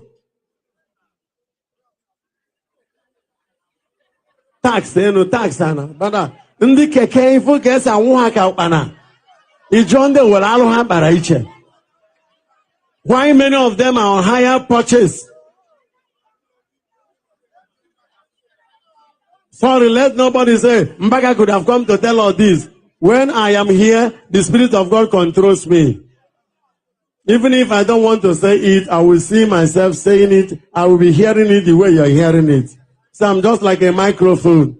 Speaker 3: Tax, tax, but ndị keke ifo kesa nwa ka ukpana. Ijonde wala ha bara iche. Why many of them are on higher purchase? Sorry, let nobody say Mbaka could have come to tell us this. When I am here, the Spirit of God controls me. Even if I don't want to say it, I will see myself saying it. I will be hearing it the way you're hearing it. So I'm just like a microphone.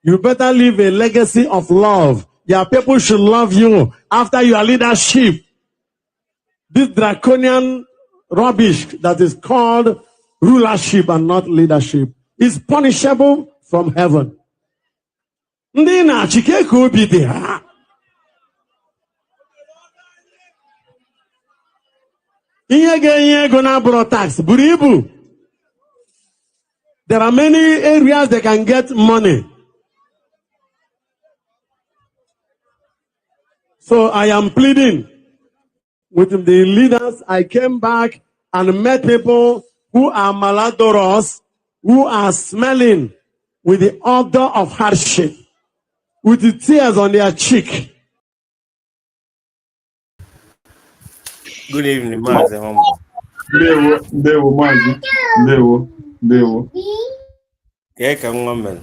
Speaker 3: You better leave a legacy of love. Your people should love you after your leadership. This draconian rubbish that is called rulership and not leadership is punishable from heaven. Ndị na-achike ka obi dị ha. Ihe ga-enye ego na abụrụ tax buru ibu. There are many areas they can get money. So I am pleading with the leaders. I came back and met people who are malodorous, who are smelling with the odor of hardship, with the tears on their cheek.
Speaker 6: Good evening, Mazi.
Speaker 4: Ndewo, Mazi. Ndewo. Ndewo.
Speaker 6: Ka nwa mere.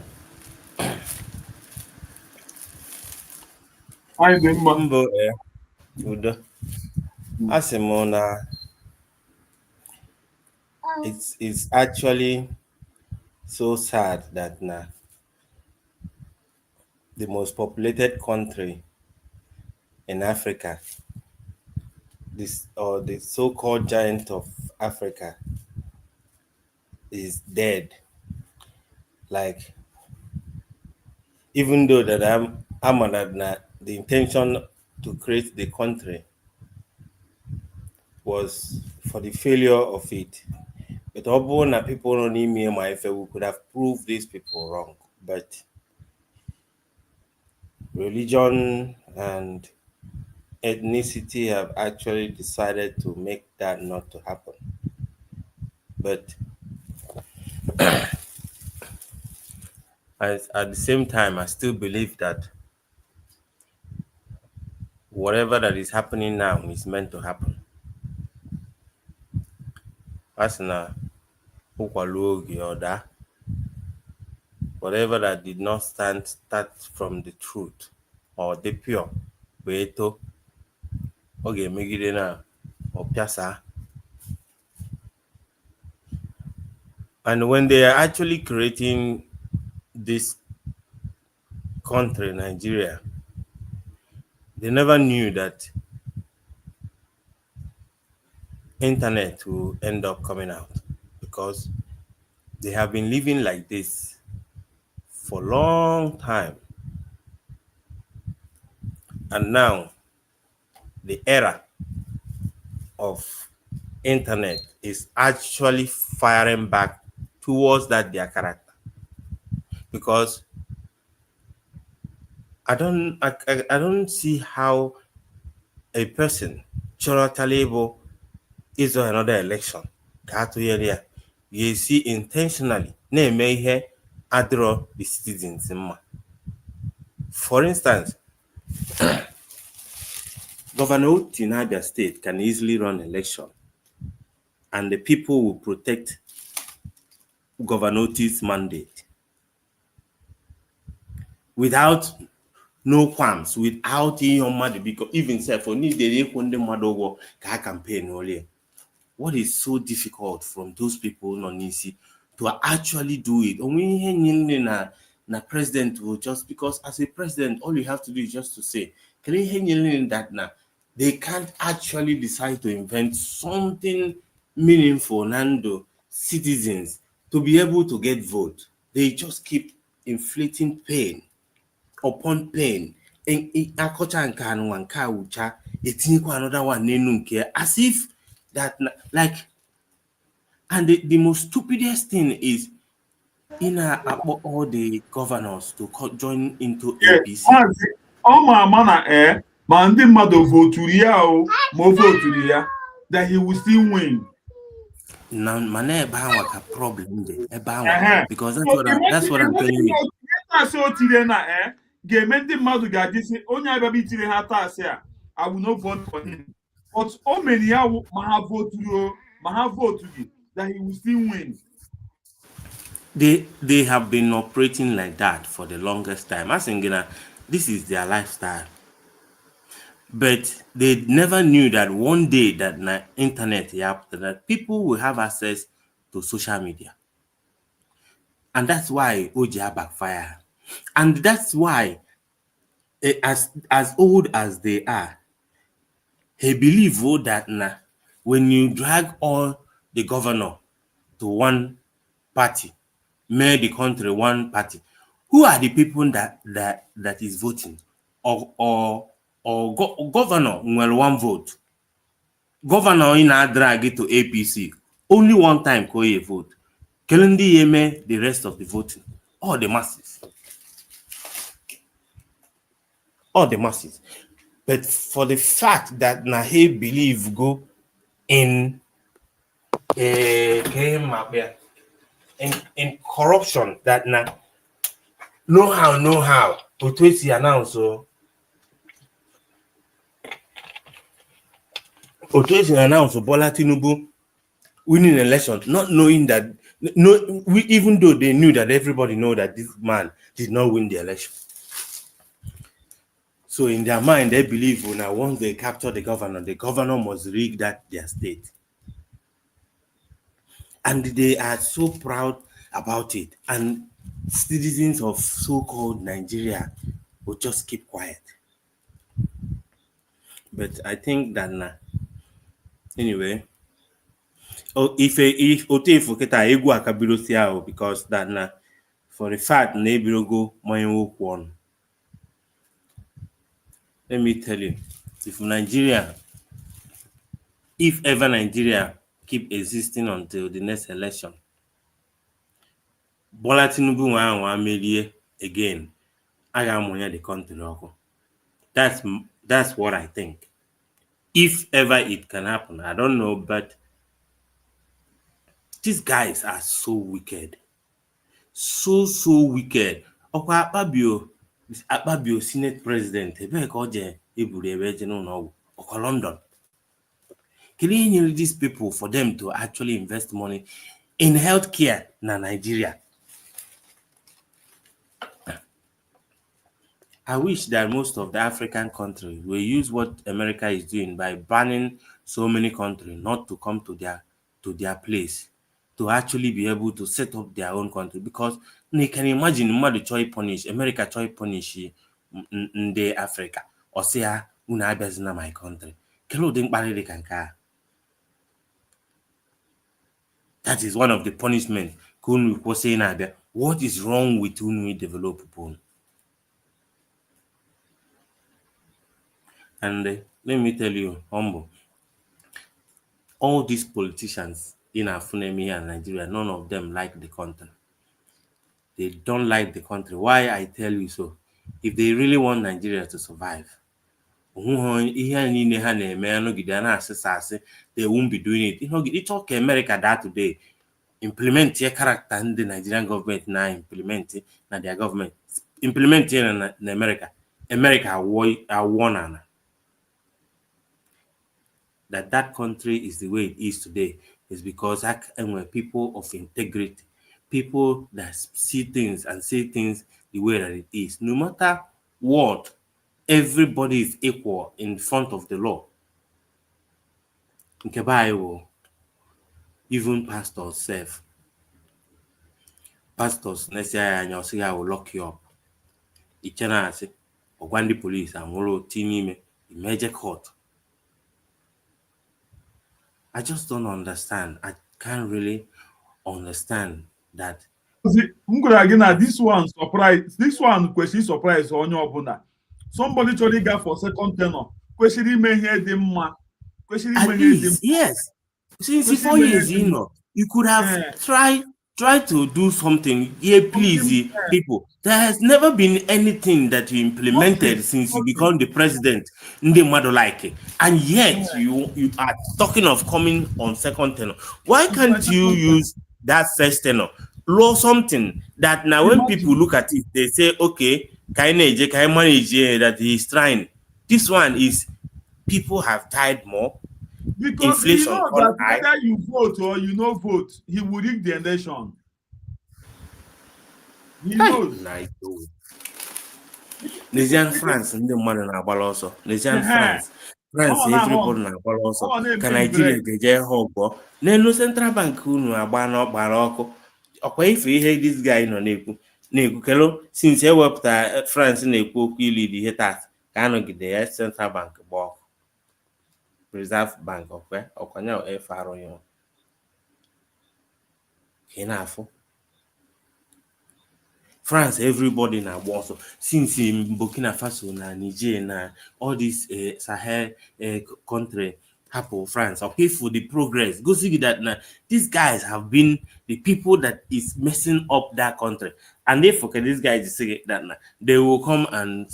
Speaker 4: Anyị dị mma.
Speaker 6: Mbụ udo. Asị m na it's actually so sad that na the most populated country in Africa, the so-called giant of Africa, is dead. Like, even though that I'm that the intention to create the country was for the failure of it. But although people don't need me and my we could have proved these people wrong. But religion and ethnicity have actually decided to make that not to happen. But at the same time, I still believe that whatever that is happening now is meant to happen. As na whatever that did not start from the truth or the pure, beto oge megide na opiasa. And when they are actually creating this country, Nigeria, they never knew that internet will end up coming out, because they have been living like this for a long time. And now the era of internet is actually firing back towards that their character, because I don't see how a person label is another election. You see intentionally adro the citizens. For instance, Governor Oti in Abia State can easily run election, and the people will protect Governor Oti's mandate without no qualms, without because even say for need the campaign only. What is so difficult from those people to actually do it? Only na president will just, because as a president, all you have to do is just to say, that now they can't actually decide to invent something meaningful Nando citizens to be able to get vote. They just keep inflicting pain upon pain. And another one as if that, like, and the most stupidest thing is all the governors to join into APC.
Speaker 4: That he will still win.
Speaker 6: Now, a problem because that's what I'm telling you.
Speaker 4: I will not vote for him. But how many have vote that he will still win?
Speaker 6: They have been operating like that for the longest time. I think this is their lifestyle. But they never knew that one day that internet that people will have access to social media. And that's why OJA backfire. And that's why, as old as they are, he believe that when you drag all the governor to one party, make the country one party, who are the people that is voting? Or governor will one vote. Governor in a drag it to APC only one time vote. Kelendi Yeme the rest of the voting. All the masses. All the masses. But for the fact that he believe go in in corruption, that no how to twist the announce so Bola Tinubu winning election, not knowing that No, even though they knew that everybody know that this man did not win the election. So in their mind, they believe when once they capture the governor must rig their state. And they are so proud about it. And citizens of so-called Nigeria will just keep quiet. But I think that anyway, if Oketa egwu akabiro si ahụ, because that for the fact na ebirogo manye okwu ọnụ. Let me tell you, if ever Nigeria keep existing until the next election, Bola Tinubu nwa merie again, I am on the country. That's what I think. If ever it can happen, I don't know, but these guys are so wicked. So wicked. Okwa Akpabio Senate President, London. Can you need these people for them to actually invest money in healthcare in Nigeria? I wish that most of the African countries will use what America is doing by banning so many countries not to come to their place, to actually be able to set up their own country. Because you can imagine America try punish in the Africa or say una bezna my country. That is one of the punishments. What is wrong with when we develop people? And let me tell you, humble, all these politicians in Afunemi and Nigeria, none of them like the country. They don't like the country. Why I tell you so? If they really want Nigeria to survive, they won't be doing it. It's okay, America that today implement your character in the Nigerian government now, implement it na their government. Implement it in America. America won that country is the way it is today is because people of integrity, people that see things and say things the way that it is. No matter what, everybody is equal in front of the law. Even pastors serve. Pastors, next year I will lock you up. The police and major court. I just don't understand. I can't really understand that.
Speaker 4: This one surprise. This one question surprise on your abuna. Somebody told you for second tenor. Question here the man.
Speaker 6: At least, yes. Since 4 years, you could have tried to do something. Yeah, please, people. There has never been anything that you implemented since you become the president. And yet you are talking of coming on second tenor. Why can't you use that first tenor? Law something that now when people look at it, they say, okay, can I manage that he's trying. This one is people have died more.
Speaker 4: Because
Speaker 6: inflation
Speaker 4: you know that whether you vote or you no vote, he will rig the election. He knows.
Speaker 6: Nigerian France and the mother na also. Nigerian France, everybody na also. Can Nigeria get hobo? No central bank unu agbana ọkụ. Ọkwa ife ihe this guy nọ na-ekwu kelo since e wepụta France na-ekwu okwu ili ihe tat ka anọgide ya central bank gba ọkụ. Reserve Bank ọkwanya FRO yo. Kenafo. France, everybody na also since in Burkina Faso na Niger na all these Sahel country happen France okay for the progress. Go see that now these guys have been the people that is messing up that country, and they forget these guys say that now they will come and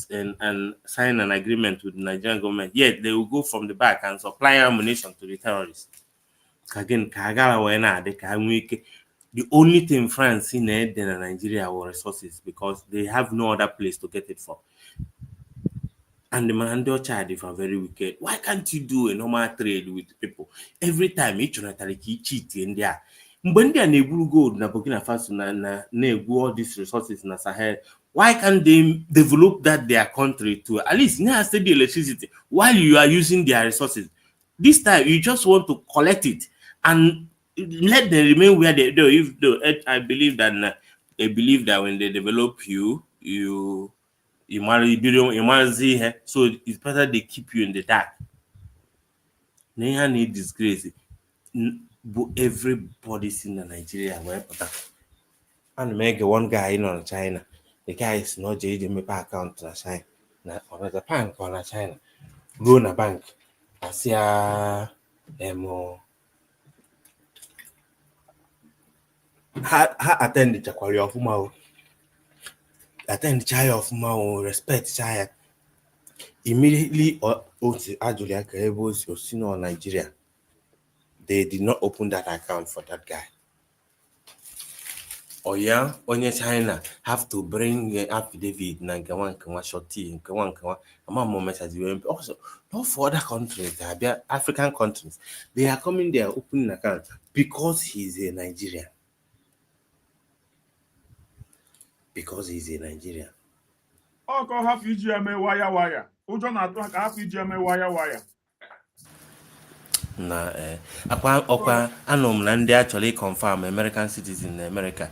Speaker 6: sign an agreement with the Nigerian government. Yet they will go from the back and supply ammunition to the terrorists. Again, the only thing France in Nigeria were resources because they have no other place to get it from. And the Mando Chadif are very wicked. Why can't you do a normal trade with people? Every time each cheat in there, Mgbe ndị a na-egwuru gold na Burkina Faso na-egwu all these resources na Sahel, why can't they develop their country to at least near steady electricity while you are using their resources? This time you just want to collect it and let them remain where they do. I believe that when they develop you marry, so it's better they keep you in the dark. They need disgrace. Everybody's in Nigeria. And make one guy in China. The guy is not JD account to China. Or the bank on China. Go na bank. I see ha attend the Chakwari of Mao. Attend the child of Mao, respect child. Immediately or Ajulia Karebos or Nigeria. They did not open that account for that guy. Or yeah, on China have to bring affidavit Nankawan shorty and Kawan moment as you also not for other countries, they are African countries. They are coming there opening an account because he's a Nigerian. Because he's a Nigerian.
Speaker 4: Oh, go have UGMA wire. Who don't have UGMA wire.
Speaker 6: Na okwa anom na ndị actually confirm American citizens in America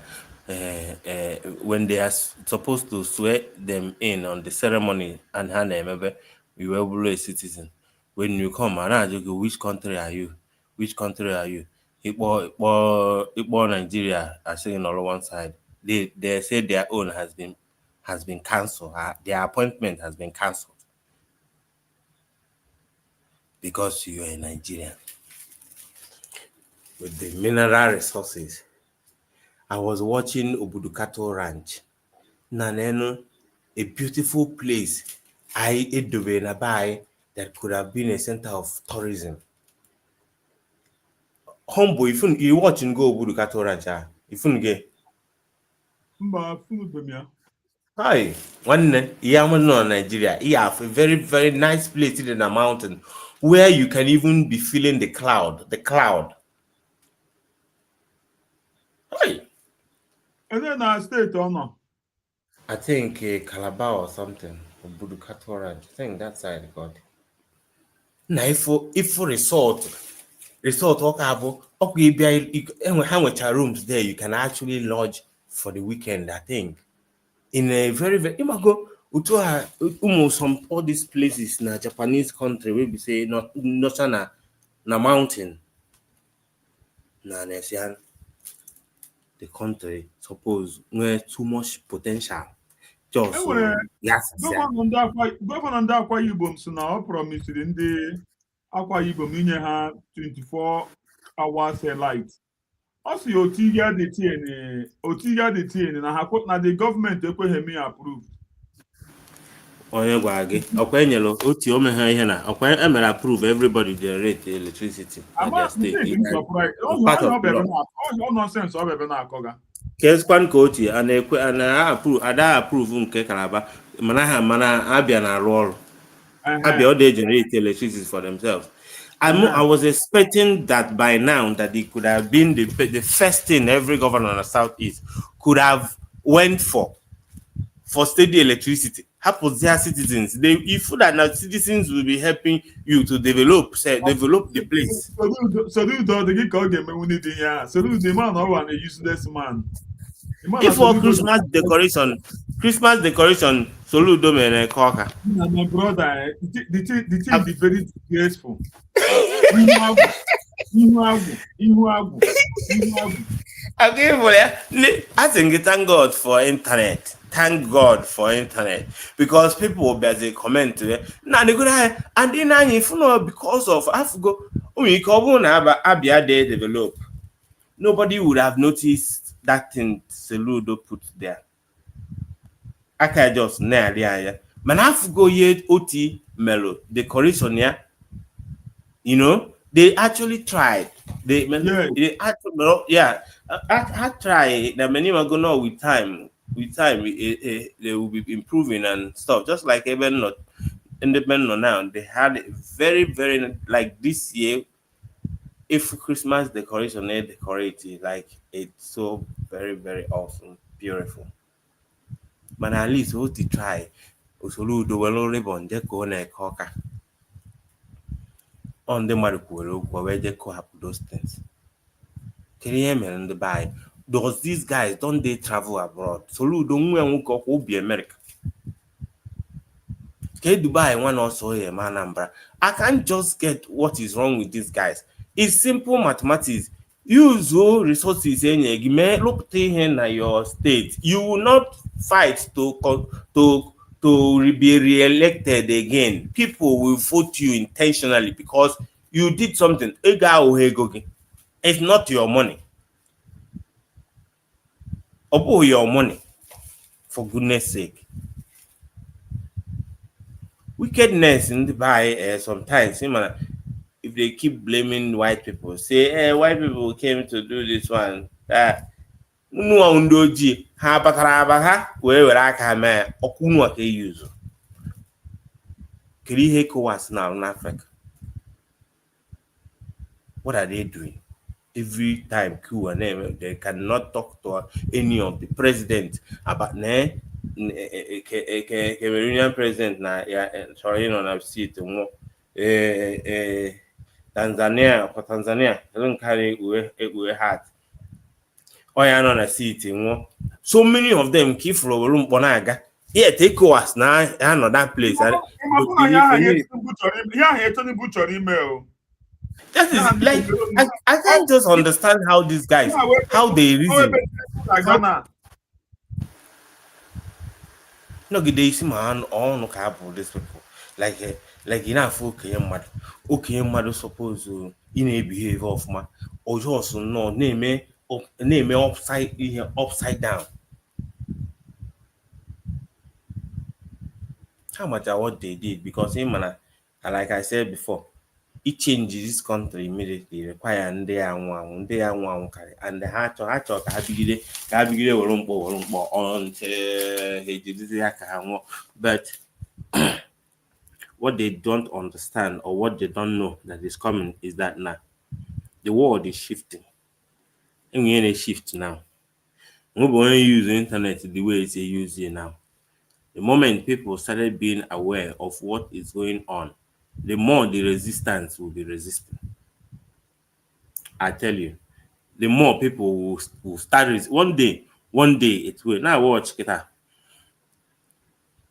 Speaker 6: when they are supposed to swear them in on the ceremony and hand remember you were a citizen. When you come and I go, which country are you? Igbo Nigeria are saying on one side. They say their own has been cancelled. Their appointment has been cancelled. Because you are a Nigerian with the mineral resources. I was watching Obudukato Ranch. Naneno, a beautiful place. That could have been a center of tourism. Humble, if you watch and go Obudukato Ranch, if you get. Hi, one Yamano, Nigeria. You have a very, very nice place in the mountain where you can even be feeling the cloud. Hi.
Speaker 4: And then I stayed or no?
Speaker 6: I think Calabar or something. Obudukato Ranch. I think that side God. Now if for resort how much rooms there you can actually lodge for the weekend, I think. In a very, very some all these places in a Japanese country we be say not na mountain. The country suppose where too much potential. Just
Speaker 4: Governor Ndakwa Ibom so now promised in the Akwa Ibom inye ha 24 hours light. Also, Otiga the TN, na hakot na the government ekwehemi approved.
Speaker 6: Onye gwa gị ọkwa enyelo oti ome ha ihe na ọkwa emere approve everybody generate electricity at their state.
Speaker 4: Nonsense ọ bebe na akọga.
Speaker 6: Keskwan ka oti ada approve nke Calabar mana Abia na arụ ọrụ. Abia they generate electricity for themselves. I was expecting that by now that it could have been the first thing every governor in the Southeast could have went for steady electricity. Help their citizens. If that now citizens will be helping you to develop the place.
Speaker 4: So the man or a useless man.
Speaker 6: If for Christmas decoration, Soludo mene koka.
Speaker 4: My brother, the thing is very disgraceful.
Speaker 6: I think thank God for internet. Thank God for internet because people will be as a comment today. Now they go and then if you know because of Afgo, we come Abia they develop. Nobody would have noticed that thing Soludo put there. I can just nail there. Man, Afgo yet OT Melo decoration yeah. You know, they actually tried. They actually I tried. The many are gonna with time. With time, they will be improving and stuff. Just like even not independent now, they had a very, very like this year. if Christmas decoration they decorate it, like it's so very, very awesome, beautiful. But at least what to try, usulu do well ribbon deco na coca. On the Maruku, where they could have those things. Can you hear me in the buy? Does these guys don't they travel abroad? So you don't go be America. Can Dubai one also here, Manambra? I can't just get what is wrong with these guys. It's simple mathematics. Use your resources in look in your state. You will not fight to be re-elected again. People will vote you intentionally because you did something. It's not your money. Or your money, for goodness sake. Wickedness in the buy sometimes, if they keep blaming white people, say, hey, white people came to do this one. No undoji, ha bakarabaha, where I can okunu ke use. Kiri was now in Africa. What are they doing? Every time Q&A, they cannot talk to any of the president about Cameroonian president na sorry I've seen Tanzania for Tanzania don't carry away heart. Oh yeah, no, I see it. So many of them keep from Bonaga. Yeah, take us now. I know that place. That is like I can't just understand how these guys how they reason. No, they see man all no cable these people. Like enough okay mad suppose in a behavior of man or just no name upside down. How much are what they did because like I said before, it changes this country immediately require and they are one carry and the heart or habigide on but what they don't understand or what they don't know that is coming is that now the world is shifting. And we're in a shift now. We're going to use the internet the way it's used here now. The moment people started being aware of what is going on, the more the resistance will be resisting. I tell you, the more people will start. One day it will. Now watch it.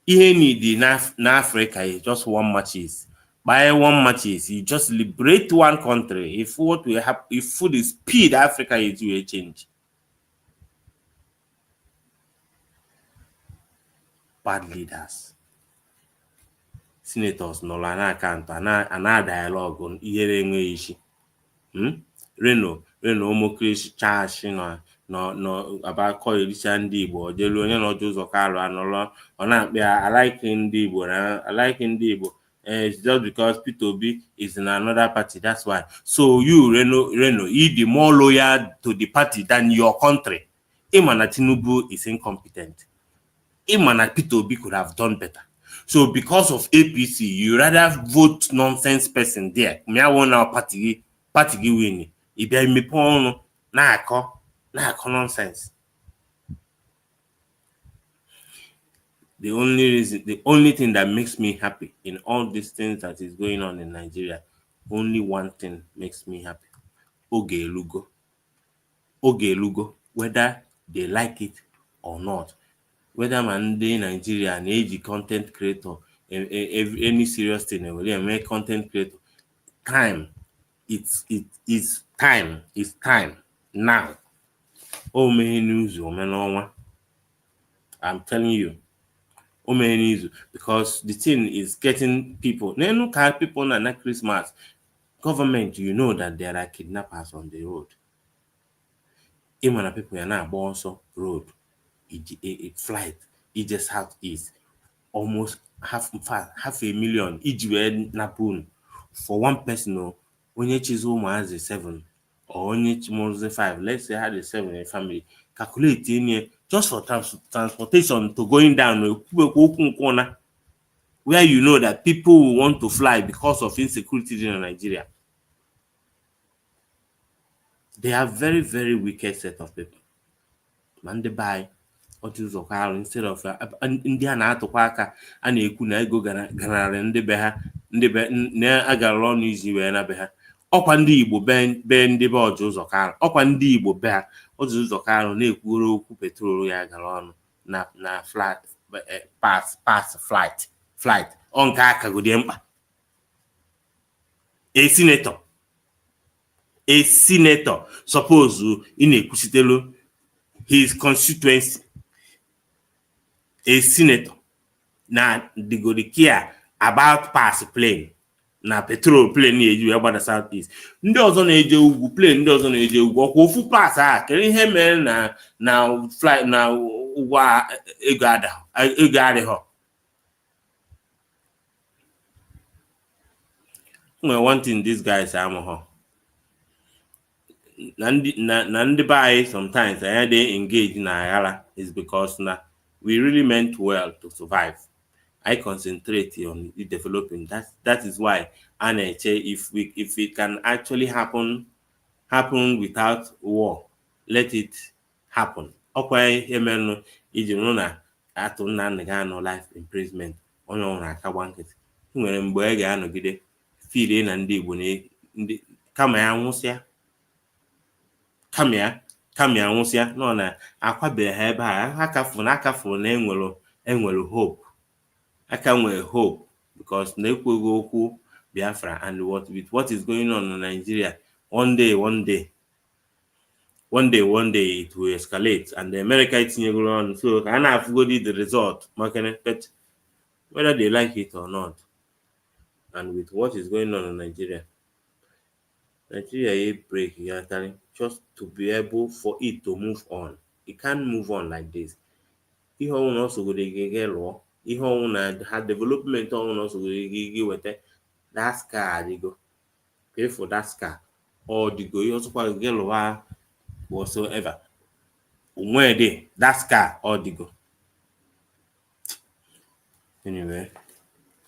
Speaker 6: In Africa is just one matches. By one matches, you just liberate one country. If what will happen, if food is speed, Africa is will change. Bad leaders. Senators no lana account and dialogue on ihe issue. Reno Omokrish charge no about call it ndị Igbo jelu onye no Joseph Okalo anolo ona I like ndị Igbo it's just because Peter Obi is in another party, that's why. So you Reno you the more loyal to the party than your country. Imana Tinubu is incompetent. Imana Peter Obi could have done better. So because of APC, you rather vote nonsense person there. Me I want our party win. If I me pon na nonsense. The only thing that makes me happy in all these things that is going on in Nigeria, only one thing makes me happy. Oge Lugo, whether they like it or not. Whether man in Nigeria and age content creator, any serious thing, will make content creator. Time, it's time now. Oh, many news, I'm telling you, oh, many news because the thing is getting people. No car people not Christmas. Government, you know that there are kidnappers on the road. Even people are not born so road. It flight, it just southeast, almost half a million each way napun for one person. When you choose home as a 7 or when you choose a 5, let's say had a 7 in family, calculate in here just for transportation to going down where you know that people will want to fly because of insecurity in Nigeria. They are very, very wicked set of people. Mande by otu ụzọ kwa instead of ndị a na-atụkwa aka a na-ekwu na ego ganarị ndị be ha ndị be na-agara ọnụ iji wee na be ha. Ọkwa ndị Igbo be ndị be Ọjị Ụzọ Kalụ. Ọkwa ndị Igbo be ha Ọjị Ụzọ Kalụ na-ekwuru okwu petrol ya gara ọnụ na flight ọ nke akagodi mkpa. A senator suppose ị na-ekwusitelu his constituency. A senator na digodi care about pass plane na petrol plane na-eji wee gbada southeast. Ndị ọzọ na-eje ugwu plane, ndị ọzọ na-eje ugwu ọkwa ofu pass a kere ihe mere na flight na ụgwọ ego adịghọ. Well, one thing these guys are na ndị be anyị sometimes they engage in aghara is because we really meant well to survive. I concentrate on developing. That is why if it can actually happen without war, let it happen. Okay, amen. Ijinuna atu na no life imprisonment. Onye ọrụ aka gbankịtị. Nwere mgbe ga-anọgide file na ndị Igbo ndị kama ya nwụsịa. Kama ya nwụsịa nọ na akwabeghị ha ebe a akafuru na enwere hope. Aka nwere hope because na ekweghị okwu Biafra and what is going on in Nigeria, one day it will escalate and the America etinyegoro on. So I have got the result, but whether they like it or not, and with what is going on in Nigeria break just to be able for it to move on. It can't move on like this. Ihe ọnwụ also go dey law. Ihe ọnwụ na ha development ọnwụ also go dey wete that scar go pay for that scar or the go also kwa get law whatsoever. Where dey that scar or the go. Anyway,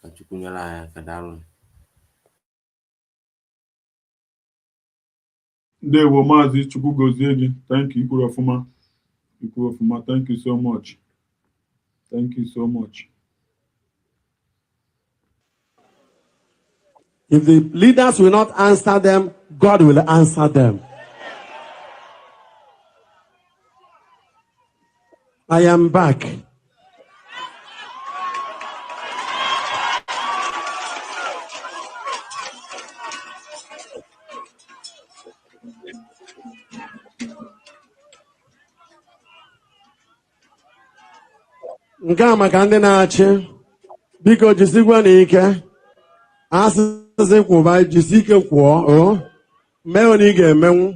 Speaker 6: kachukunyala kadaru.
Speaker 4: Ndewo Maazị Chukwu gozie gị. Thank you, Ikuru Ọfụma. Thank you so much. Thank you so much.
Speaker 3: If the leaders will not answer them, God will answer them. I am back. Nke a maka ndị na-achị biko jisikwa n'ike asịsị kwụba jisi ike kwụọ mee onye ị ga-emenwu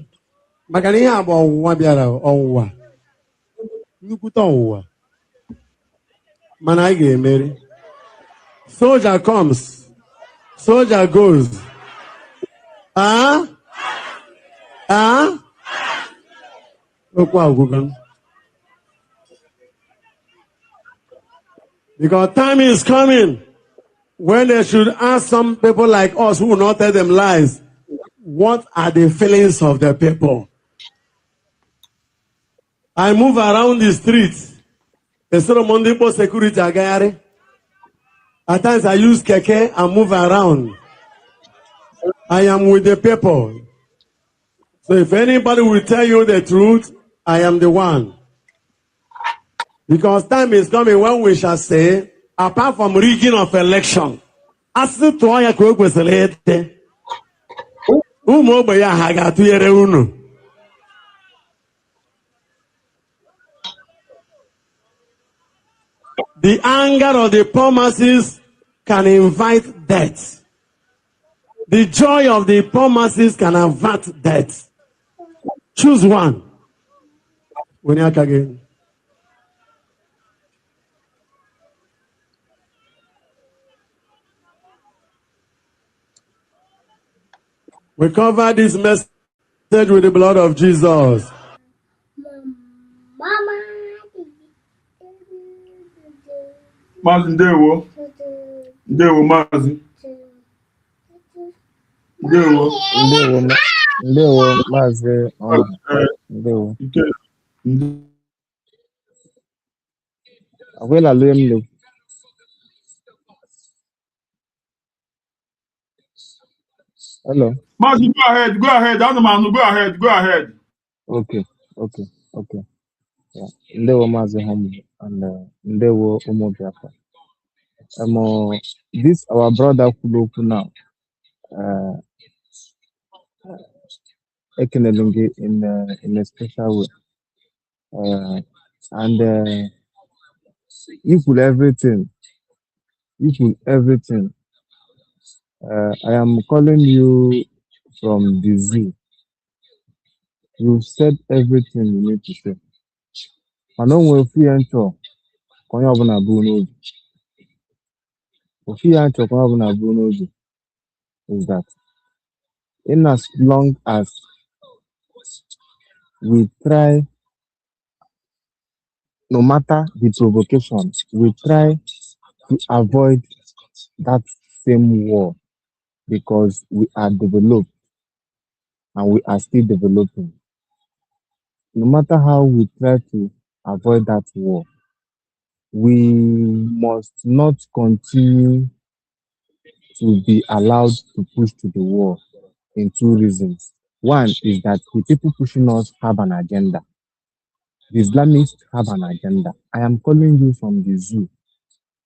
Speaker 3: maka na ihe a bụ ọwụwa bịara ọwụwa nnukwute ọwụwa mana anyị ga-emeri. Soldier comes, soldier goes. Okwu agwụgo. Because time is coming when they should ask some people like us who will not tell them lies, what are the feelings of the people? I move around the streets. Instead of Monday security agayari. At times I use keke and move around. I am with the people. So if anybody will tell you the truth, I am the one. Because time is coming when we shall say, apart from rigging of election, as the Toya Cook was elected, Umobaya Hagatu Yereuno. The anger of the poor masses can invite death. The joy of the poor masses can avert death. Choose one. When you again. We cover this message with the blood of Jesus.
Speaker 4: Maazị Ndewo. Ndewo Maazị. Ndewo.
Speaker 7: Ndewo, Maazị Ọma. Ndewo. Akwela Lemle. Hello.
Speaker 4: Mazi, go ahead. Go ahead.
Speaker 7: Okay. Yeah. Ndewo, Maazị Ọma, and Ndewo Umobiaka. This our brother Kuloku now. Ekenelungi in a special way. And equal everything. I am calling you from the zoo. You've said everything you need to say. I know when we enter, is that in as long as we try, no matter the provocation, we try to avoid that same war because we are developed and we are still developing. No matter how we try to avoid that war, we must not continue to be allowed to push to the war in two reasons. One is that the people pushing us have an agenda. The Islamists have an agenda. I am calling you from the zoo.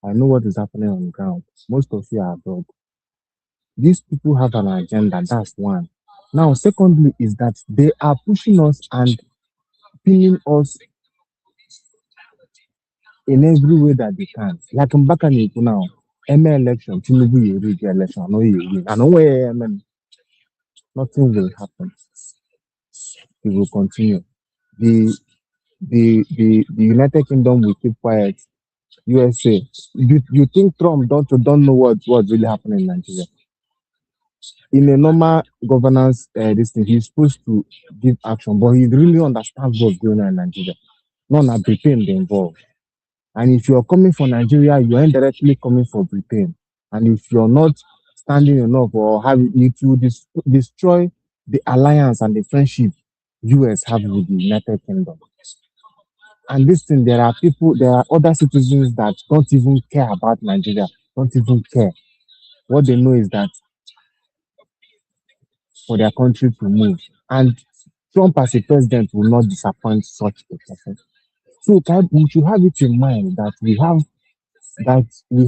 Speaker 7: I know what is happening on the ground. Most of you are abroad. These people have an agenda. That's one. Now, secondly, is that they are pushing us and pinning us in every way that they can. Like Mbaka now, MA election, Tinubu you rig election, no you win. I know where nothing will happen. It will continue. The United Kingdom will keep quiet. USA, you think Trump don't know what's really happening in Nigeria? In a normal governance, this thing, he's supposed to give action, but he really understands what's going on in Nigeria. None of Britain involved. And if you're coming for Nigeria, you're indirectly coming for Britain. And if you're not standing enough or you to destroy the alliance and the friendship US have with the United Kingdom. And this thing, there are other citizens that don't even care about Nigeria, don't even care. What they know is that for their country to move. And Trump as a president will not disappoint such a person. So we should have it in mind that we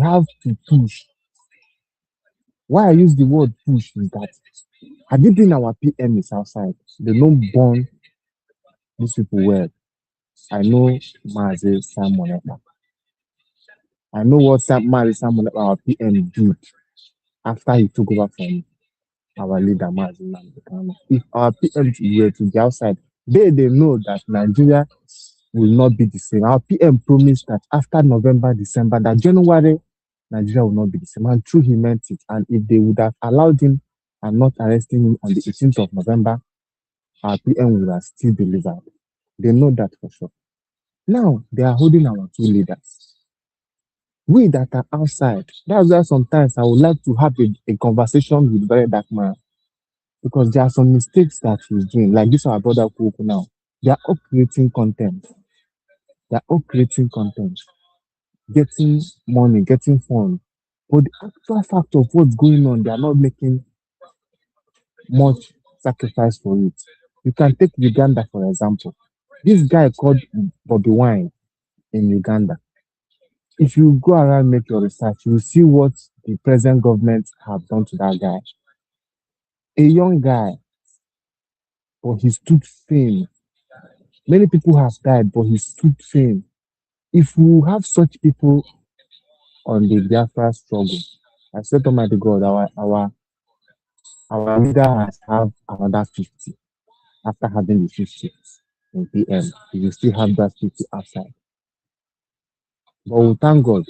Speaker 7: have to push. Why I use the word push is that had it been our PM is outside, they don't burn these people well. I know Mazi Simon Ekpa. I know what Mazi Simon Ekpa, our PM, did after he took over from our leader, Mazi Nnamdi Kanu. If our PM were to be outside, they know that Nigeria will not be the same. Our PM promised that after November, December, that January, Nigeria will not be the same. And true, he meant it. And if they would have allowed him and not arresting him on the 18th of November, our PM would have still delivered. They know that for sure. Now, they are holding our two leaders. We that are outside, that's why sometimes I would like to have a conversation with Very Dark Man, because there are some mistakes that he's doing, like this our brother Kuku now. They are all creating content. Getting money, getting fun. But the actual fact of what's going on, they are not making much sacrifice for it. You can take Uganda, for example. This guy called Bobby Wine in Uganda. If you go around and make your research, you will see what the present government have done to that guy. A young guy, but he stood firm. Many people have died, but he stood firm. If we have such people on the Biafra struggle, I said, Almighty God, our leader has have another 50 after having the 50 in PM. He will still have that 50 outside. But we thank God.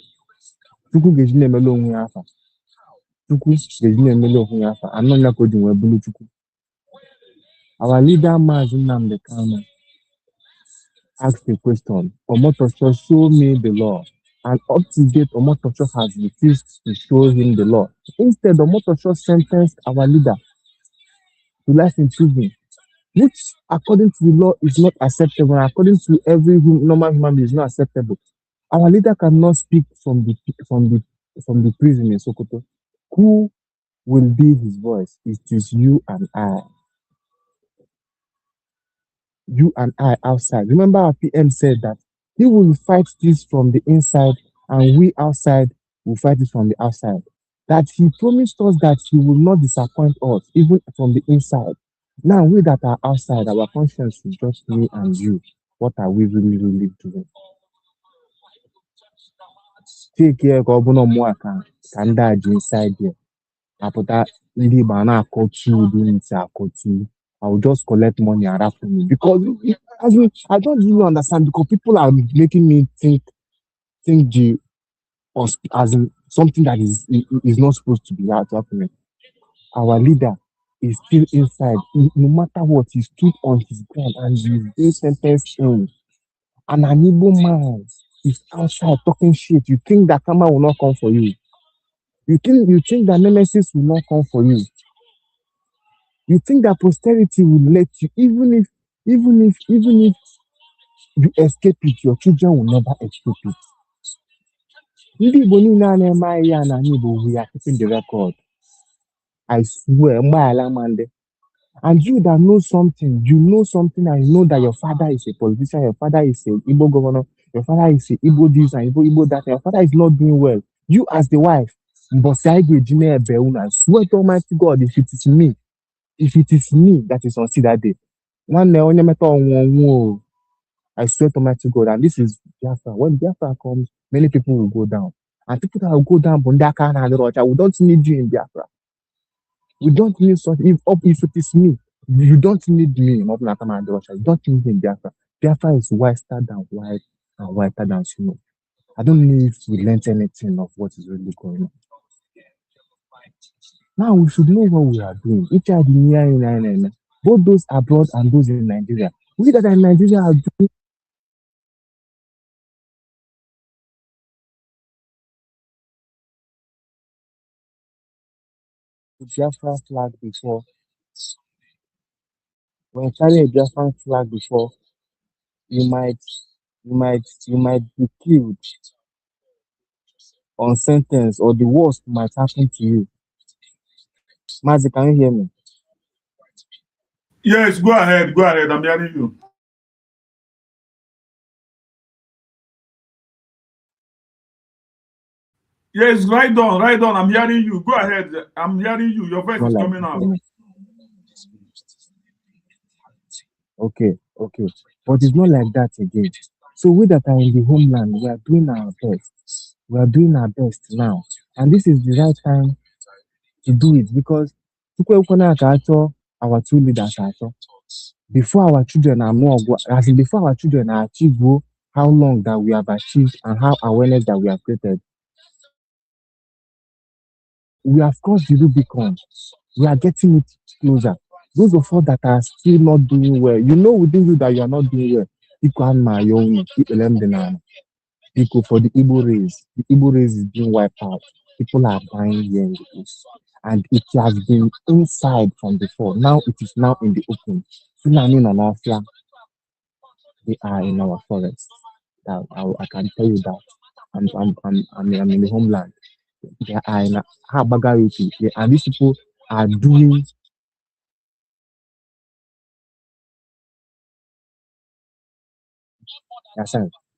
Speaker 7: Our leader, Mazi Nnamdi Kanu, asked the question, Omotosho, show me the law. And up to date, Omotosho has refused to show him the law. Instead, Omotosho sentenced our leader to life in prison, which according to the law is not acceptable, and according to every normal human being is not acceptable. Our leader cannot speak from the prison in Sokoto. Who will be his voice? It is you and I. You and I outside. Remember our PM said that he will fight this from the inside and we outside will fight it from the outside. That he promised us that he will not disappoint us, even from the inside. Now we that are outside, our conscience is just me and you. What are we really doing? Take care, Governor Mwaka, Kanda inside there. After that, I will just collect money and wrap me because I don't really understand because people are making me think as in something that is not supposed to be happening. Our leader is still inside. No matter what, he stood on his ground and he's being sentenced in. And an Igbo man is outside talking shit. You think that karma will not come for you? You think that nemesis will not come for you? You think that posterity will let you, even if you escape it, your children will never escape it. We are keeping the record. I swear, and you that know something, and you know that your father is a politician, your father is a Igbo governor, your father is a Igbo this and Igbo that, your father is not doing well. You as the wife, I swear to Almighty God, if it is me that is on see that day, I swear to Almighty God, and this is Biafra. When Biafra comes, many people will go down. And people that will go down, Bundaka and Rocha, we don't need you in Biafra. We don't need such. If it is me, you don't need me. You don't need me in Biafra. Biafra is wiser than white and whiter than snow. I don't know if we learned anything of what is really going on. Now we should know what we are doing. Each are the both those abroad and those in Nigeria. We that are in Nigeria are doing. Biafra flag before. When carrying a Biafra flag before, you might be killed on sentence, or the worst might happen to you. Mazi, can you hear me?
Speaker 4: Yes, go ahead. I'm hearing you. Yes, right on. I'm hearing you. Go ahead. I'm hearing you. Your voice is coming out.
Speaker 7: Okay. But it's not like that again. So we that are in the homeland, we are doing our best. We are doing our best now. And this is the right time to do it because our two leaders are before our children are more, as in before our children are achieved how long that we have achieved and how awareness that we have created. We have crossed the Rubicon. We are getting it closer. Those of us that are still not doing well, within you that you are not doing well. People for the Igbo race. The Igbo race is being wiped out. People are dying here in the East. And it has been inside from before. Now it is now in the open. They are in our forest. I can tell you that. I'm in the homeland. They are in Habagariki. And these people are doing.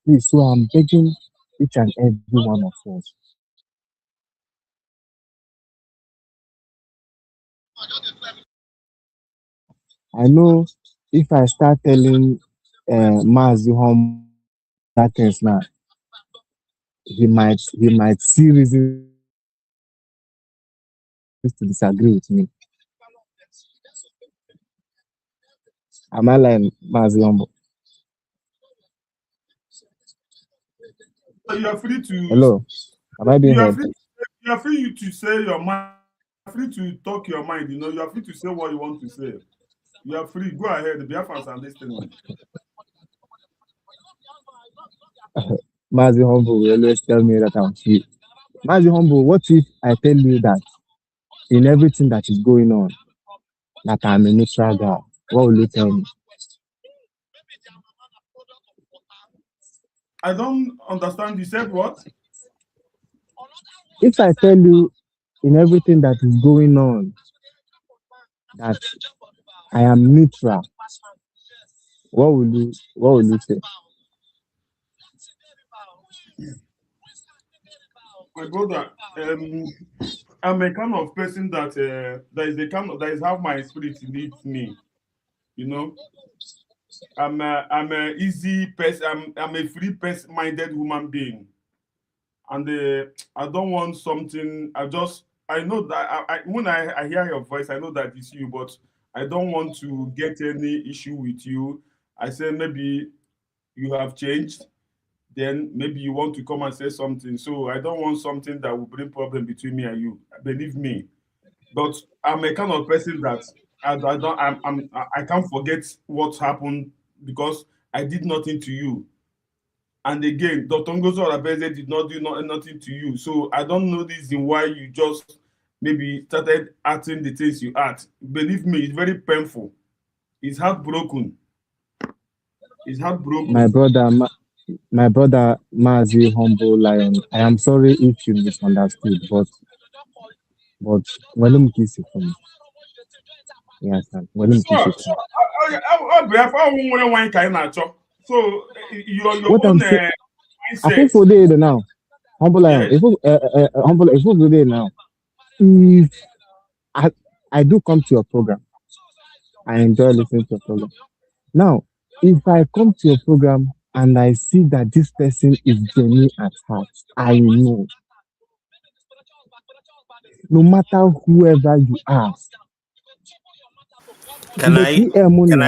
Speaker 7: Please, so I'm begging each and every one of us. I know if I start telling Mazi Hom that things now, he might see reasons to disagree with me. Am I lying, Mazi Hombo?
Speaker 4: You are free to.
Speaker 7: Hello, am I being heard?
Speaker 4: You are free to say your mind. You are free to talk your mind. You are free to say what you want to say. You are free. Go ahead. The Biafrans are listening.
Speaker 7: Mazi Hombo will always tell me that I'm free. Mazi Hombo, what if I tell you that in everything that is going on, that I'm a neutral guy, what will you tell me?
Speaker 4: I don't understand. You said what?
Speaker 7: If I tell you in everything that is going on that I am neutral, what will you say?
Speaker 4: My brother, I'm a kind of person that that is how my spirit leads me. You know, I'm a easy person. I'm a free person minded human being, and I don't want something. I know that when I hear your voice, I know that it's you, but I don't want to get any issue with you. I say maybe you have changed, then maybe you want to come and say something. So I don't want something that will bring problem between me and you. Believe me. But I'm a kind of person that I can't forget what happened because I did nothing to you. And again, Dr. Ngozo Arabeze did not do nothing to you. So I don't know the reason why you just maybe started acting the things you act. Believe me, it's very painful. It's heartbroken. It's heartbroken.
Speaker 7: My brother Mazi Humble Lion, I am sorry if you misunderstood, but when you kiss it for me. Yes, sir. When you kiss it for me.
Speaker 4: So your
Speaker 7: What
Speaker 4: own
Speaker 7: I'm saying, I
Speaker 4: mindset.
Speaker 7: think for day now, Humble Lion,
Speaker 4: Yes.
Speaker 7: if we day now, if I do come to your program, I enjoy listening to your program. Now, if I come to your program and I see that this person is genuine at heart, I know. No matter whoever you are,
Speaker 6: Can I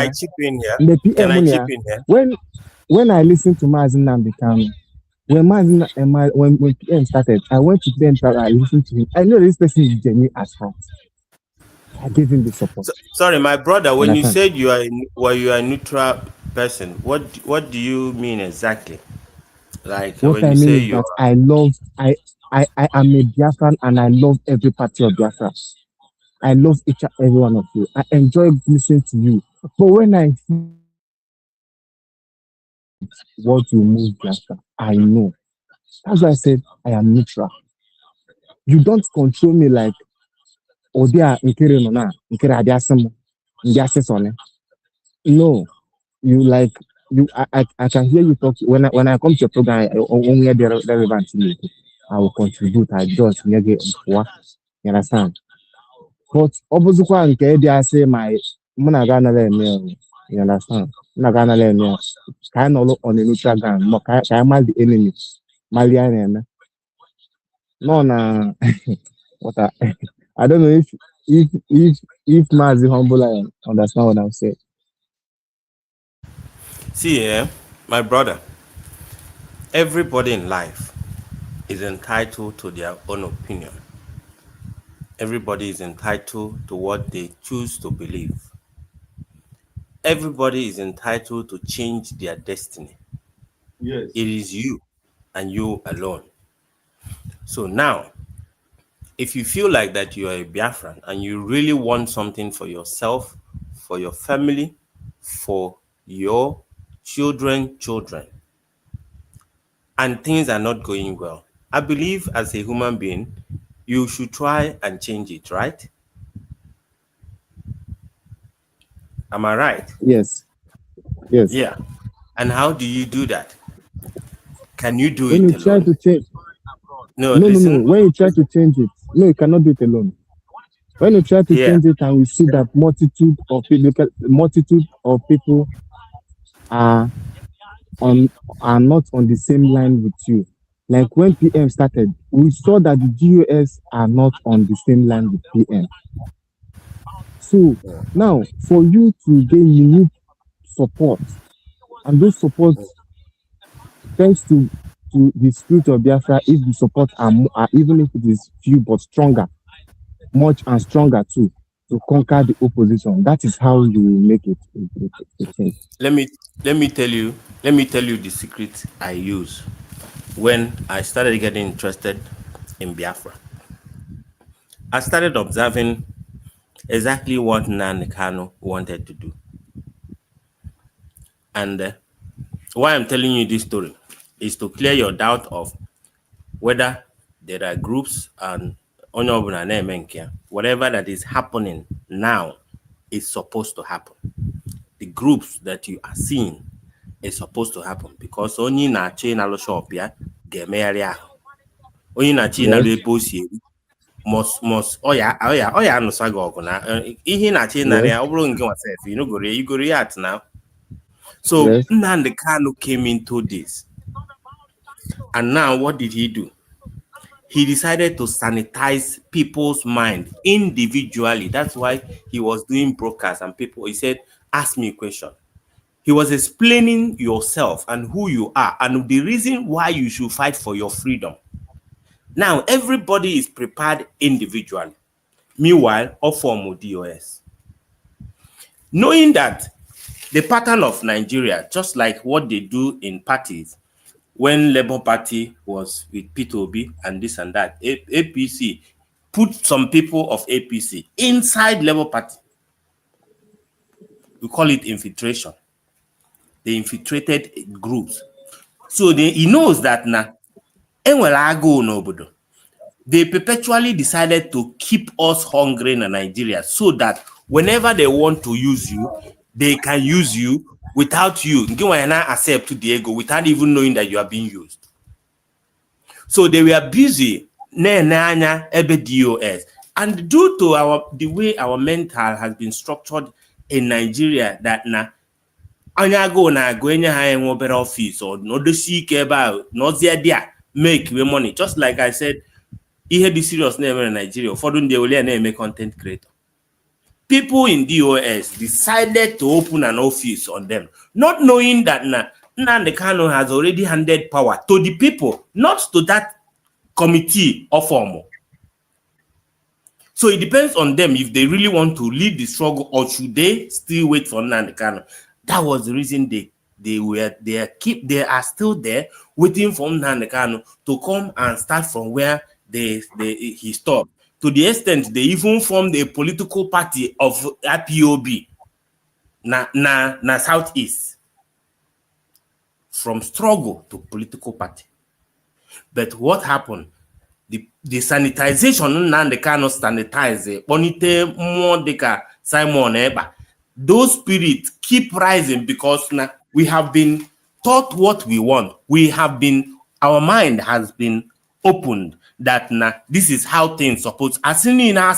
Speaker 6: chip in here? Can I chip in here?
Speaker 7: When I listened to Mazi Nnamdi Kanu, when PM started, I went to PM and I listened to him. I know this person is genuine at heart. I gave him the support.
Speaker 6: Sorry, my brother. When you
Speaker 7: Understand?
Speaker 6: said you are a neutral person, what do you mean exactly? Like
Speaker 7: What
Speaker 6: when
Speaker 7: I
Speaker 6: you
Speaker 7: mean
Speaker 6: say
Speaker 7: is
Speaker 6: you
Speaker 7: that I am a Biafran and I love every party of Biafra. I love each and every one of you. I enjoy listening to you. But when I see what you move Biafra, I know. That's why I said I am neutral. You don't control me like Odia Nkiri Nona, Nkiri Adiasimo, Ndiasisone. No. You like I can hear you talk when I come to your program only the relevant to me. I will contribute. I just get you understand? But obuzukwa nke dị asị my mụ na ga anala eme you understand? Mụ na ga anala eme ka anyị nọrọ on a neutral ground ma ka anyị mal the enemy mali anyị na-eme no na what I don't know if Mazi Humble Lion understand what I'm saying.
Speaker 6: see, my brother. Everybody in life is entitled to their own opinion. Everybody is entitled to what they choose to believe. Everybody is entitled to change their destiny.
Speaker 4: Yes.
Speaker 6: It is you and you alone. So now, if you feel like that you are a Biafran and you really want something for yourself, for your family, for your children, and things are not going well, I believe as a human being, you should try and change it, right? Am I right?
Speaker 7: Yes.
Speaker 6: Yeah. And how do you do that? Can you do
Speaker 7: When
Speaker 6: it
Speaker 7: you try
Speaker 6: alone?
Speaker 7: to change
Speaker 6: No,
Speaker 7: no.
Speaker 6: listen.
Speaker 7: When you try to change it, no, you cannot do it alone. When you try to change it and we see that multitude of people are not on the same line with you. Like when PM started, we saw that the GUS are not on the same line with PM. So now for you to gain, you need support. And those supports, thanks to the spirit of Biafra, if the support are even if it is few but stronger, much and stronger too, to conquer the opposition. That is how you will make it.
Speaker 6: Let me tell you the secret I use when I started getting interested in Biafra. I started observing exactly what Nnamdi Kanu wanted to do. And why I'm telling you this story is to clear your doubt of whether there are groups and whatever that is happening now is supposed to happen. The groups that you are seeing is supposed to happen because only na chain alo shop ya gemeria. Only na chain alo eposi must oya no sago na ihe na chain na ya obro nke wasef you know you go react now. So Nnamdi Kanu came into this, and now what did he do? He decided to sanitize people's mind individually. That's why he was doing broadcasts and people. He said, "Ask me a question." He was explaining yourself and who you are and the reason why you should fight for your freedom. Now everybody is prepared individually. Meanwhile, all form of DOS, knowing that the pattern of Nigeria, just like what they do in parties, when Labour Party was with Peter Obi and this and that, APC put some people of APC inside Labour Party. We call it infiltration. They infiltrated groups. So he knows that now, they perpetually decided to keep us hungry in Nigeria so that whenever they want to use you, they can use you without you. Accept the ego without even knowing that you are being used. So they were busy. DOS. And due to the way our mental has been structured in Nigeria, that now go better office or no the seek about no there make money. Just like I said, he had the serious name in Nigeria. For them they will name a content creator. People in DOS decided to open an office on them, not knowing that Nnamdi Kanu has already handed power to the people, not to that committee or form. So it depends on them if they really want to lead the struggle or should they still wait for Nnamdi Kanu. That was the reason they are still there waiting for Nnamdi Kanu to come and start from where he stopped. To the extent they even formed a political party of IPOB na Southeast. From struggle to political party. But what happened? The sanitization Nnamdi Kanu sanitize bonite more deka Simon Eba. Those spirits keep rising because now we have been taught what we want. Our mind has been opened that now this is how things supposed. As in our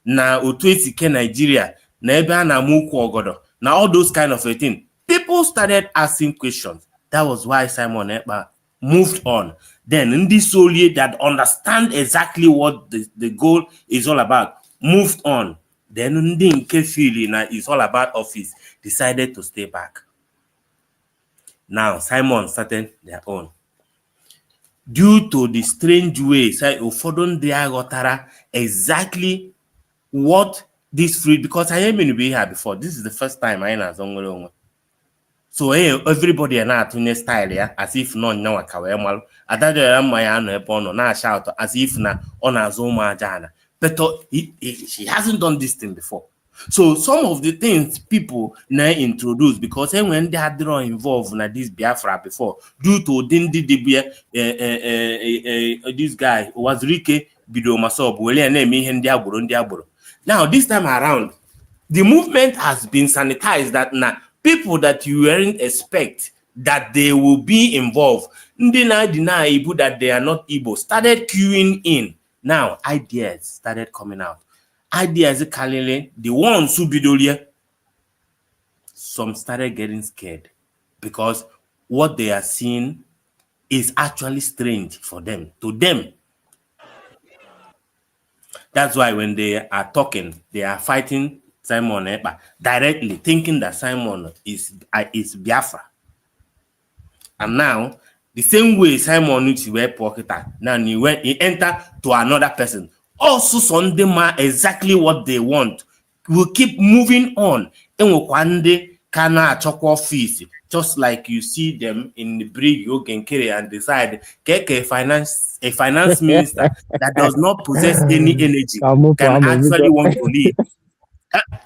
Speaker 6: na Otwesike Nigeria, na ebe na muku ogodo, now all those kind of a thing. People started asking questions. That was why Simon Ekpa moved on. Then Ndi Solie that understand exactly what the goal is all about moved on. Then Ndi Nkefili is all about office decided to stay back. Now Simon started their own. Due to the strange way, Ufodun Diagotara exactly what this free, because I haven't been here before. This is the first time I know. So everybody are not in style, yeah, as if no now kawemal. Adada maya no epono na shout as if na on azoma jana. But she hasn't done this thing before. So some of the things people now introduce because when they had drawn involved in this Biafra before, due to Dindi Dibia, this guy was Rike Bido Masob, now this time around, the movement has been sanitized that now people that you weren't expect that they will be involved, deny Igbo that they are not Igbo, started queuing in. Now ideas started coming out. Ideas the ones who bidolia, some started getting scared because what they are seeing is actually strange for them. To them, that's why when they are talking, they are fighting Simon Ekpa directly, thinking that Simon is Biafra. And now the same way Simon needs to wear pocket, now he enter to another person. Also, Sunday man exactly what they want. We'll keep moving on. And one day kana chokwa fees, just like you see them in the bridge you can carry and decide a finance minister that does not possess any energy can actually want to lead.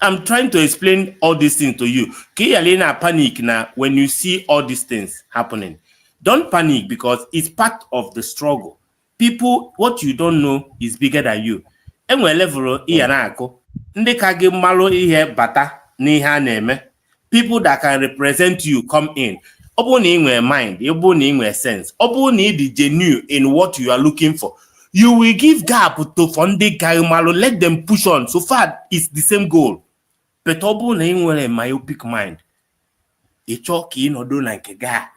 Speaker 6: I'm trying to explain all these things to you. Kiyalina panic now when you see all these things happening. Don't panic because it's part of the struggle. People, what you don't know is bigger than you. Enwe level iyanako. Ndị ka gị malụ ihe bata n'ihe a na-eme. People that can represent you come in. Ọ bụrụ na ị nwere mind, ọ bụrụ na ị nwere sense, ọ bụrụ na ị dị genuine in what you are looking for. You will give gap to Fonde Gaimalo, let them push on. So far, it's the same goal. But obu na inwere myopic mind. Icho ki inodo na nke ga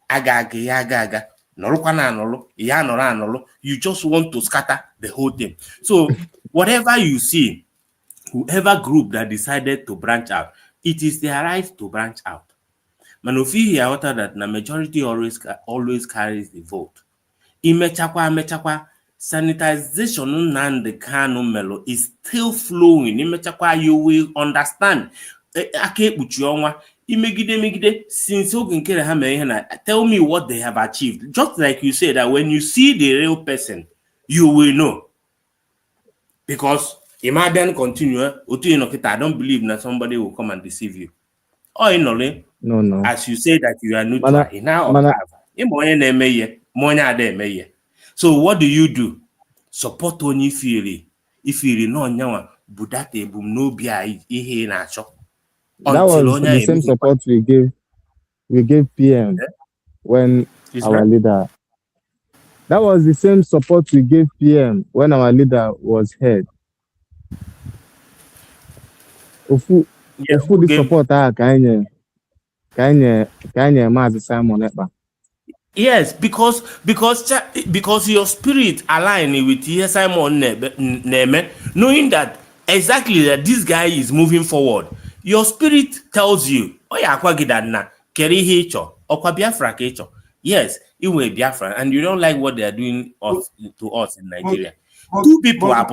Speaker 6: aga. Norukwa na anolo, ya nora anolo. You just want to scatter the whole thing. So whatever you see, whoever group that decided to branch out, it is their right to branch out. Manofi here that the majority always carries the vote. Imechakwa. Sanitization and the Kanu Melo is still flowing. You will understand. Since tell me what they have achieved. Just like you said, that when you see the real person, you will know. Because imagine continue. I don't believe that somebody will come and deceive you. Or
Speaker 7: No.
Speaker 6: As you say that you are neutral. So what do you do? Support only theory. If you no nyawa budate bum no bia ihe na acho.
Speaker 7: That was the same support we gave PM when our leader. That was the same support we gave PM when our leader was head. Ofu the support kanye Mazi Simon Ekpa.
Speaker 6: Yes, because your spirit align with Simon Neme, knowing that exactly that this guy is moving forward. Your spirit tells you, oh yeah, Keri Hicho, or Biafra Kecho. Yes, it will Biafra, and you don't like what they are doing to us in Nigeria. Two people are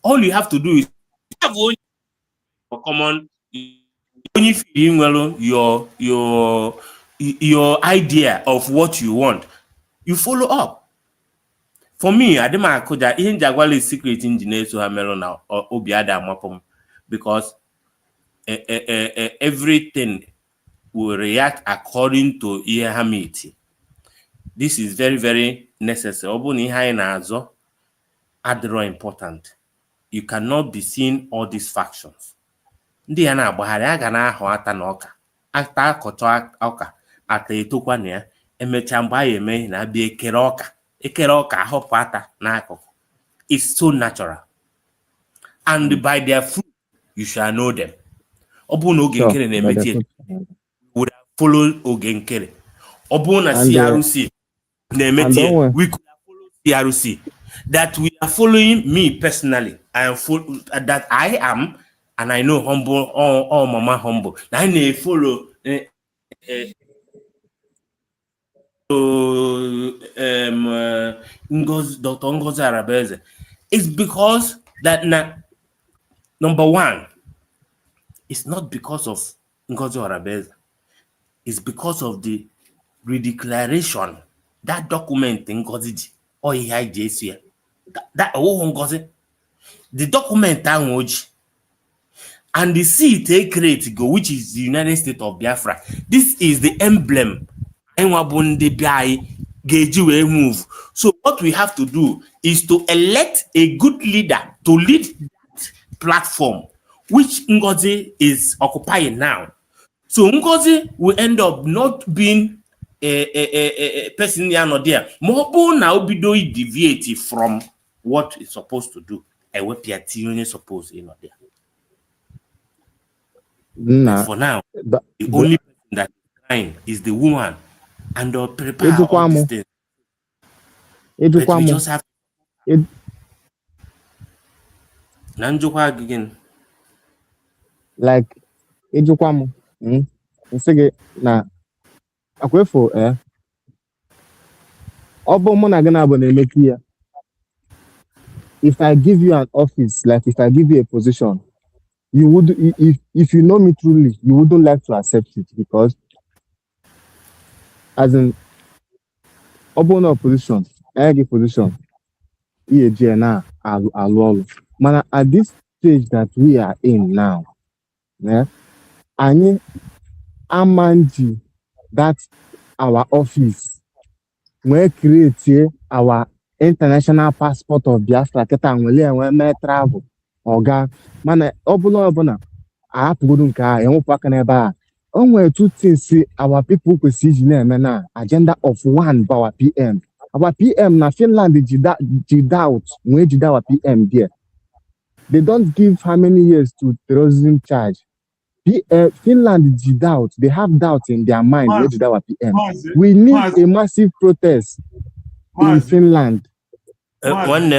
Speaker 6: all you have to do is have common your idea of what you want, you follow up. For me, I didn't could that in Jaguar secret engineer to Hamelo now or Obiada Mapom because everything will react according to Ihamiti. This is very, very necessary. Obuni Hainazo are important. You cannot be seeing all these factions. Ndiana Bahari Gana Hoata Noka. After Kotoa Oka. Ata etokwa na emecha mgbe anyị eme na abịa ekere ọka họpụta n'akụkụ. It's so natural, and by their fruit you shall know them. Ọ bụrụ na oge nkere na-emetie would have followed oge nkere. Ọ bụrụ na CRC na-emetie we could have followed CRC. That we are following, me personally, that I am, and I know humble, all mama humble. I may follow Dr. Ngozi Arabeze. It's because that number one, it's not because of Ngozi Arabeze. It's because of the redeclaration. That document in Ngozi or JC. That Ngozi. The document and the seat they create go, which is the United States of Biafra. This is the emblem. Move. So what we have to do is to elect a good leader to lead that platform, which Ngozi is occupying now. So Ngozi will end up not being a person here or there. More now be doing deviate from what it's supposed to do. And what Piatti supposed in there. For now, the only person that is crying is the woman. And they'll prepare all these things. But we just have again.
Speaker 7: Like Ejukwamu. Sige na akwefo Obo mona gana bo na make here. If I give you an office, like if I give you a position, you would, if you know me truly, you wouldn't like to accept it because, as in, open opposition, I give position, EAGNA, Alwalo. Man, at this stage that we are in now, anyị amanji that our office wee create our international passport of Biafra kịta nwere mee travel ọga mana ọbụla ahapụgodu nke a enwepụ aka n'ebe a o nwere two things our people kwesịrị iji na-eme na agenda of one by our PM na Finland jide out wee jide our PM there. They don't give how many years to terrorism charge. Finland jide out. They have doubt in their mind where jide our PM. We need a massive protest in Finland.
Speaker 6: One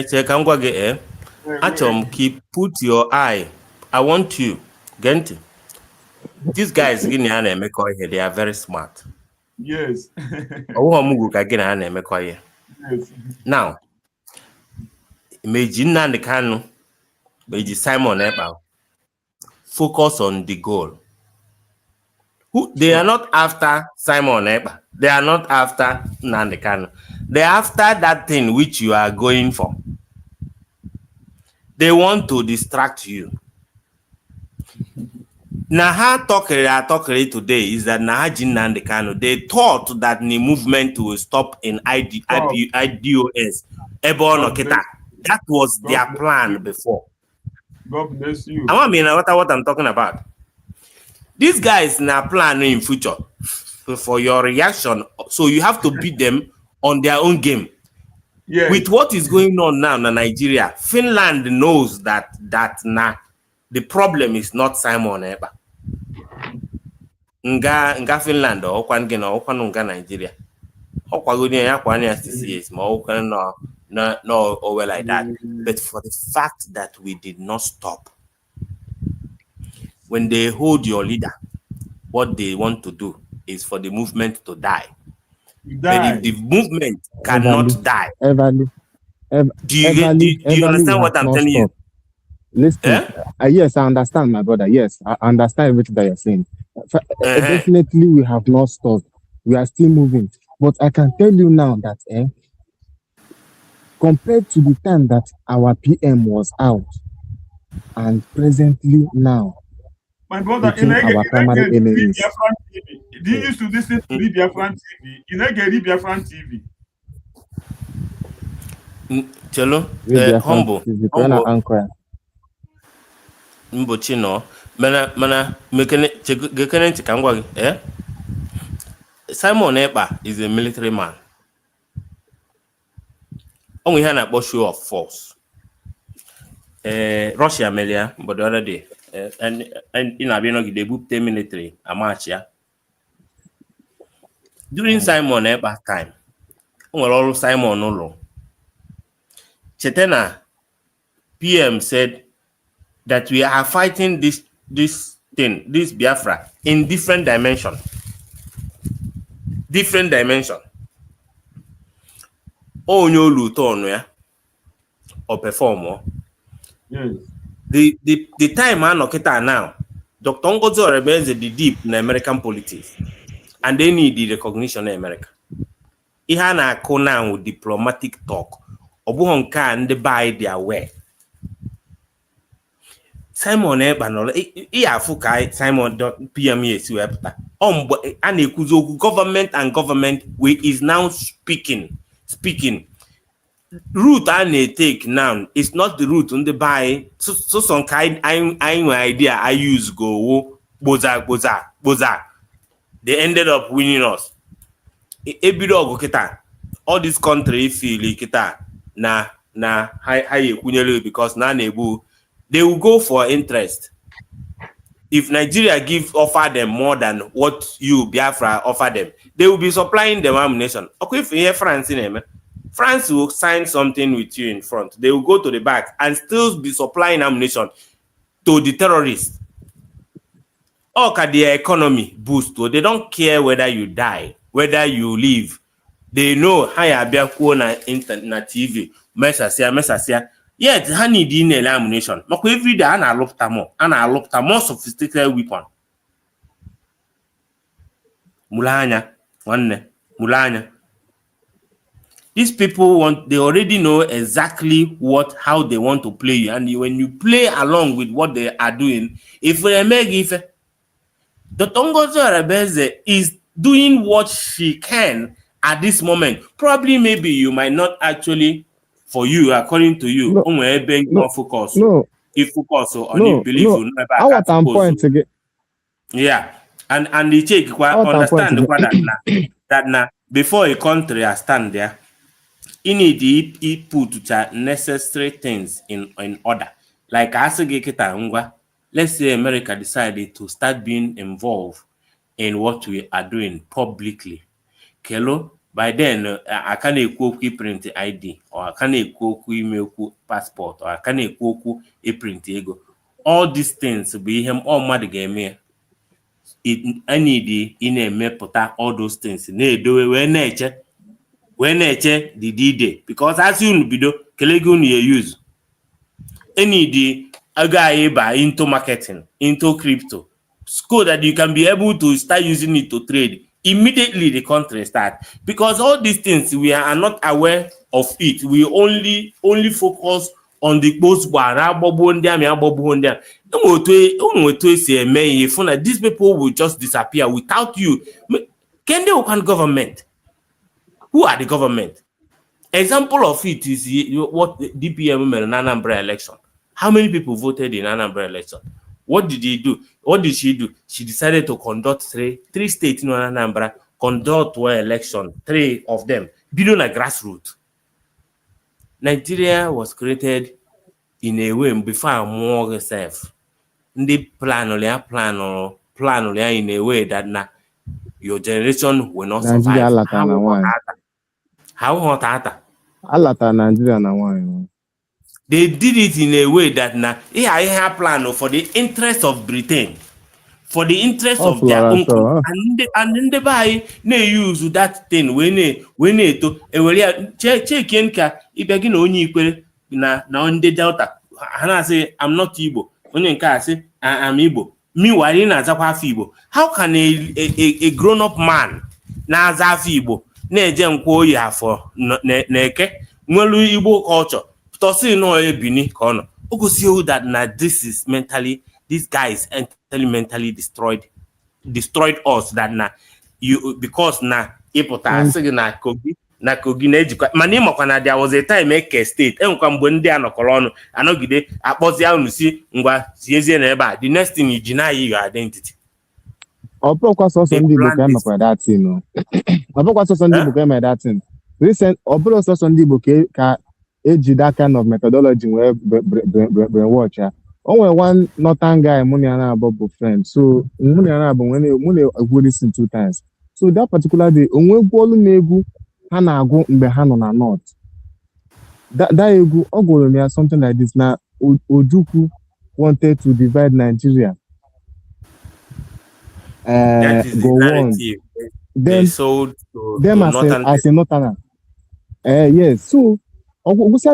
Speaker 6: check, I'm going to Atom, put your eye. I want you, Gente. These guys, they are very smart.
Speaker 4: Yes.
Speaker 6: Now, imagine Simon Ekpa focus on the goal. They are not after Simon Ekpa. They are not after Nnamdi Kanu. They are after that thing which you are going for. They want to distract you. Naha Tokere today is that Nahaji Nnamdi Kanu, they thought that the movement will stop in IDOS. That was their plan before.
Speaker 4: God bless you.
Speaker 6: I mean what I'm talking about. These guys now plan in future for your reaction. So you have to beat them on their own game. Yes. With what is going on now in Nigeria, Finland knows that the problem is not Simon Ekpa. Nga Finland or Okwanunga Nigeria. No, over like that. But for the fact that we did not stop, when they hold your leader, what they want to do is for the movement to die. But if the movement cannot die, do you understand what I'm telling you?
Speaker 7: Listen, yes, I understand, my brother. Yes, I understand everything that you're saying. Definitely, we have not stopped. We are still moving. But I can tell you now that compared to the time that our PM was out, and presently now,
Speaker 4: my brother,
Speaker 7: our primary enemies.
Speaker 4: Do you used to listen to Biafran TV? You know, get Biafran TV.
Speaker 6: Chelo, humble. Mbochino, mana mekene chikangwa Simon Ekpa is a military man. Only had a show of force. Russia melia, but the other day, and in Abino they booked the military a march. During Simon Ekpa time, all Simon Olo. Chetena PM said that we are fighting this Biafra in different dimension. Different dimension. Oh, no luton, yeah, or perform.
Speaker 4: Yes.
Speaker 6: The time I look at now, Dr. Ngozo remains the deep in American politics, and they need the recognition in America. Ihana Kona with diplomatic talk, Obuhonka and they buy their way. Simon Ekpa, Simon PMES and government is now speaking. Route I take now is not the route on the buy. So some kind I idea I use go boza. They ended up winning us. All this country feel kita na high because na nebu. They will go for interest. If Nigeria offer them more than what you, Biafra, offer them, they will be supplying them ammunition. Okay, if you hear France in France will sign something with you in front. They will go to the back and still be supplying ammunition to the terrorists. Okay, their economy boost. They don't care whether you die, whether you live. They know how you are na internet TV. Mesasia. Yet, honey didn't ammunition. But every day, I looked at more sophisticated weapon. Mulanya. These people they already know exactly how they want to play you. And when you play along with what they are doing, if the Ngozi Orebeze is doing what she can at this moment, probably maybe you might not actually, for you, according to you, focus.
Speaker 7: No.
Speaker 6: If focus on
Speaker 7: No,
Speaker 6: you believe
Speaker 7: no.
Speaker 6: you never
Speaker 7: Our time point again.
Speaker 6: yeah. And the check understand that now before a country stand there, you need to put necessary things in order. Like let's say America decided to start being involved in what we are doing publicly. Kelo, by then I can't print ID, or I can't email passport, or I can't print ego. All these things be him all mad game. I need in a mepota all those things. Ne do when nature the D-Day, because as you know, Kelegun you use any a guy buy into marketing, into crypto, so that you can be able to start using it to trade. Immediately the country start, because all these things we are not aware of it. We only focus on the post these people will just disappear without you. Can they open government? Who are the government? Example of it is what DPM made in Anambra election. How many people voted in Anambra election? What did he do? What did she do? She decided to conduct three states in Anambra, conduct one election, 3 of them, building a grassroots. Nigeria was created in a way before more itself. They plan in a way that your generation will not survive. How hot are
Speaker 7: Nigeria na one?
Speaker 6: They did it in a way that I have plan for the interest of Britain, for the interest of their own country, and then they buy they use that thing when they to check in ka ibegin onye ikwere na ndị Delta ha say I'm not Igbo, onye nke say I'm Igbo, meanwhile na azakwa afọ Igbo. How can a grown up man na aza afọ Igbo na-eje nkwo oyi afọ na-eke nwelu Igbo culture that this is mentally, these guys mentally destroyed us. That you because Kogi there was a time state the next thing you deny your identity.
Speaker 7: Recent eji that kind of methodology where brainwash ya. Only one northern guy Muniana Bobo friend. So Muniana when I listen 2 times. So that particular day, onwe gwolu negu hana agu mbe hano na north. That egu ogolo me something like this. Now Ojukwu wanted to divide Nigeria.
Speaker 6: That is
Speaker 7: go
Speaker 6: the narrative. They sold to
Speaker 7: as a northerner. Yes. So no there.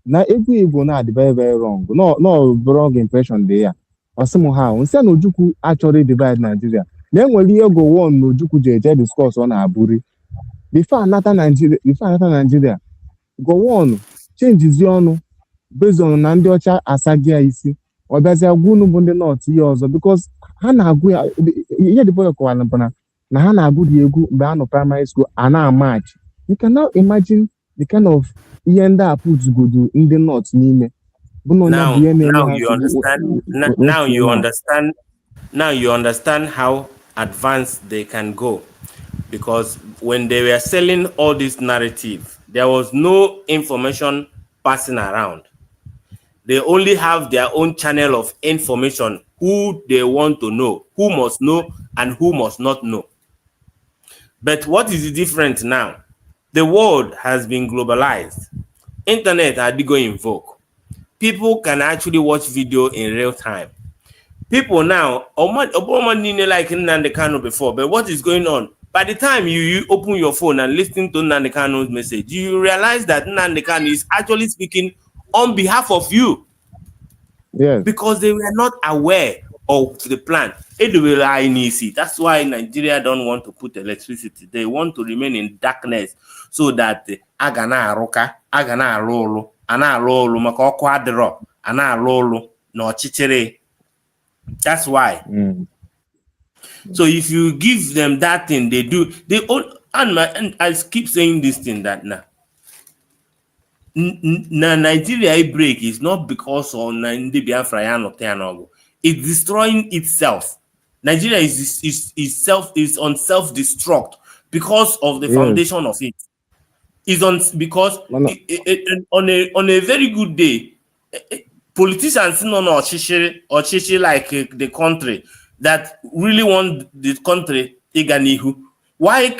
Speaker 7: Now Igbo na very, very wrong. No wrong impression there. Or somehow Ojukwu actually divide Nigeria. Then when you go on Ojukwu JJ discourse on Aburi. Before another Nigeria, go on, change his own based on Nandiocha Asagia isi. Or there's a gunu bunde not yours because Hana Agu the boy of Kuala na Hana Agu Diegu Bano Primary School Ana March. You can now imagine the kind of yenda puts good in the north nime.
Speaker 6: Now you understand how advanced they can go, because when they were selling all this narrative, there was no information passing around. They only have their own channel of information, who they want to know, who must know and who must not know. But what is different now? The world has been globalized. Internet are going in vogue. People can actually watch video in real time. People now, Obama didn't like Nnamdi Kanu before, but what is going on? By the time you open your phone and listen to Nnamdi Kanu's message, you realize that Nnamdi Kanu is actually speaking on behalf of you.
Speaker 7: Yes.
Speaker 6: Because they were not aware of the plan. That's why Nigeria don't want to put electricity. They want to remain in darkness so that agana aruka, agana rolo, ana rolo, makoko adro, ana rolo, no chichere. That's why. So if you give them that thing, they do. They all, and I keep saying this thing that now. Nigeria break is not because of Nandi Biafra or Teanogo. It's destroying itself. Nigeria is on self-destruct because of the foundation of it. Is on because on a very good day, politicians or chishi like the country that really want the country iganihu. Why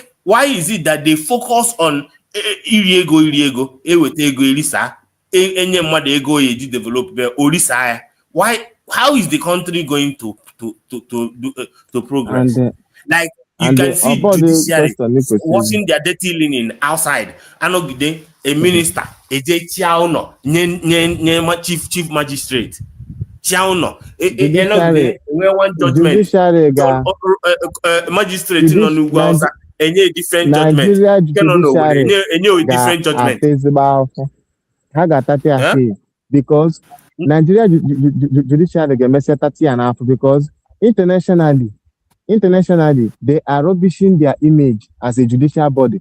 Speaker 6: is it that they focus on iriego ewete ego elisa enye mmadụ ego eji develop orisa? Why? How is the country going to progress? Like you can see judiciary washing their dirty linen outside. Anogide a minister eje chiauno nye chief magistrate chiauno where one judgment magistrate no n'ugwu Hausa enye different judgment. Different judgment.
Speaker 7: Because Nigeria judiciary because internationally they are rubbishing their image as a judicial body.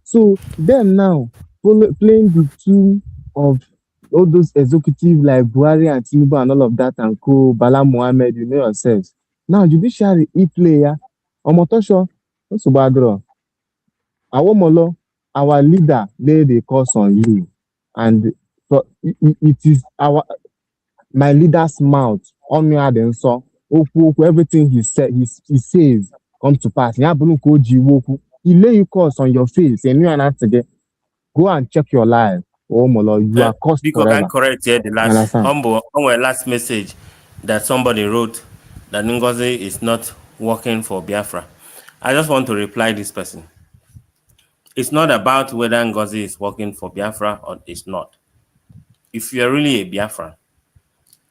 Speaker 7: So them now playing the tune of all those executives like Buhari and Tinubu and all of that and co Bala Mohammed, you know yourselves. Now judiciary player Omotosho Subadro, our leader lay the curse on you, and so it is my leader's mouth on me and so everything he says comes to pass. He lay you curse on your face and you are not together. Go and check your life. Oh Molo, you are cursed forever.
Speaker 6: I correct here the last message that somebody wrote that Ngozi is not working for Biafra. I just want to reply this person. It's not about whether Ngozi is working for Biafra or it's not. If you're really a Biafran,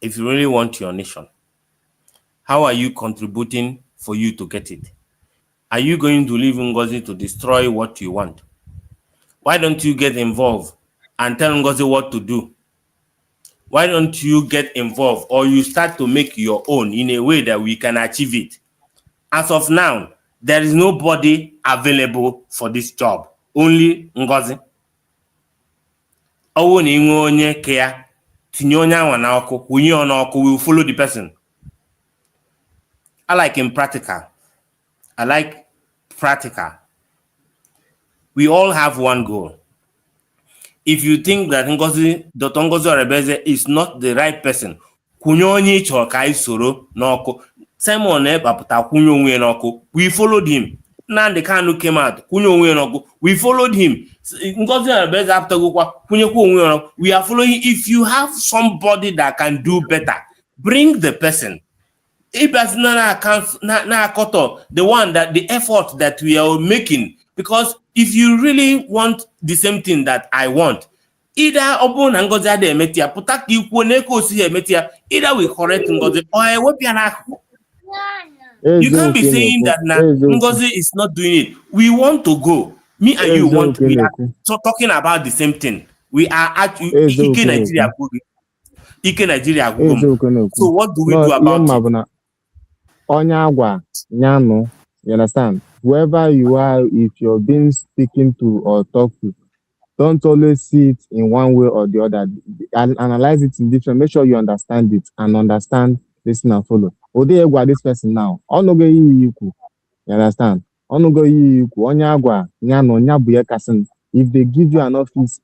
Speaker 6: if you really want your nation, how are you contributing for you to get it? Are you going to leave Ngozi to destroy what you want? Why don't you get involved and tell Ngozi what to do? Why don't you get involved or you start to make your own in a way that we can achieve it? As of now, there is nobody available for this job. Only Ngozi. We'll follow the person. I like him practical. I like practical. We all have one goal. If you think that Dr. Ngozi Orebeze is not the right person, Simon we followed him. Nnamdi Kanu came out. We followed him. We are following. If you have somebody that can do better, bring the person. If that's not the one that the effort that we are making, because if you really want the same thing that I want, either either we correct Ngozi or you can't be saying that Ngozi is not doing it. We want to go. Me and you want. We are talking about the same thing. We are at Ike Nigeria. So what do we do about it?
Speaker 7: You understand? Whoever you are, if you're being speaking to or talk to, don't always see it in one way or the other. Analyze it in different. Make sure you understand it and understand, listen and follow. This person now. You understand? If they give you an office,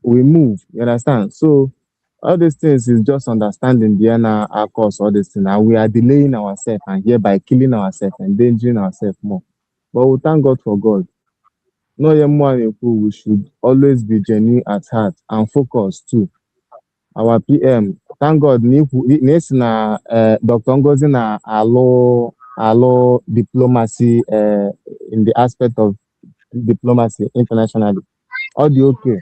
Speaker 7: we move. You understand? So all these things is just understanding the our course, all these things. And we are delaying ourselves and hereby killing ourselves, endangering ourselves more. But we thank God for God. No, we should always be genuine at heart and focus too. Our PM, thank God, Dr. Ngozi na allow diplomacy in the aspect of diplomacy internationally. All the okay.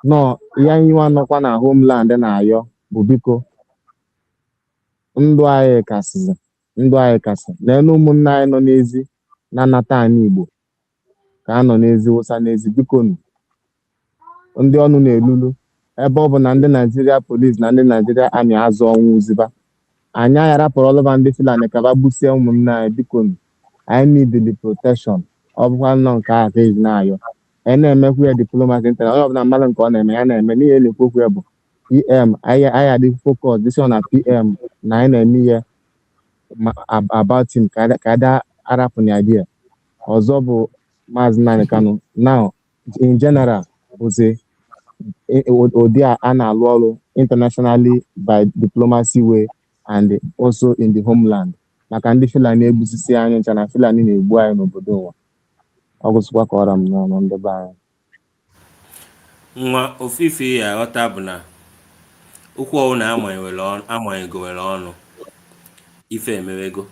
Speaker 7: No, you want to homeland and ayo, bubiko. ndụ anyị kasịzị n'elu ụmụnne anyị nọ n'ezi na-anata anyị Igbo ka a nọ n'ezi wụsa n'ezi bikonu ndị ọnụ na-elulu ebe ọ bụ na ndị Naijiria polis na ndị Naijiria amị azụ ọnwụ uziba anyị agharapụrụ ọlụba ndị Fulani ka ba gbusie ụmụnne anyị bikonu anyị nidili protekshọn ọ bụkwa nnọọ nke a ka eji na-ayọ anyị na-emekwu ya diplomasi nta onye ọbụla mmadụ nke ọ na-eme ya na-eme n'ihe elekwu ya bụ PM anyị adị focus this one na PM na anyị na-eme ihe about him ka ada arapụ na idea ọzọ bụ Maazị Nnamdi Kanu now in general bụzi ụdị a na-alụ ọrụ internationally by diplomacy way and also in the homeland maka ndị Fulani egbusisi anyị ncha na Fulani na-egbu anyị n'obodo ụwa ọ gụsịkwa ka ọra m n'ọnụ ndị be anyị
Speaker 6: nwa ofufe ya aghọta bụ na okwu ọwụ na amanyegowere ọnụ ife emewego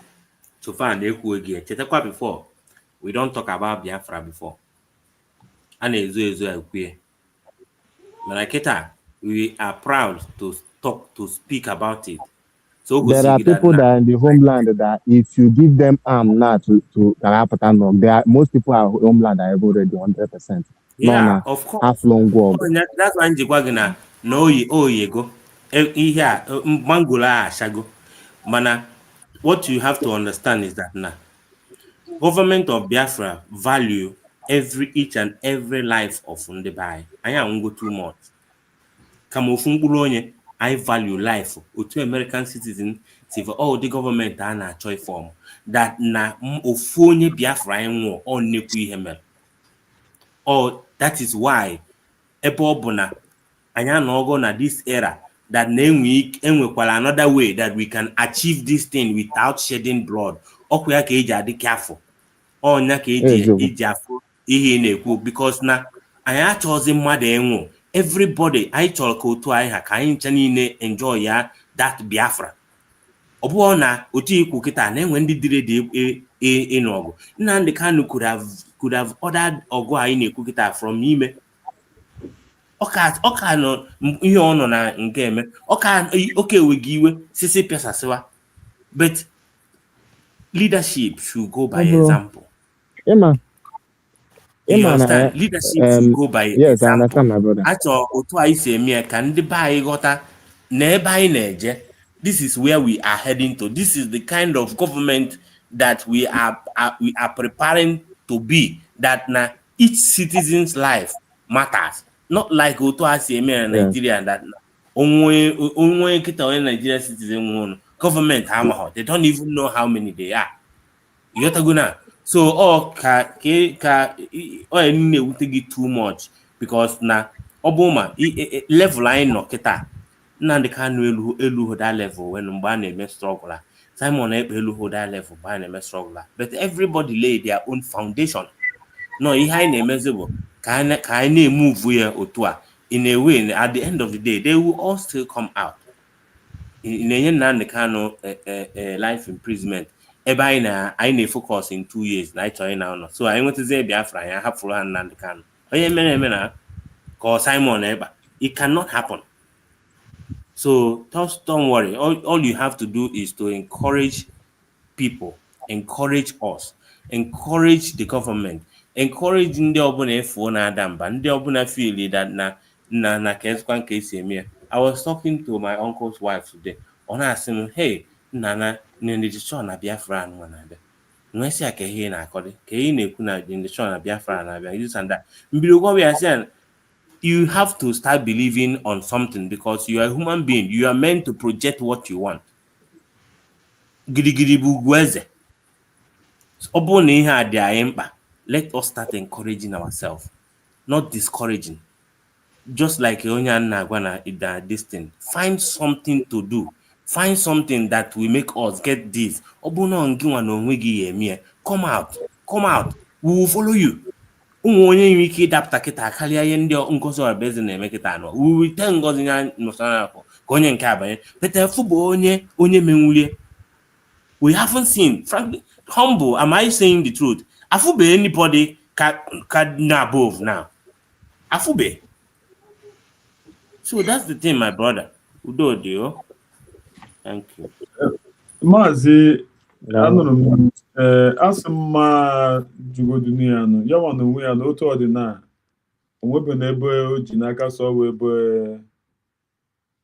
Speaker 6: so far na-ekwu gị chetakwa before we don't talk about Biafra before a na-ezo ekwue mana kịta we are proud to speak about it. So
Speaker 7: there are people that in the homeland that if you give them arm now to most people are homeland are already 100%.
Speaker 6: Yeah, of course.
Speaker 7: Half long walk.
Speaker 6: That's why njikwa gị na oyego ihe a mangolo a ashago mana what you have to understand is that now government of Biafra value each and every life of ndị be anyị. Anyị anwụgo too much. Kama ofu mkpụrụ onye I value life. Otu American citizen say for all the government a na-achọ form that na ofu onye Biafra anyị nwụọ ọ nnekwu ihe mere. That is why ebe ọ bụ na anyị anọgo na this era that enwekwala another way that we can achieve this thing without shedding blood. Ọkwa ya ka eji adị careful. Ọnya ka eji afụ ihe na-ekwu because na anyị achọzi mmadụ enwụ. Everybody I chọrọ ka otu anyị ha ka anyị ncha niile enjoy ya that Biafra. Ọ bụrụ na otu ikwu kịta na-enwe ndị dire dị ịnụ ọgụ. Nnamdi Kanu could have ordered ọgụ anyị na-ekwu kịta from ime. Ọka nọ ihe ọ nọ na nke eme. Oke enweghị iwe sisi pịasasịwa. But leadership should go by example. You understand? Leadership should go by
Speaker 7: yes, I understand, my brother.
Speaker 6: Achọ otu anyị si eme ka ndị be anyị ghọta na ebe anyị na-eje. This is where we are heading to. This is the kind of government that we are preparing to be. That na each citizen's life matters. Not like otu anyị si eme in Nigeria that onwe kita onye Nigeria citizen nwụrụ. Government amaghọ. They don't even know how many they are. You got to go now. So ka na-ewute gị too much because na ọ bụ ma level anyị nọ kịta Nnamdi Kanu elu that level when mgbe a na-eme struggle Simon Ekpa elu that level mgbe a na-eme struggle but everybody lay their own foundation. No, ihe anyị na-emezi bụ ka anyị na-emove ya otu a in a way at the end of the day they will all still come out. Na-enye Nnamdi Kanu life imprisonment ebe anyị na-focus in 2 years na ịchọ na ụlọ so anyị nwetazie Biafra anyị hapụrụ ha Nnamdi Kanu onye mere eme na ka Simon Ekpa it cannot happen. So just don't worry. All you have to do is to encourage people, encourage us, encourage the government, encourage ndị ọbụla efu na adamba ndị ọbụla feel that na kesikwa nke esi eme. I was talking to my uncle's wife today. Ọ na-asị m, hey, nana n'edichọ na Biafra nwa na-abịa. Nwesi aka ihe na-akọdị ka ihe na-ekwu na edichọ na Biafra na-abịa. This and that. Mbido gwa we are saying you have to start believing on something because you are a human being. You are meant to project what you want. Gidi bụ gweze. Ọ bụ na ihe a dị anyị mkpa. Let us start encouraging ourselves, not discouraging. Just like onye na-agwa na this thing. Find something to do. Find something that will make us get this. Ọ bụ na ngị nwa na onwe gị eme. Come out. We will follow you. Ụmụ onye nwere ike ịdapụta kịta karịa ihe ndị Ngozi Orbeze na-eme kịta anọ. We will tell Ngozi ya nọsara akọ ka onye nke abanye. Peter Fubo onye menwulie. We haven't seen, frankly, humble. Am I saying the truth? Afube anybody can above now. Afube. So that's the thing, my brother. Udo dio. Thank you.
Speaker 4: Maazị anụrụ m asị mma jugodunu ya nụ ya nwa na onwe ya na otu ọdịnala onwebe na ebe o ji n'aka sọ wee ebe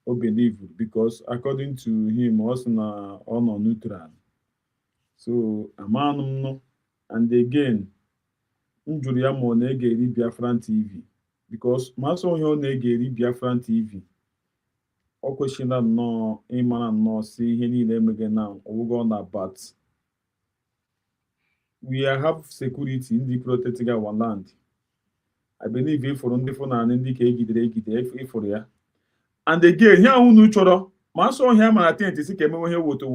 Speaker 4: o believe because according to him ọ sị na ọ nọ neutral so amanụ m nụ and again m jụrụ ya ma ọ na-ege eri Biafran TV because ma sọ ihe ọ na-ege eri Biafran TV ọ kwesịrị nnọọ ịmara nnọọ si ihe niile emege na ọgwụgwọ na bat we have security ndị protecting our land. I believe ịfụrụ ndị Fulani ndị ka egidere ịfụrụ ya and again ihe ahụ unu chọrọ ma sọ ihe mara tent si ka emewe ihe woto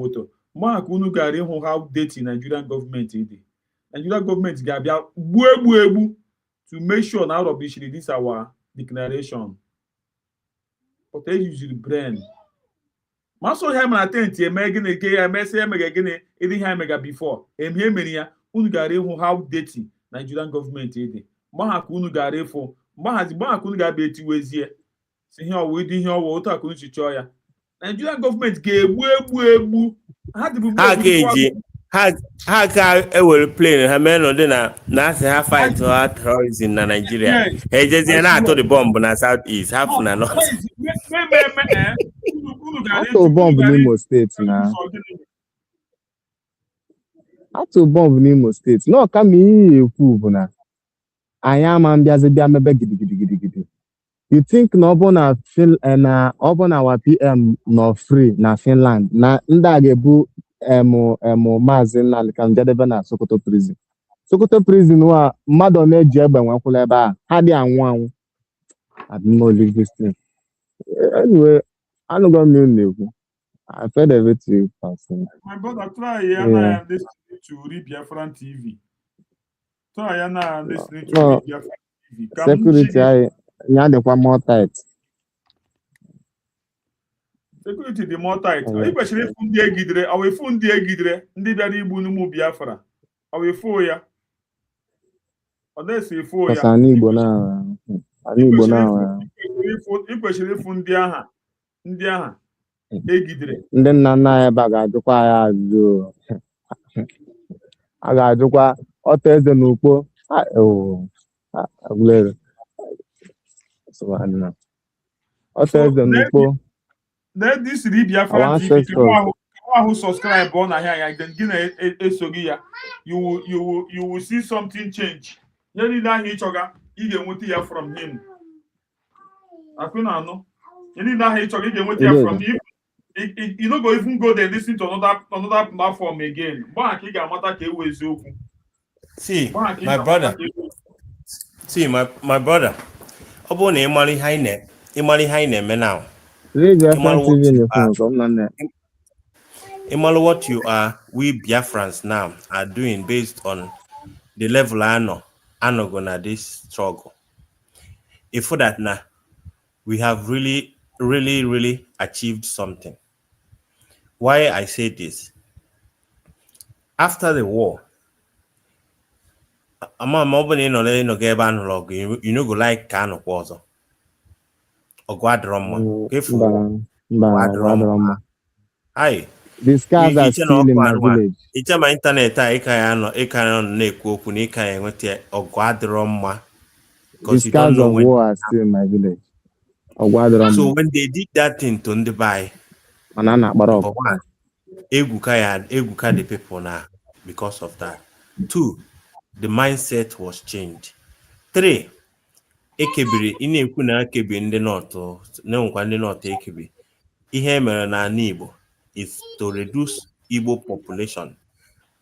Speaker 4: mgbe aka unu gara ịhụ how dirty Nigerian government dị. Nigerian government ga-abịa egbu to make sure na arọbishiri this our declaration. But they use the brain. Maso him na tent eme gini ke ya mese emega gini idi ha emega before. Em he meri ya unu gare hu how dirty Nigerian government idi. Ma ha ku unu gare fu. Ma ha ku unu ga be tiwezie. Si he owo idi he owo otu akunu chicho ya. Nigerian government ga egbu. Ha dibu
Speaker 6: ha ka ewere plane ha mee no dị na asị ha fight terrorism na Nigeria. Ejezie na atụ the bomb na South East, half na North.
Speaker 7: Atụ bomb n'Imo State na. Atụ bomb n'Imo State. No, kama ihe ekwu bụ na anyị ama mbịazi bịa mebe gidigidi. You think na ọ bụ na our PM nọ free na Finland na ndị a ga-ebu Maazị Nnamdi Kanu jedebe na Sokoto prison. Sokoto prison wa mmadụ na-eji egbe nwekwula ebe a ha dị anwụ. I don't know this thing. Anyway, anụgo m na-ekwu. I fed everything passing.
Speaker 4: My brother, try na listening to Biafran TV. Try na listening to Biafran TV.
Speaker 7: Security ya dịkwa more tight.
Speaker 4: Security dị more tight. Anyị kwesịrị ịfụ ndị egidere, ọ wee fụ ndị egidere, ndị bịara igbu n'ụmụ Biafra. Ọ wee fụ ya. Ọ dịsị ịfụ ya.
Speaker 7: Anyị Igbo na.
Speaker 4: Ị kwesịrị ịfụ ndị agha egidere.
Speaker 7: Ndị nna nna anyị ebe a ga-ajụkwa ya ajụjụ. A ga-ajụkwa ọta eze n'ukpo. Ọta eze n'ukpo.
Speaker 4: Let this Biafran TV. Who subscribe on here, then you will see something change. You need that you get what you from him. You need that you get what you from him. You don't go even go there listen to another platform again.
Speaker 6: See, my brother. See, my brother. Obo na imali haine me now. What you are, we Biafrans now are doing based on the level I know gonna this struggle. If for that now, we have really achieved something. Why I say this? After the war, you know go like Kano Kwazo. Hi.
Speaker 7: These cars are still in my village.
Speaker 6: It's my internet. These
Speaker 7: cars of war are still in my village.
Speaker 6: So when they did that thing to Ndubai, Eguka the people now because of that. 2, the mindset was changed. 3, Ekebiri inekuna Ekebiri in the north Ekebiri. Ihe mere na Igbo is to reduce Igbo population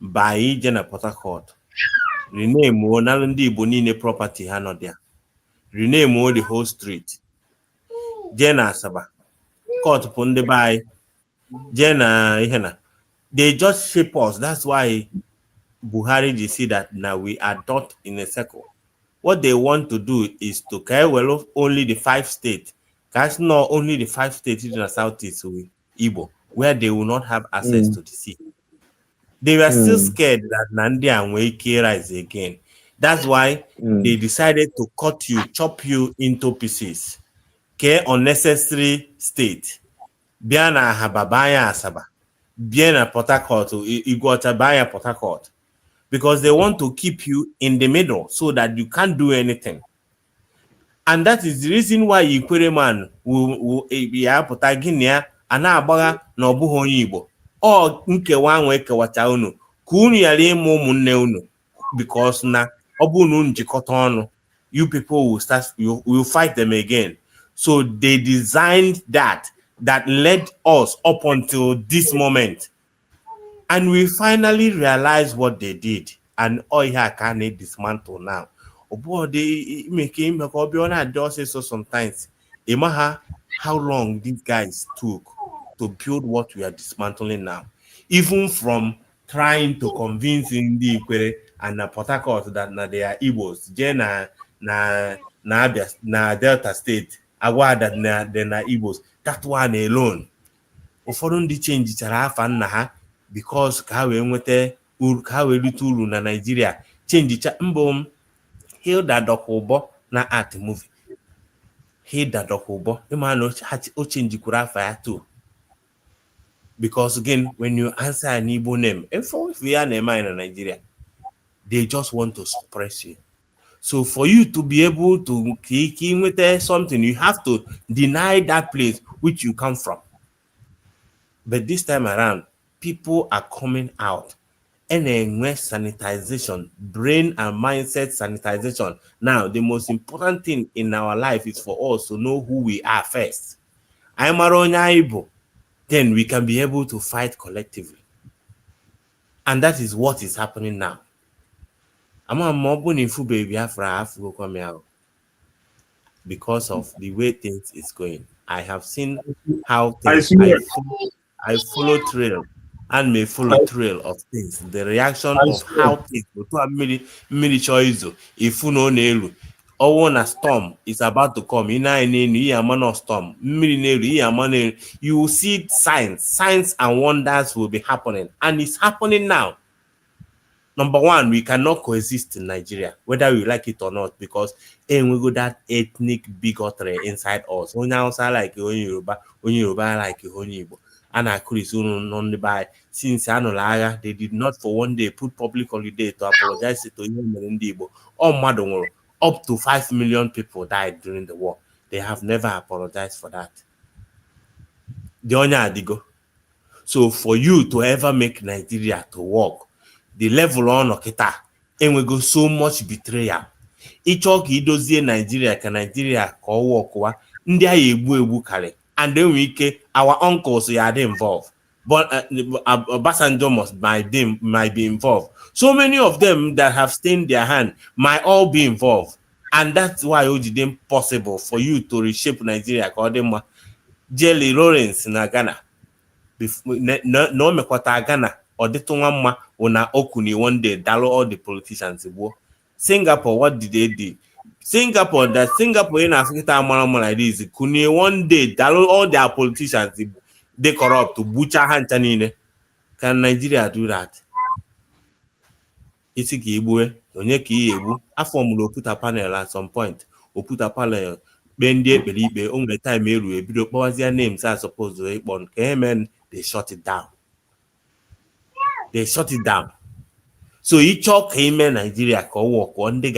Speaker 6: by Jena Port Harcourt. Rename ndị Igbo niile property ha nọ there. Rename the whole street. Jena Asaba. Court ndị by Jena ihena. They just shape us. That's why Buhari they see that now we are not in a circle. What they want to do is to carry well only the 5 states. That's not only the 5 states in the southeast Igbo, where they will not have access to the sea. They were still scared that Nandi and Weke rise again. That's why they decided to chop you into pieces. Okay, unnecessary state. bịa na Ahaba baya Asaba, bịa na Port Harcourt, Igwota baya Port Harcourt, because they want to keep you in the middle so that you can't do anything. And that is the reason why Ikwere man will be apụta Guinea and agbaga na ọ bụghị onye Igbo. Ọ nkewa nwe kewacha unu ka unu yara ịmụ ụmụnne unu, because na ọ bụ unu njikọta ọnụ, you people will fight them again. So they designed that led us up until this moment. And we finally realized what they did. And all here can dismantle now. They make him so sometimes. How long these guys took to build what we are dismantling now. Even from trying to convince Ndi Ikwere and Port Harcourt that they are Igbos. Na Delta State. Agwa that they are Igbos. That one alone. Ụfọdụ ndị change chara afa nna ha because ka wee nweta uru, ka wee rite uru na Nigeria. Change cha mbom Hilda Dokubo na art movie. Hilda Dokubo, imano o change kura afa ya too. Because again, when you answer an Igbo name, if we are in Nigeria, they just want to suppress you. So for you to be able to kick in with something, you have to deny that place which you come from. But this time around, people are coming out. And sanitization, brain and mindset sanitization. Now, the most important thing in our life is for us to know who we are first. I'm Aronya Igbo. Then we can be able to fight collectively. And that is what is happening now. Because of the way things is going. I have seen how things I follow trail and may follow trail of things. The reaction of how things if you know when a storm is about to come, storm, you will see signs and wonders will be happening. And it's happening now. Number one, we cannot coexist in Nigeria, whether we like it or not, because we got that ethnic bigotry inside us. When like Yoruba like Igbo. And I could only by since they did not for one day put public holiday to apologize to Igbo. Oh, madam, up to 5 million people died during the war. They have never apologized for that. So for you to ever make Nigeria to work, the level on Okita, and we go so much betrayal. Each idozie Nigeria can Nigeria call work and then our uncles are involved. But Obasanjo might be involved. So many of them that have stained their hand might all be involved. And that's why it is impossible for you to reshape Nigeria. Jelly Lawrence in Ghana. No mekwata Ghana or the Tongama una okuni one day dalo all the politicians. Singapore, what did they do? Singapore in Africa like this. Kuni one day dalo all their politicians they corrupt to butcher Hantanine. Can Nigeria do that? It's a giveaway. A formula put a panel at some point. Or put a panel. Bende believe only time was their names are supposed to one came and they shut it down. So each came in Nigeria can work one day.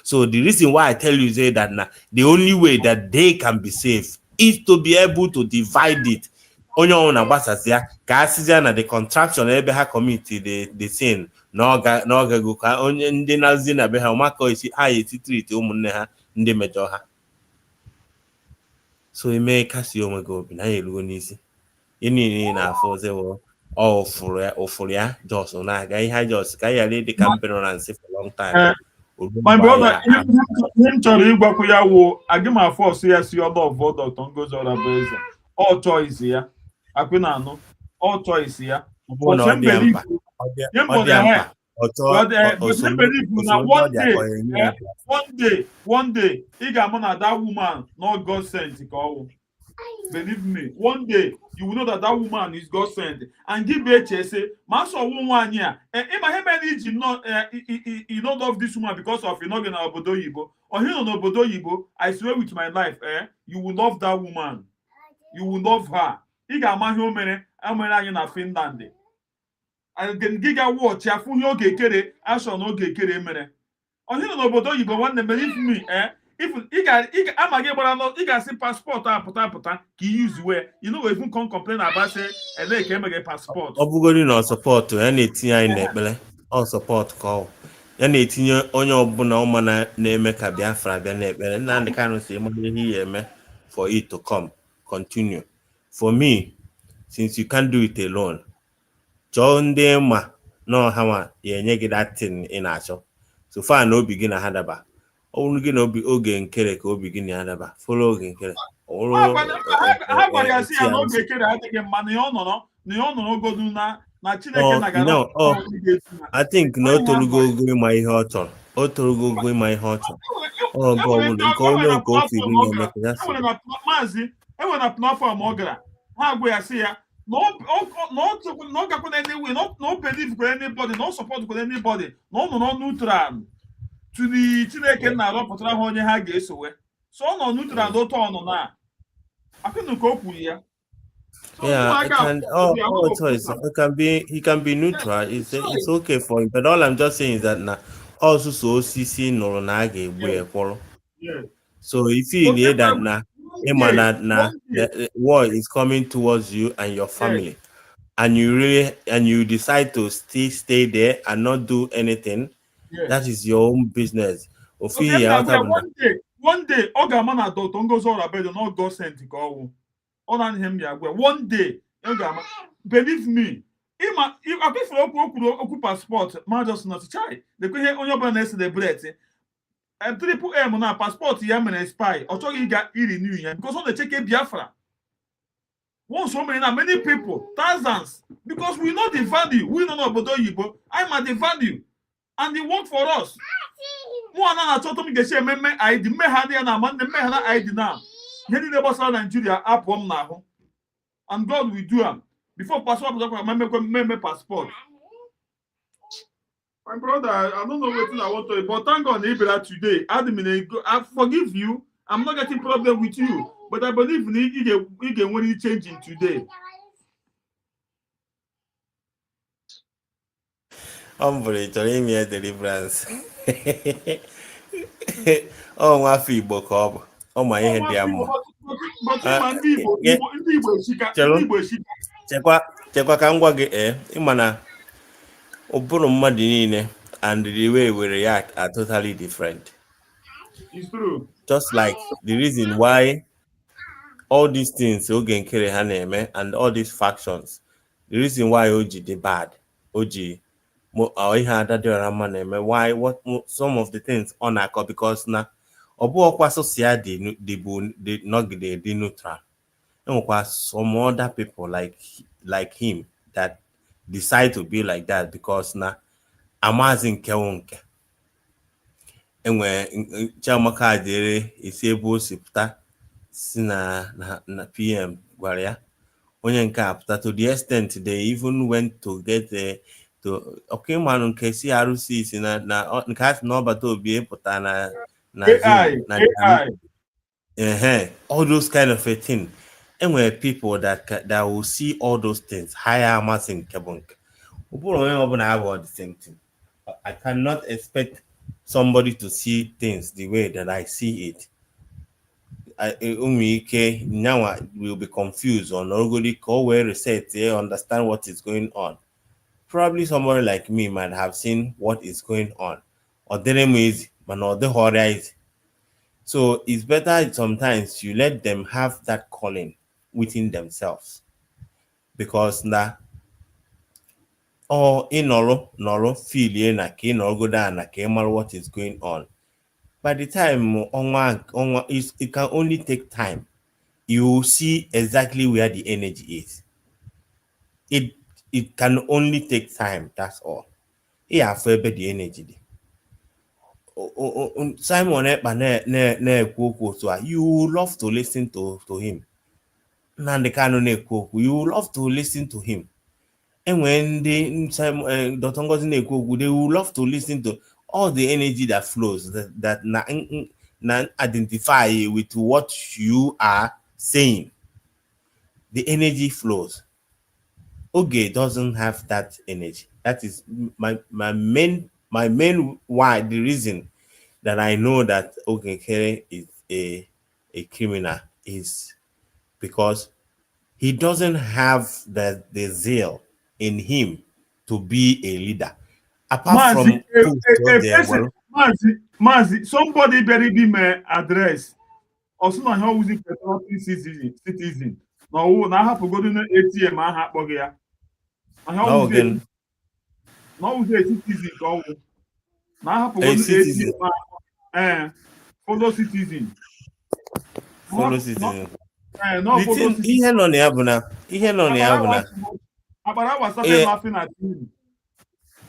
Speaker 6: So the reason why I tell you say that the only way that they can be safe is to be able to divide it. Onyo na gbasasịa ka asịja na the contraction ebe ha committee the scene na oga go ka onye ndị nazi na be ha maka isi ha eti treat ụmụnne ha ndị mejọ ha. So ime kasi onwe go bi na elugo n'isi ini na afọ zewo ofuru ya just na aga ihe just ka ya dị campaign on for long time.
Speaker 4: My brother, him chọrọ ịgwakwu ya wo agima force ya si other of Dr. Ngozi Orabueze all choice ya Akwinano all choice ya one day he got money that woman not God sent. Believe me, one day you will know that woman is God sent. And give say, Master woman here, and you not love this woman because of not gonna Obodo Yibo or he on Obodo Yibo. I swear with my life, you will love that woman. You will love her. ị ga-ama ihe o mere anyị na Finland. Gị ga watch ya fụ ihe oge ekere ashọ na oge ekere mere. Onye nọ n'obodo oyibo nwanne mere ị ga-asị paspọtụ apụta ka i use wee even come complain about say ele ka emeghe paspọtụ.
Speaker 6: Ọ bụgodi na sọpọtụ ya na-etinye anyị n'ekpere ọ sọpọtụ ka ọ ya na-etinye onye ọbụla ọma na-eme ka Biafra bịa n'ekpere. Nnamdi Kanu si mara ihe ya eme for it to come continue. For me, since you can't do it alone, chọọ ndị ma na ọha ma ya enye gị that thing ị na-achọ. So far na obi gị na ha daba. Ọ bụrụ gị na oge nkere ka obi gị na ya daba. Follow oge nkere.
Speaker 4: Ha gwagasị ya na oge ekere adịghị mma na ya ọ nọrọ ogodu na Chineke na-agara.
Speaker 6: I think na o torugo ogo ịma ihe ọ chọrọ. O torugo ogo ịma ihe ọ chọrọ. Ọ bụ ọbụla nke onye nke ofe ibu na-eme ka ya si.
Speaker 4: Maazị enwere na platform ọ gara ha agwa ya sị ya na ọ gakwana anyway, na o believe kwa anybody, na o support kwa anybody, na ọ nọ n'ọnụ neutral to the Chineke na-arọpụtara ha onye ha ga-esowe. So ọ nọ neutral otu ọnụ na akụnụ ka o kwuru ya.
Speaker 6: Yeah, he can be neutral. It's okay for him. But all I'm just saying is that now also so CC no na ga-egbu. So if you hear that now, the war is coming towards you and your family, and you decide to stay there and not do anything, that is your own business.
Speaker 4: One day, Ogama na Dr. Ngozi Orabedo no go sent to go. One day, believe me, if I pay for passport, man just not try. The question on your banner the bread. Triple M na passport Yemen spy or talking got renew because on the check Biafra. Once so many people, thousands, because we know the value. We don't know about Oyibo. I'm at the value, and they work for us. One na told me say me ID me had na man me had ID now. Any neighbors in Nigeria up one now, and God will do am before passport. Me passport. My brother, I don't know what I want to, but thank God Ibera today. I forgive you. I'm not getting problem with you, but I believe you can when you changing today.
Speaker 6: Unbelievable deliverance. Oh, my feeble cob. Oh, my head, dear mom. Chekwa ka ngwa gị ịmana ụbụrụ mmadụ niile and the way we react are totally different.
Speaker 4: It's true.
Speaker 6: Just like the reason why all these things oge nkere ha na-eme and all these factions, the reason why Oji the bad, Oji ihe adadịọra mma na-eme, why what some of the things ọ na-akọ because na ọ bụ ọkwa sosia dị nọgide dị neutral. Enwekwa some other people like him that decide to be like that because na amazi nke wonke enwe Chiamaka Adere isi ebe o si pụta si na PM gwara ya onye nke apụta to the extent they even went to get to okay man nke si RC si na nke asị na ọbata obi pụta na all those kind of a thing. And where people that will see all those things, higher amassing kebunk. The same thing. I cannot expect somebody to see things the way that I see it. Now will be confused on where reset, understand what is going on. Probably somebody like me might have seen what is going on. Or easy, but not the horizon. So it's better sometimes you let them have that calling within themselves, because na noro feel na ke noro go down na ke matter what is going on. By the time it can only take time. You will see exactly where the energy is. It can only take time. That's all. Yeah, for the energy. Simon you love to listen to him. You love to listen to him. And when Dr. Ngozi Nekwoku, they will love to listen to all the energy that flows, that identify with what you are saying. the energy flows. Oge doesn't have that energy. That is my main why, the reason that I know that Oge Nkere is a criminal is because he doesn't have the zeal in him to be a leader. Apart from
Speaker 4: somebody buried him address. Also, na how using patriotic citizen. No, na have to go to the ATM and have bogey. Now again. Now the citizen go. Now have to go to the ATM. Follow citizen.
Speaker 6: Follow citizen.
Speaker 4: No, follow citizen.
Speaker 6: Ihe nọ na ya bụ na.
Speaker 4: Abara was laughing at him.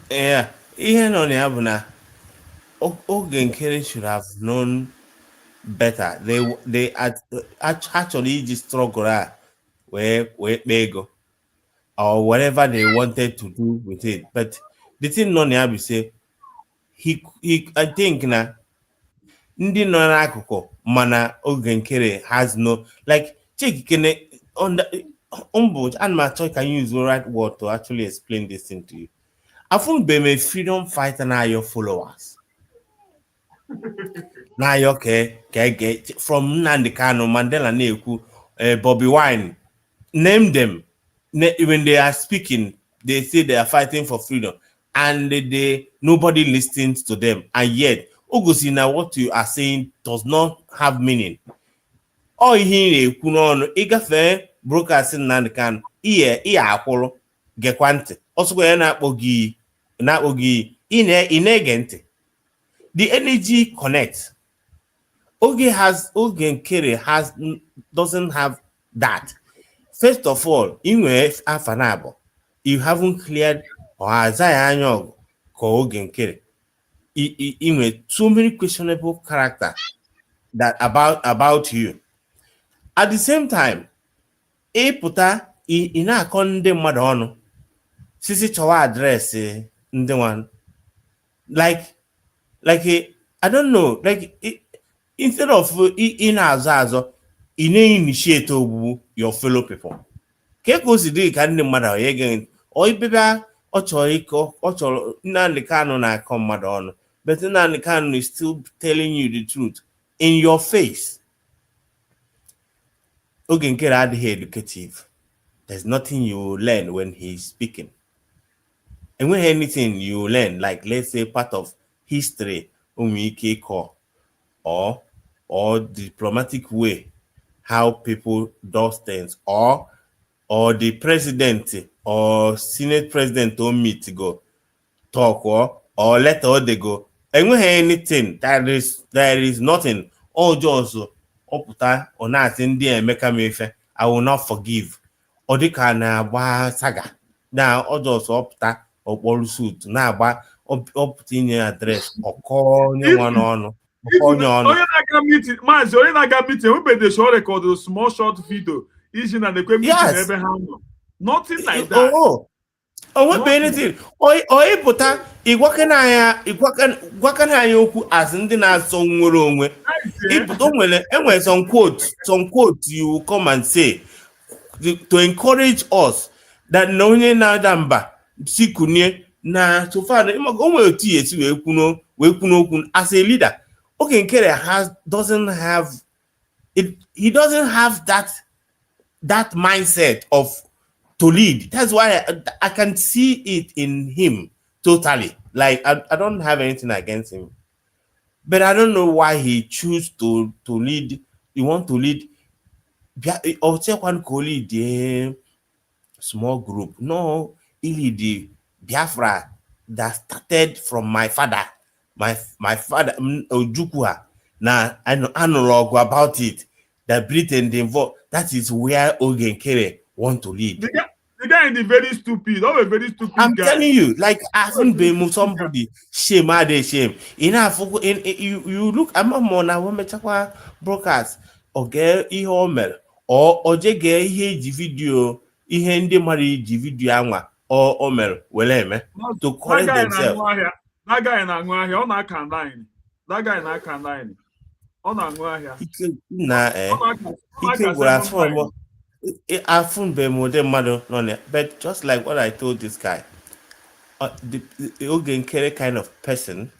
Speaker 6: Yeah, ihe nọ na ya bụ na Oge Nkere should have known better. They actually just struggle where go or whatever they wanted to do with it. But the thing nọ na ya bụ say he I think na ndị nọ n'akụkụ mana Oge Nkere has no, like, check on the and my choice can use the right word to actually explain this thing to you. I think be a freedom fighter now your followers. Now you okay from Nnamdi Kanu, Mandela Neku, Bobby Wine, name them. When they are speaking, they say they are fighting for freedom, and nobody listens to them, and yet Augustina, what you are saying does not have meaning. Oh, he kuno igafe broadcasting Nnamdi Kanu iye akwụrụ gekwante osugbo na akpogi inegente. The energy connects. Oge Nkere doesn't have that. First of all, you haven't cleared or Isaiah Anyog ko Oge Nkere. Too many questionable character that about you. At the same time, puta ina konde mmadụ ọnụ sisi chọwa address ndị one like I don't know, like instead of in azo initiate your fellow people. Ke consider ka ndị mmadụ ya again or ibeba ọ chọrọ Nnamdi Kanu na akọ mmadụ ọnụ, but Nnamdi Kanu is still telling you the truth in your face. Oge Nkere adịghị educative. There's nothing you will learn when he's speaking. And when anything you learn, like let's say part of history, or diplomatic way, how people do things, or the president or Senate president don't meet to go talk or let all they go. And when anything, there is nothing. All just oputa or nothing there make I will not forgive. Or they can saga. Now all just oputa or all suit. Now up in your address or call you one on.
Speaker 4: Small short video. Yes. Nothing like that.
Speaker 6: Oh, what anything? Or puta Igwakana yoku as in the song onwe. If don't some quotes you come and say to encourage us that no na damba sikunye na so far as a leader. Oge Nkere doesn't have it. He doesn't have that mindset of to lead. That's why I can see it in him totally. Like I don't have anything against him, but I don't know why he choose to lead. You want to lead or take one colleague the small group. No, he the Biafra that started from my father. My father Ojukwu. Now I know about it. That Britain involved. That is where Oge Nkere want to lead.
Speaker 4: The guy is very stupid. I'm a very stupid
Speaker 6: I'm
Speaker 4: guy.
Speaker 6: telling you, like I haven't been somebody shame. Enough. You look. I'm on a woman broadcast. Okay, Ihomer or Jege he video. Ihe ndị mari video anwa or Omer weleme to correct themselves.
Speaker 4: That guy na anwụ ahịa. Ọ na-aka online. That guy na-aka online. Ọ na-anwụ ahịa.
Speaker 6: Na ike gwara from I found the mother on it, but just like what I told this guy, the kind of person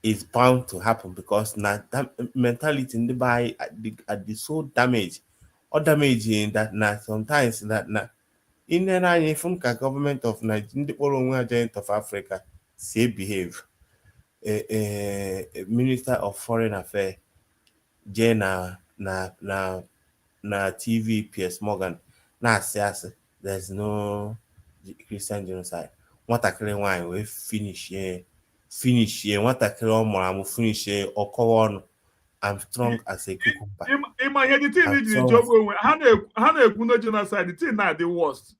Speaker 6: is bound to happen because now that mentality in the by at the so damage or damaging that now sometimes that now in the from the government of Nigeria, the agent of Africa, say behave. A minister of foreign affairs, Jay na TV Piers Morgan, na asị there's no Christian genocide. Nwatakịrị nwanyị wee finish ye nwatakịrị ọ mụrụ amụ finish ye ọkọwa ọnụ I'm strong as a cucumber.
Speaker 4: Ịma ihe the thing iji joke onwe ha na-ekwu no genocide the thing na the worst.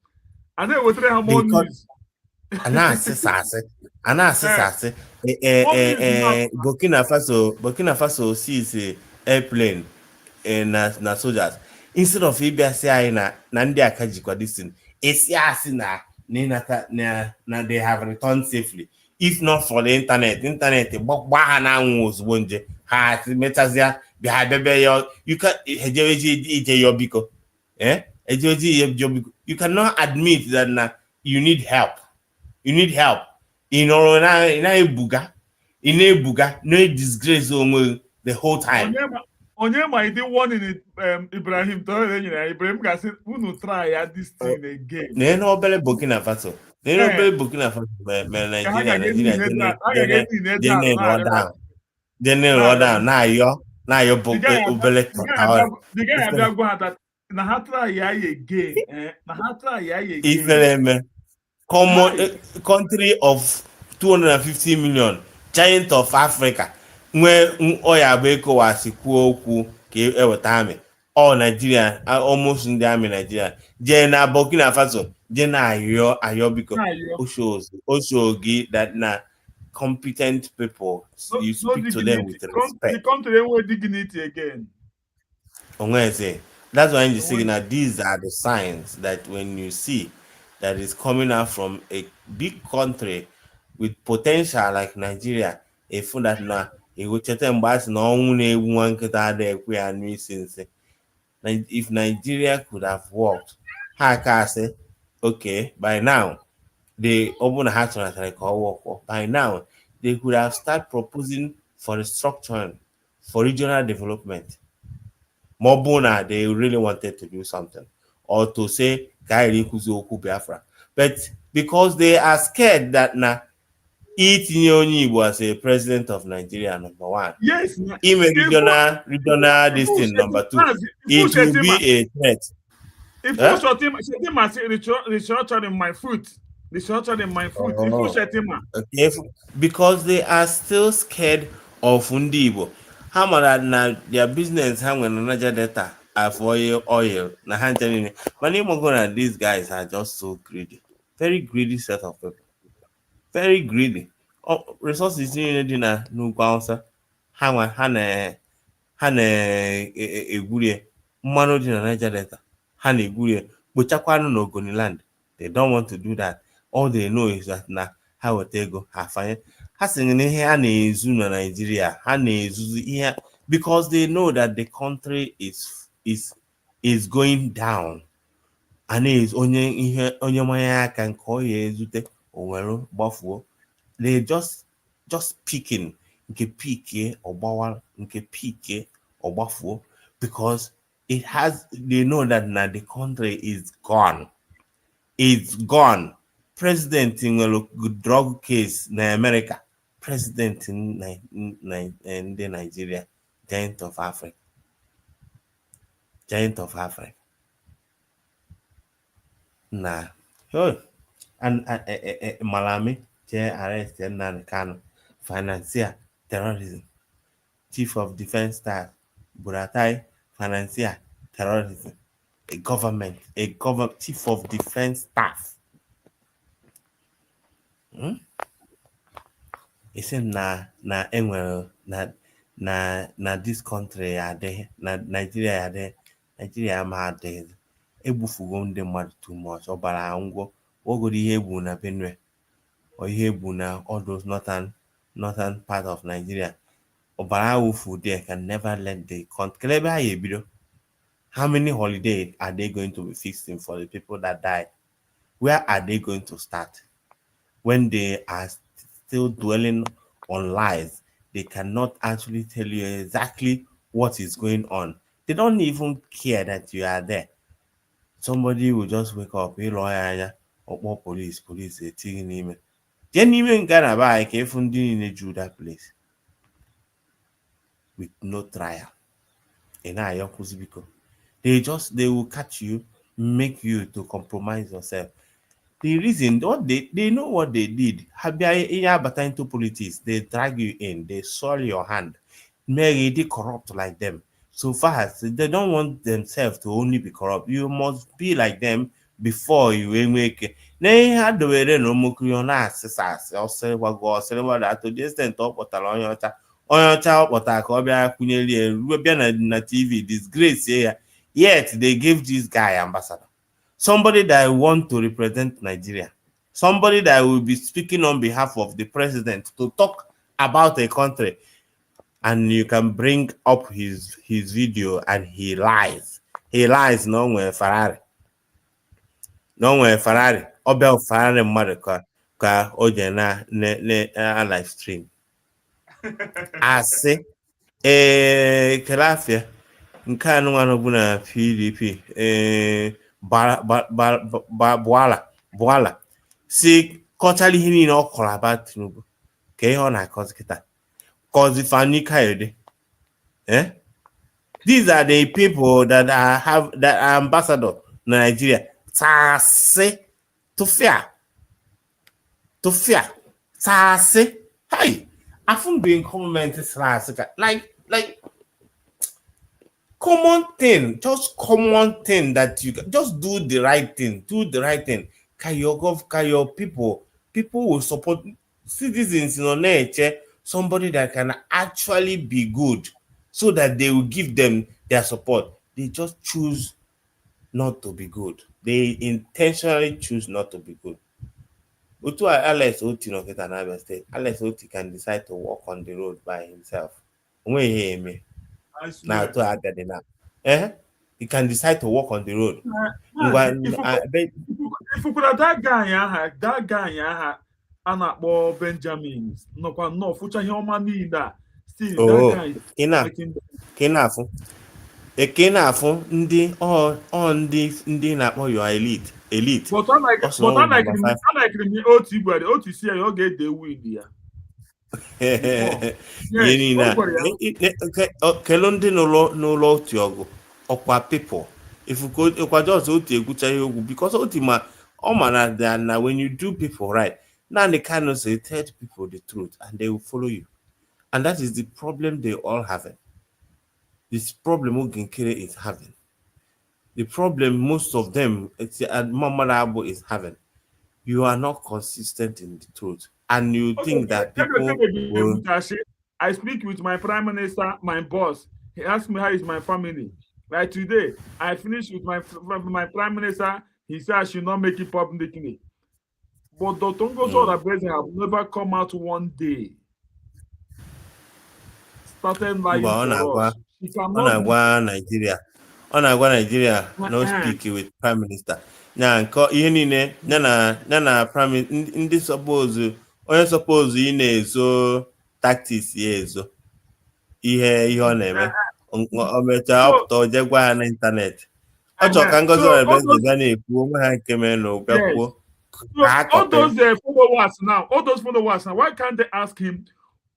Speaker 4: A na-ewetara ha more news.
Speaker 6: A na-asị Burkina Faso sees airplane na soldiers instead of ịbịa sị anyị na ndị aka jikwa disin esi asị na they have returned safely if not for the internet gbagba ha na anwụ ozugbo nje ha mechazịa bịa bebe ya ije ya biko you cannot admit that you need help in ọrụ na-ebuga no disgrace onwe the whole time.
Speaker 4: Onye ma ịdị warning Ibrahim Traore nyere ya Ibrahim ga-asị unu try ya this thing again.
Speaker 6: Na obere Burkina Faso mere Nigeria down na-ayọ obere
Speaker 4: na ha try ya again
Speaker 6: ifere eme common country of 250 million giant of Africa nwe oya bụ ECOWAS kwuo okwu ka eweta amị all Nigeria almost ndị amị Nigeria je na Burkina Faso je na ayọ biko o show gị that na competent people you speak to them with respect.
Speaker 4: The country with dignity again.
Speaker 6: That's why I'm just saying that these are the signs that when you see that is coming out from a big country with potential like Nigeria, a food that now if Nigeria could have worked, I can say, okay, by now they open a heart like work. By now they could have started proposing for restructuring, for regional development. Mobuna, they really wanted to do something, or to say Biafra. But because they are scared that now Itinye was a president of Nigeria, number one.
Speaker 4: Yes.
Speaker 6: Even regional this thing, number two. It will be a threat.
Speaker 4: If you shot him, restructuring my foot. Restructuring my foot. If you shot him.
Speaker 6: Okay, because they are still scared of Undibo. How much na their business hang on Niger data for oil. Na handling. But these guys are just so greedy. Very greedy set of people. Very greedy. Resources in na n'ugwu Hausa ha na-egwurie mmanụ dị na Niger Delta ha na-egwurie kpochakwanụ n'Ogoniland. They don't want to do that. All they know is that na ha weta ego ha fanye ha sị na ihe ha na-ezu na Nigeria ha na-ezuzu ihe because they know that the country is going down and is onye manya aka nke ọ ya ezute onwere gbafuo. They just picking nke pike ogbafuo because they know that now the country is gone. It's gone. President in a drug case in America, president in Nigeria, giant of Africa. Nah. And Malami arrested Nnamdi Kanu, financier terrorism, chief of defense staff Buratai, financier terrorism, a government chief of defense staff. He said na this country are there, na Nigeria are there, Nigeria ma there. Ebufugo ndị mmadụ too much ọbara ngwo ogodi ihe egbu na Benue or ihe egbu na all those northern part of Nigeria ọbara awufu there can never let the country ebe ha ebido How many holidays are they going to be fixing for the people that died? Where are they going to start? When they are still dwelling on lies, they cannot actually tell you exactly what is going on. They don't even care that you are there. Somebody will just wake up, or police, taking him. Then even Ghana by that place with no trial. They will catch you, make you to compromise yourself. The reason what they know what they did. Into politics, they drag you in, they soil your hand, make it corrupt like them. So fast, they don't want themselves to only be corrupt. You must be like them before you will make it. They had the way no more or say what go that to the extent of what on your child, what I call na TV disgrace here. Yet they gave this guy ambassador. Somebody that want to represent Nigeria, somebody that will be speaking on behalf of the president to talk about a country, and you can bring up his video and he lies. He lies. No way Ferrari. Obel Ferrari mother ka ojena ne live stream. I say Kalafia nke anụ bụ na PDP Bwala si kọchara ihe niile ọ kọrọ about Tinubu ka ihe ọ na-akọzi kịta kọzi Fani Kayode. These are the people that are ambassador na Nigeria. Tase Tofia Tase. Hey, I feel being commented like common thing, just common thing that you just do the right thing. Can your people will support citizens in nature, somebody that can actually be good, so that they will give them their support. They just choose not to be good. They intentionally choose not to be good. Utu Alex Oti no get an Abia State. Alex Oti can decide to walk on the road by himself. When you hear me. Now to Agadina. He can decide to walk on the road.
Speaker 4: If you could have that guy, Anna Benjamin, no, future human need that. Still, that
Speaker 6: guy. Ekenafu ndị ndị na-akpọ your elite.
Speaker 4: But unlike me, OTC ya ọ ga-ede win ya.
Speaker 6: Kelo ndị n'ụlọ otu ọgụ ọkwa people. If you go just otu egwucha ihe ogwu, because ultima ọ mara that when you do people right, now they cannot say tell people the truth and they will follow you. And that is the problem they all have. This problem Oginkere is having. The problem most of them, Mama is having. You are not consistent in the truth. And you think that people will...
Speaker 4: I speak with my prime minister, my boss. He asked me how is my family. Like today, I finished with my prime minister. He said I should not make it publicly. But Dr. Ngozo President have never come out one day. Started lying to us.
Speaker 6: Nigeria. No speak with prime minister. Now, ihe niile na prime ndị suppose onye suppose ị na-ezo tactics ya ezo ihe ọ na-eme o mecha ọpụta oje gwa ha na internet. Ọ chọrọ ka Ngozi Orebeze bịa na-ekwu onwe ha nke mere na ụbịa kwuo.
Speaker 4: All those followers now, why can't they ask him?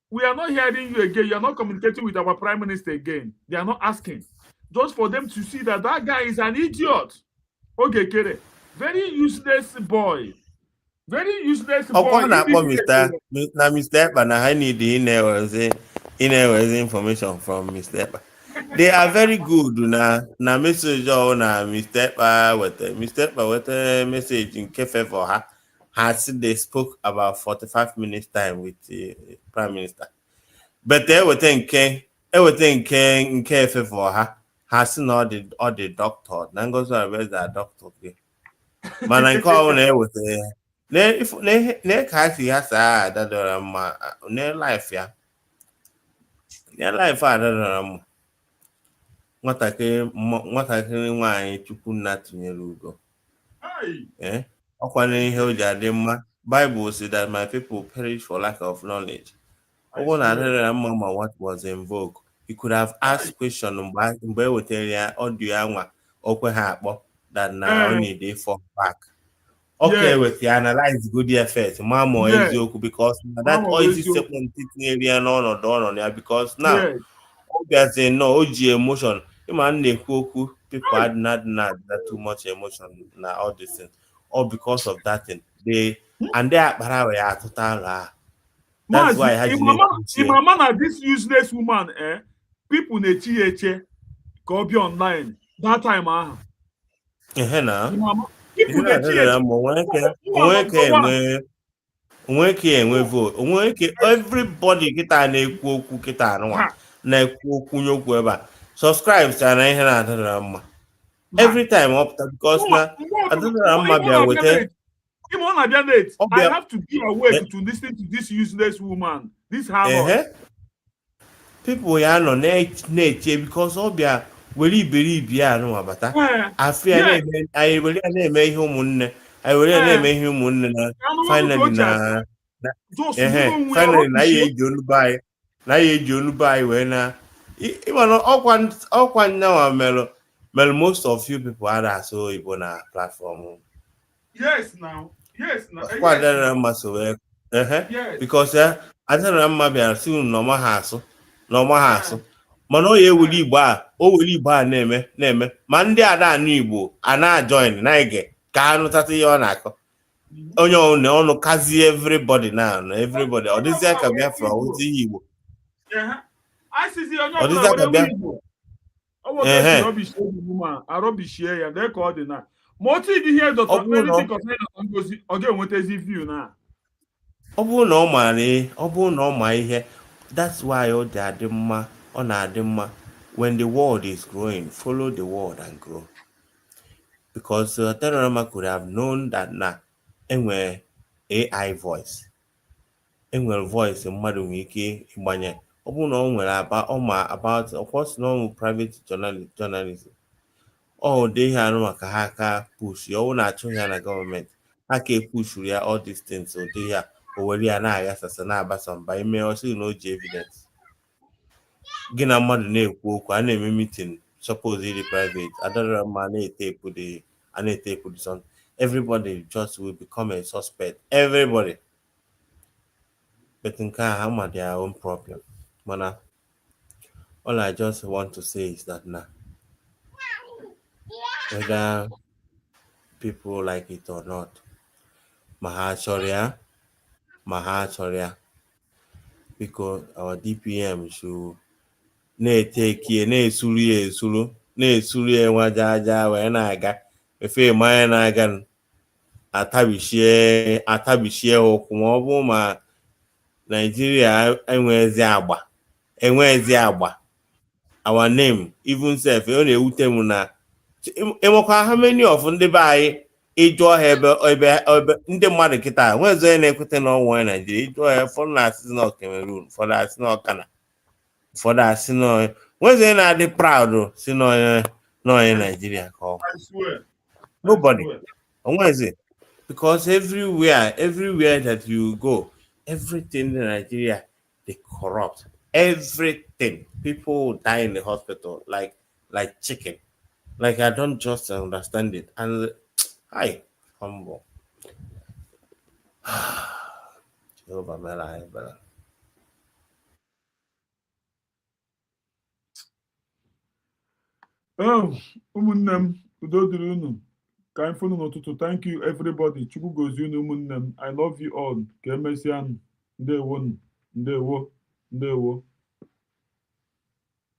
Speaker 4: We are not hearing you again. You are not communicating with our prime minister again. They are not asking. Just for them to see that guy is an idiot. Okay, Kere. Very useless boy. Very useless boy.
Speaker 6: Mr. Epa, I need the information from Mr. Epa. They are very good. Na message on Mr. Epa with a message in Kefe for her. They spoke about 45 minutes time with the prime minister. But everything in Kefe for her. Has not the doctor. Nango's always a doctor. Man, I call on her with a ne kasi has that ne life ya. Ne life nwatakịrị nwaanyị Chukwunna tụnyere ugo. Ọkwa na ihe o ji adị mma. Bible says that my people perish for lack of knowledge. What was in vogue? He could have asked question mgbe wetara ya audio anwa okwe ha akpọ that na only dey for back. Okay, with the analyze good effect, mama eziokwu because that oil is second area on there because now obviously no OG emotion. Man people had not that too much emotion now all this thing. All because of that thing. They are total. That's why I had
Speaker 4: this useless woman, people na THA go be online that time. People na
Speaker 6: everybody kita na-ekwu okwu kita anụwa na-ekwu okwu nyokwu ebe a. Subscribe to na ihe na mma. Every time up because na mma bịa wete.
Speaker 4: I have to be awake to listen to this useless woman. This hammer.
Speaker 6: People ya no na-eche because obia were iberibi ya no abata. Afia I were na-eme ihe ụmụnne. I were na-eme ihe ụmụnne na finally na ya eji olubai wee na even ọkwa nyawa melo most of you people are so Igbo na platform.
Speaker 4: Yes now. Yes.
Speaker 6: Because I tell them maybe soon no more hassle. Man o ye wuli Igbo a na-eme man ndị ada anu Igbo ana join na ige ka anu tati ya na akọ onye ọnụ kazi everybody now everybody ọ dịzị aka bịa from ozi Igbo
Speaker 4: I see onye arọbishie ya dee ka ọ dị na motu dị ihe dọta ọ ga-enwetazi view na
Speaker 6: ọ bụrụ na ọ ma ihe. That's why ọ dị mma ọ na-adị mma when the world is growing, follow the world and grow. Because Terorama could have known that na enwere AI voice. Enwere voice mmadụ nwere ike ịgbanye. Ọ bụrụ na ọ nwere about of course no private journalism. They have maka ha ka push ya ọ na-achụ ya na gọọmenti. Ha ka push ya all these things so they ya owere ya na-aga sasa na-agbasa mba ime ọsị na oji evidence. Gị na mmadụ na-ekwu okwu a na-eme meeting supposedly private. Adara ma na-etepu the song. Everybody just will become a suspect. Everybody. But in ha ma their own problem. Mana all I just want to say is that now whether people like it or not, Mahachorya, because our DPM should na-esuru wajaja wee na-aga efe manya na-aga atabishie okwu ma ọ bụ ma Nigeria enwezi agba our name even self ọ na-ewute m na emekwa how many of ndị be anyị ịjụ ọha ebe ndị mmadụ kịta nwezo onye na-ekwete na ọnwa Nigeria ịjụ ọha ụfọdụ na-asị na Cameroon ụfọdụ asị na Ghana ụfọdụ asị na nwezo onye na-adị proud si na onye Nigeria ka ọ nobody onwezi because everywhere that you go everything in Nigeria they corrupt everything. People die in the hospital like chicken. Like I don't just understand it. And I humble. Jehovah Mela, brother.
Speaker 4: Ụmụnne m udo dịrị unu ka anyị fụnụ n'ụtụtụ. Thank you everybody. Chukwu gozie unu ụmụnne m. I love you all. Ka emesịa ndewo.